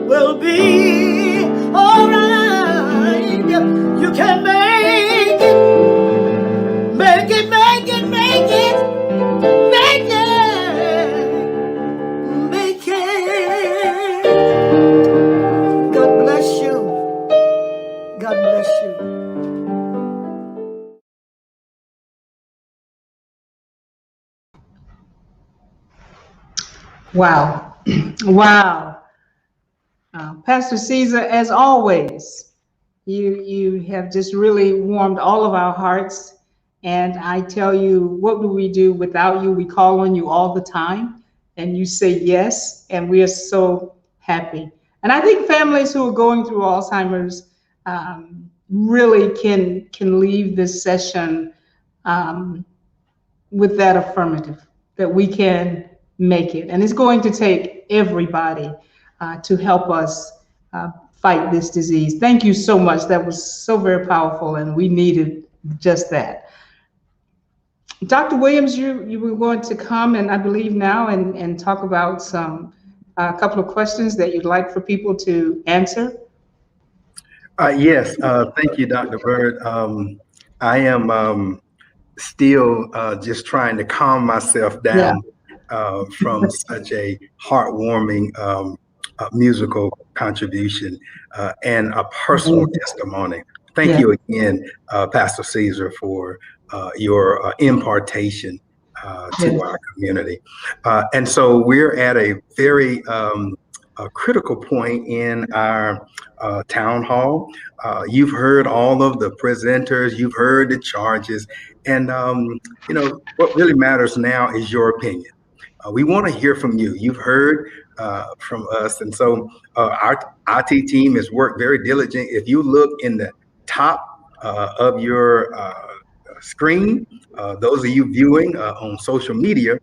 will be alright. You can make it, make it, make it, make it, make it, make it. God bless you. God bless you. Wow. Wow. Pastor Caesar, as always, you have just really warmed all of our hearts. And I tell you, what would we do without you? We call on you all the time, and you say yes, and we are so happy. And I think families who are going through Alzheimer's really can leave this session with that affirmative, that we can make it. And it's going to take everybody to help us fight this disease. Thank you so much. That was so very powerful, and we needed just that. Dr. Williams, you were going to come, and I believe now, and talk about a couple of questions that you'd like for people to answer. Yes, thank you, Dr. Bird. I am still just trying to calm myself down from such a heartwarming musical contribution and a personal testimony. Thank you again, Pastor Caesar, for your impartation to our community. And so we're at a very critical point in our town hall. You've heard all of the presenters, you've heard the charges, and you know, what really matters now is your opinion. We want to hear from you. You've heard from us. And so our IT team has worked very diligent. If you look in the top of your screen, those of you viewing on social media,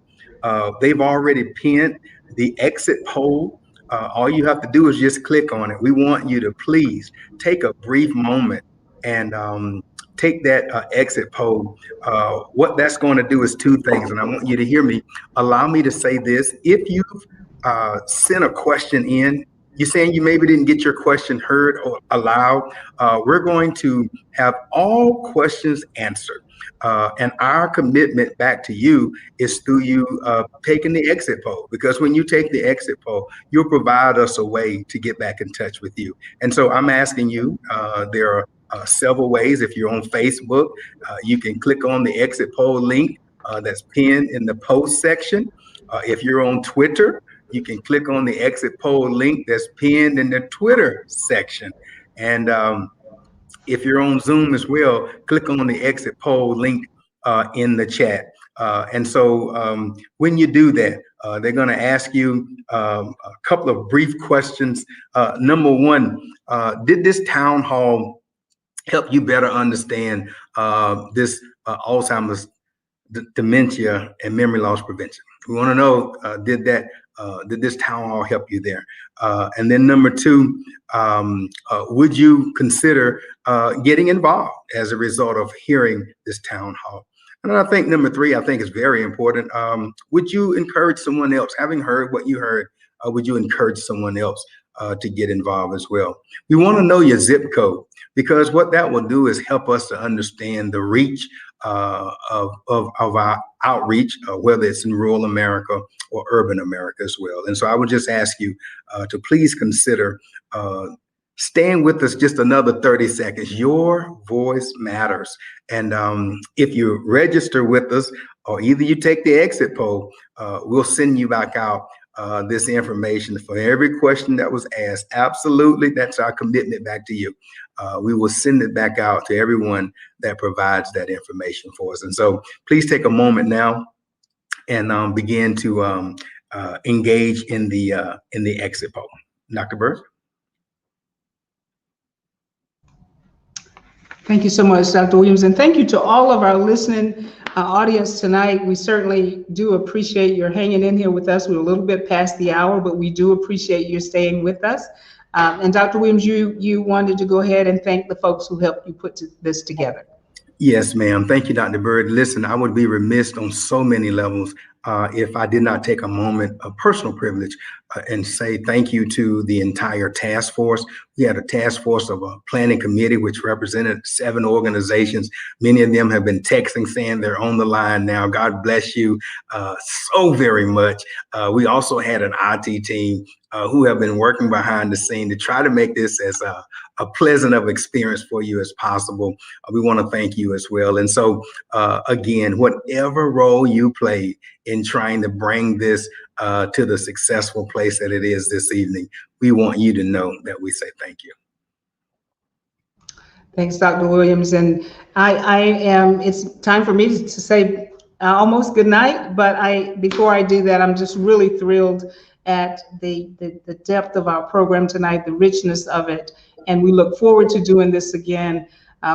they've already pinned the exit poll. All you have to do is just click on it. We want you to please take a brief moment and take that exit poll. What that's going to do is two things, and I want you to hear me. Allow me to say this. If you've sent a question in, you're saying you maybe didn't get your question heard or allowed, we're going to have all questions answered. And our commitment back to you is through you taking the exit poll, because when you take the exit poll, you'll provide us a way to get back in touch with you. And so I'm asking you, there are several ways. If you're on Facebook, you can click on the exit poll link that's pinned in the post section. If you're on Twitter, you can click on the exit poll link that's pinned in the Twitter section. And if you're on Zoom as well, click on the exit poll link in the chat. And so when you do that, they're going to ask you a couple of brief questions. Number one, did this town hall help you better understand this Alzheimer's, dementia, and memory loss prevention? We want to know, did this town hall help you there? And then number two, would you consider getting involved as a result of hearing this town hall? And I think number three, I think is very important. Would you encourage someone else, having heard what you heard, would you encourage someone else to get involved as well? We want to know your zip code, because what that will do is help us to understand the reach of our outreach, whether it's in rural America or urban America as well. And so I would just ask you to please consider staying with us just another 30 seconds. Your voice matters. And if you register with us, or either you take the exit poll, we'll send you back out this information for every question that was asked. Absolutely, that's our commitment back to you. We will send it back out to everyone that provides that information for us. And so please take a moment now and begin to engage in the exit poll. Dr. Bird. Thank you so much, Dr. Williams. And thank you to all of our listening audience tonight. We certainly do appreciate your hanging in here with us. We're a little bit past the hour, but we do appreciate you staying with us. And Dr. Williams, you wanted to go ahead and thank the folks who helped you put this together. Yes, ma'am. Thank you, Dr. Bird. Listen, I would be remiss on so many levels if I did not take a moment of personal privilege and say thank you to the entire task force. We had a task force of a planning committee, which represented 7 organizations. Many of them have been texting saying they're on the line now. God bless you so very much. We also had an IT team who have been working behind the scene to try to make this as a pleasant of experience for you as possible. We want to thank you as well. And so, again, whatever role you played in trying to bring this to the successful place that it is this evening, we want you to know that we say thank you. Thanks, Dr. Williams. And it's time for me to say almost good night, but before I do that, I'm just really thrilled at the depth of our program tonight, the richness of it. And we look forward to doing this again.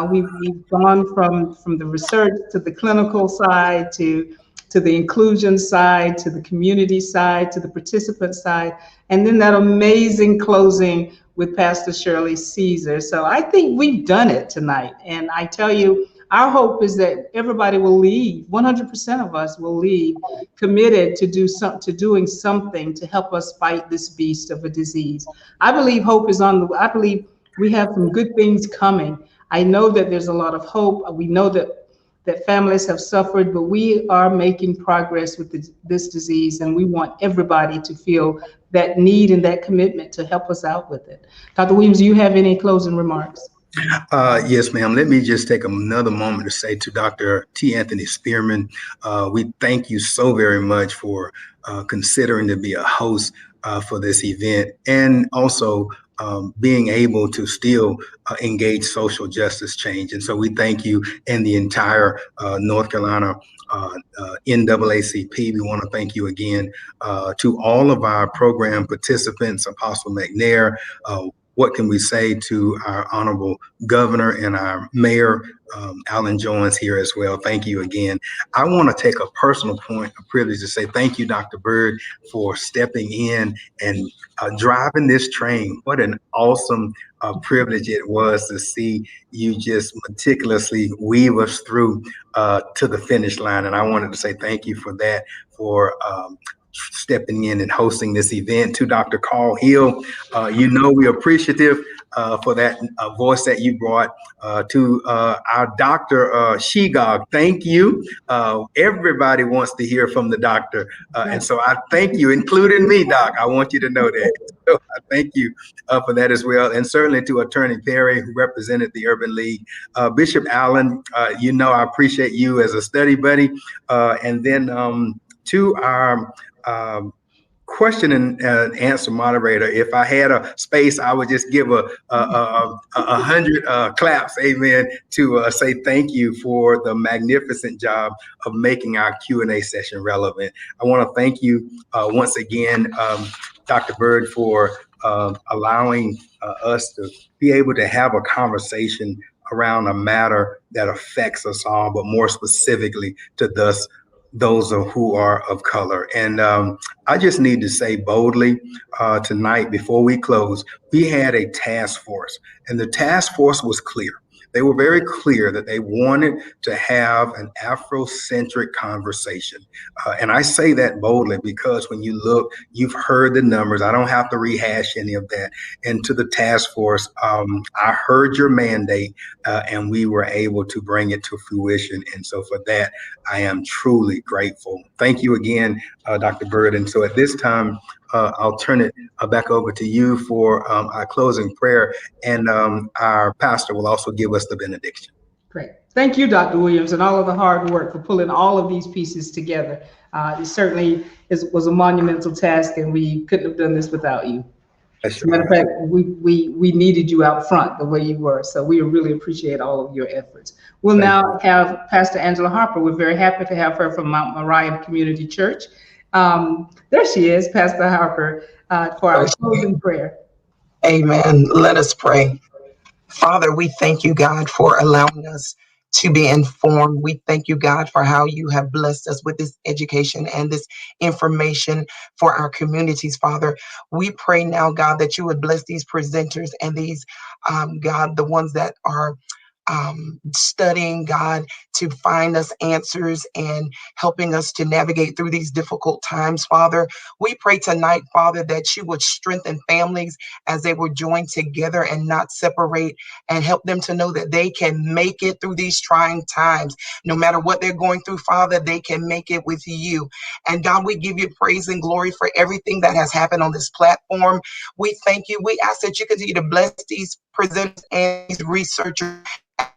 We've gone from the research to the clinical side to the inclusion side, to the community side, to the participant side, and then that amazing closing with Pastor Shirley Caesar. So I think we've done it tonight. And I tell you, our hope is that everybody will leave, 100% of us will leave committed to doing something to help us fight this beast of a disease. I believe hope is I believe we have some good things coming. I know that there's a lot of hope. We know that families have suffered, but we are making progress with this disease, and we want everybody to feel that need and that commitment to help us out with it. Dr. Williams, do you have any closing remarks? Yes, ma'am. Let me just take another moment to say to Dr. T. Anthony Spearman, we thank you so very much for considering to be a host for this event, and also being able to still engage social justice change. And so we thank you and the entire North Carolina NAACP. We want to thank you again to all of our program participants, Apostle McNair. What can we say to our honorable governor and our mayor, Alan Jones, here as well? Thank you again. I want to take a personal point, a privilege to say thank you, Dr. Byrd, for stepping in and driving this train. What an awesome privilege it was to see you just meticulously weave us through to the finish line. And I wanted to say thank you for that, for stepping in and hosting this event. To Dr. Carl Hill, we're appreciative for that voice that you brought. To our Dr. Shegog, thank you. Everybody wants to hear from the doctor. And so I thank you, including me, Doc. I want you to know that. So I thank you for that as well. And certainly to Attorney Perry, who represented the Urban League. Bishop Allen, I appreciate you as a study buddy. And then to our question and answer moderator, if I had a space, I would just give a 100 claps, amen, to say thank you for the magnificent job of making our Q&A session relevant. I want to thank you once again, Dr. Byrd, for allowing us to be able to have a conversation around a matter that affects us all, but more specifically to those who are of color. And I just need to say boldly tonight, before we close, we had a task force, and the task force was clear. They were very clear that they wanted to have an Afrocentric conversation. And I say that boldly because when you look, you've heard the numbers. I don't have to rehash any of that. And to the task force, I heard your mandate and we were able to bring it to fruition. And so for that, I am truly grateful. Thank you again, Dr. Byrd. And so at this time, I'll turn it back over to you for our closing prayer, and our pastor will also give us the benediction. Great. Thank you, Dr. Williams, and all of the hard work for pulling all of these pieces together. It certainly was a monumental task, and we couldn't have done this without you. As a matter of fact, we needed you out front the way you were, so we really appreciate all of your efforts. We'll now have Pastor Angela Harper. We're very happy to have her from Mount Moriah Community Church. There she is, Pastor Harper, for our closing prayer. Amen. Let us pray. Father, we thank you, God, for allowing us to be informed. We thank you, God, for how you have blessed us with this education and this information for our communities, Father. We pray now, God, that you would bless these presenters and these, God, the ones that are studying, God, to find us answers and helping us to navigate through these difficult times, Father. We pray tonight, Father, that you would strengthen families as they were joined together and not separate, and help them to know that they can make it through these trying times. No matter what they're going through, Father, they can make it with you. And God, we give you praise and glory for everything that has happened on this platform. We thank you. We ask that you continue to bless these presenters and these researchers,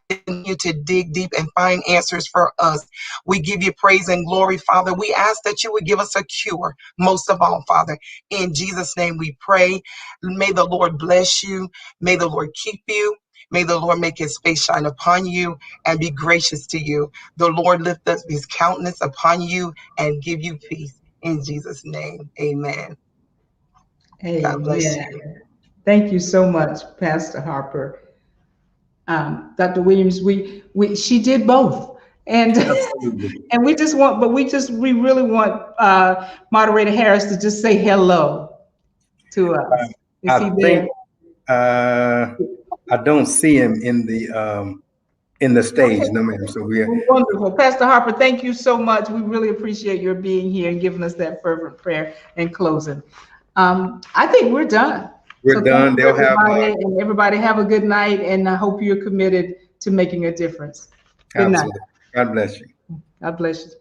continue to dig deep and find answers for us. We give you praise and glory, Father. We ask that you would give us a cure, most of all, Father. In Jesus' name we pray. May the Lord bless you. May the Lord keep you. May the Lord make his face shine upon you and be gracious to you. The Lord lift up his countenance upon you and give you peace. In Jesus' name, amen. Amen. God bless you. Thank you so much, Pastor Harper. Dr. Williams, she did both, and and we really want Moderator Harris to just say hello to us. Is he there? I don't see him in the stage, no ma'am. So we're wonderful. Pastor Harper, thank you so much. We really appreciate your being here and giving us that fervent prayer and closing. I think we're done. We're done. They'll have and everybody have a good night, and I hope you're committed to making a difference. Good night. God bless you. God bless you.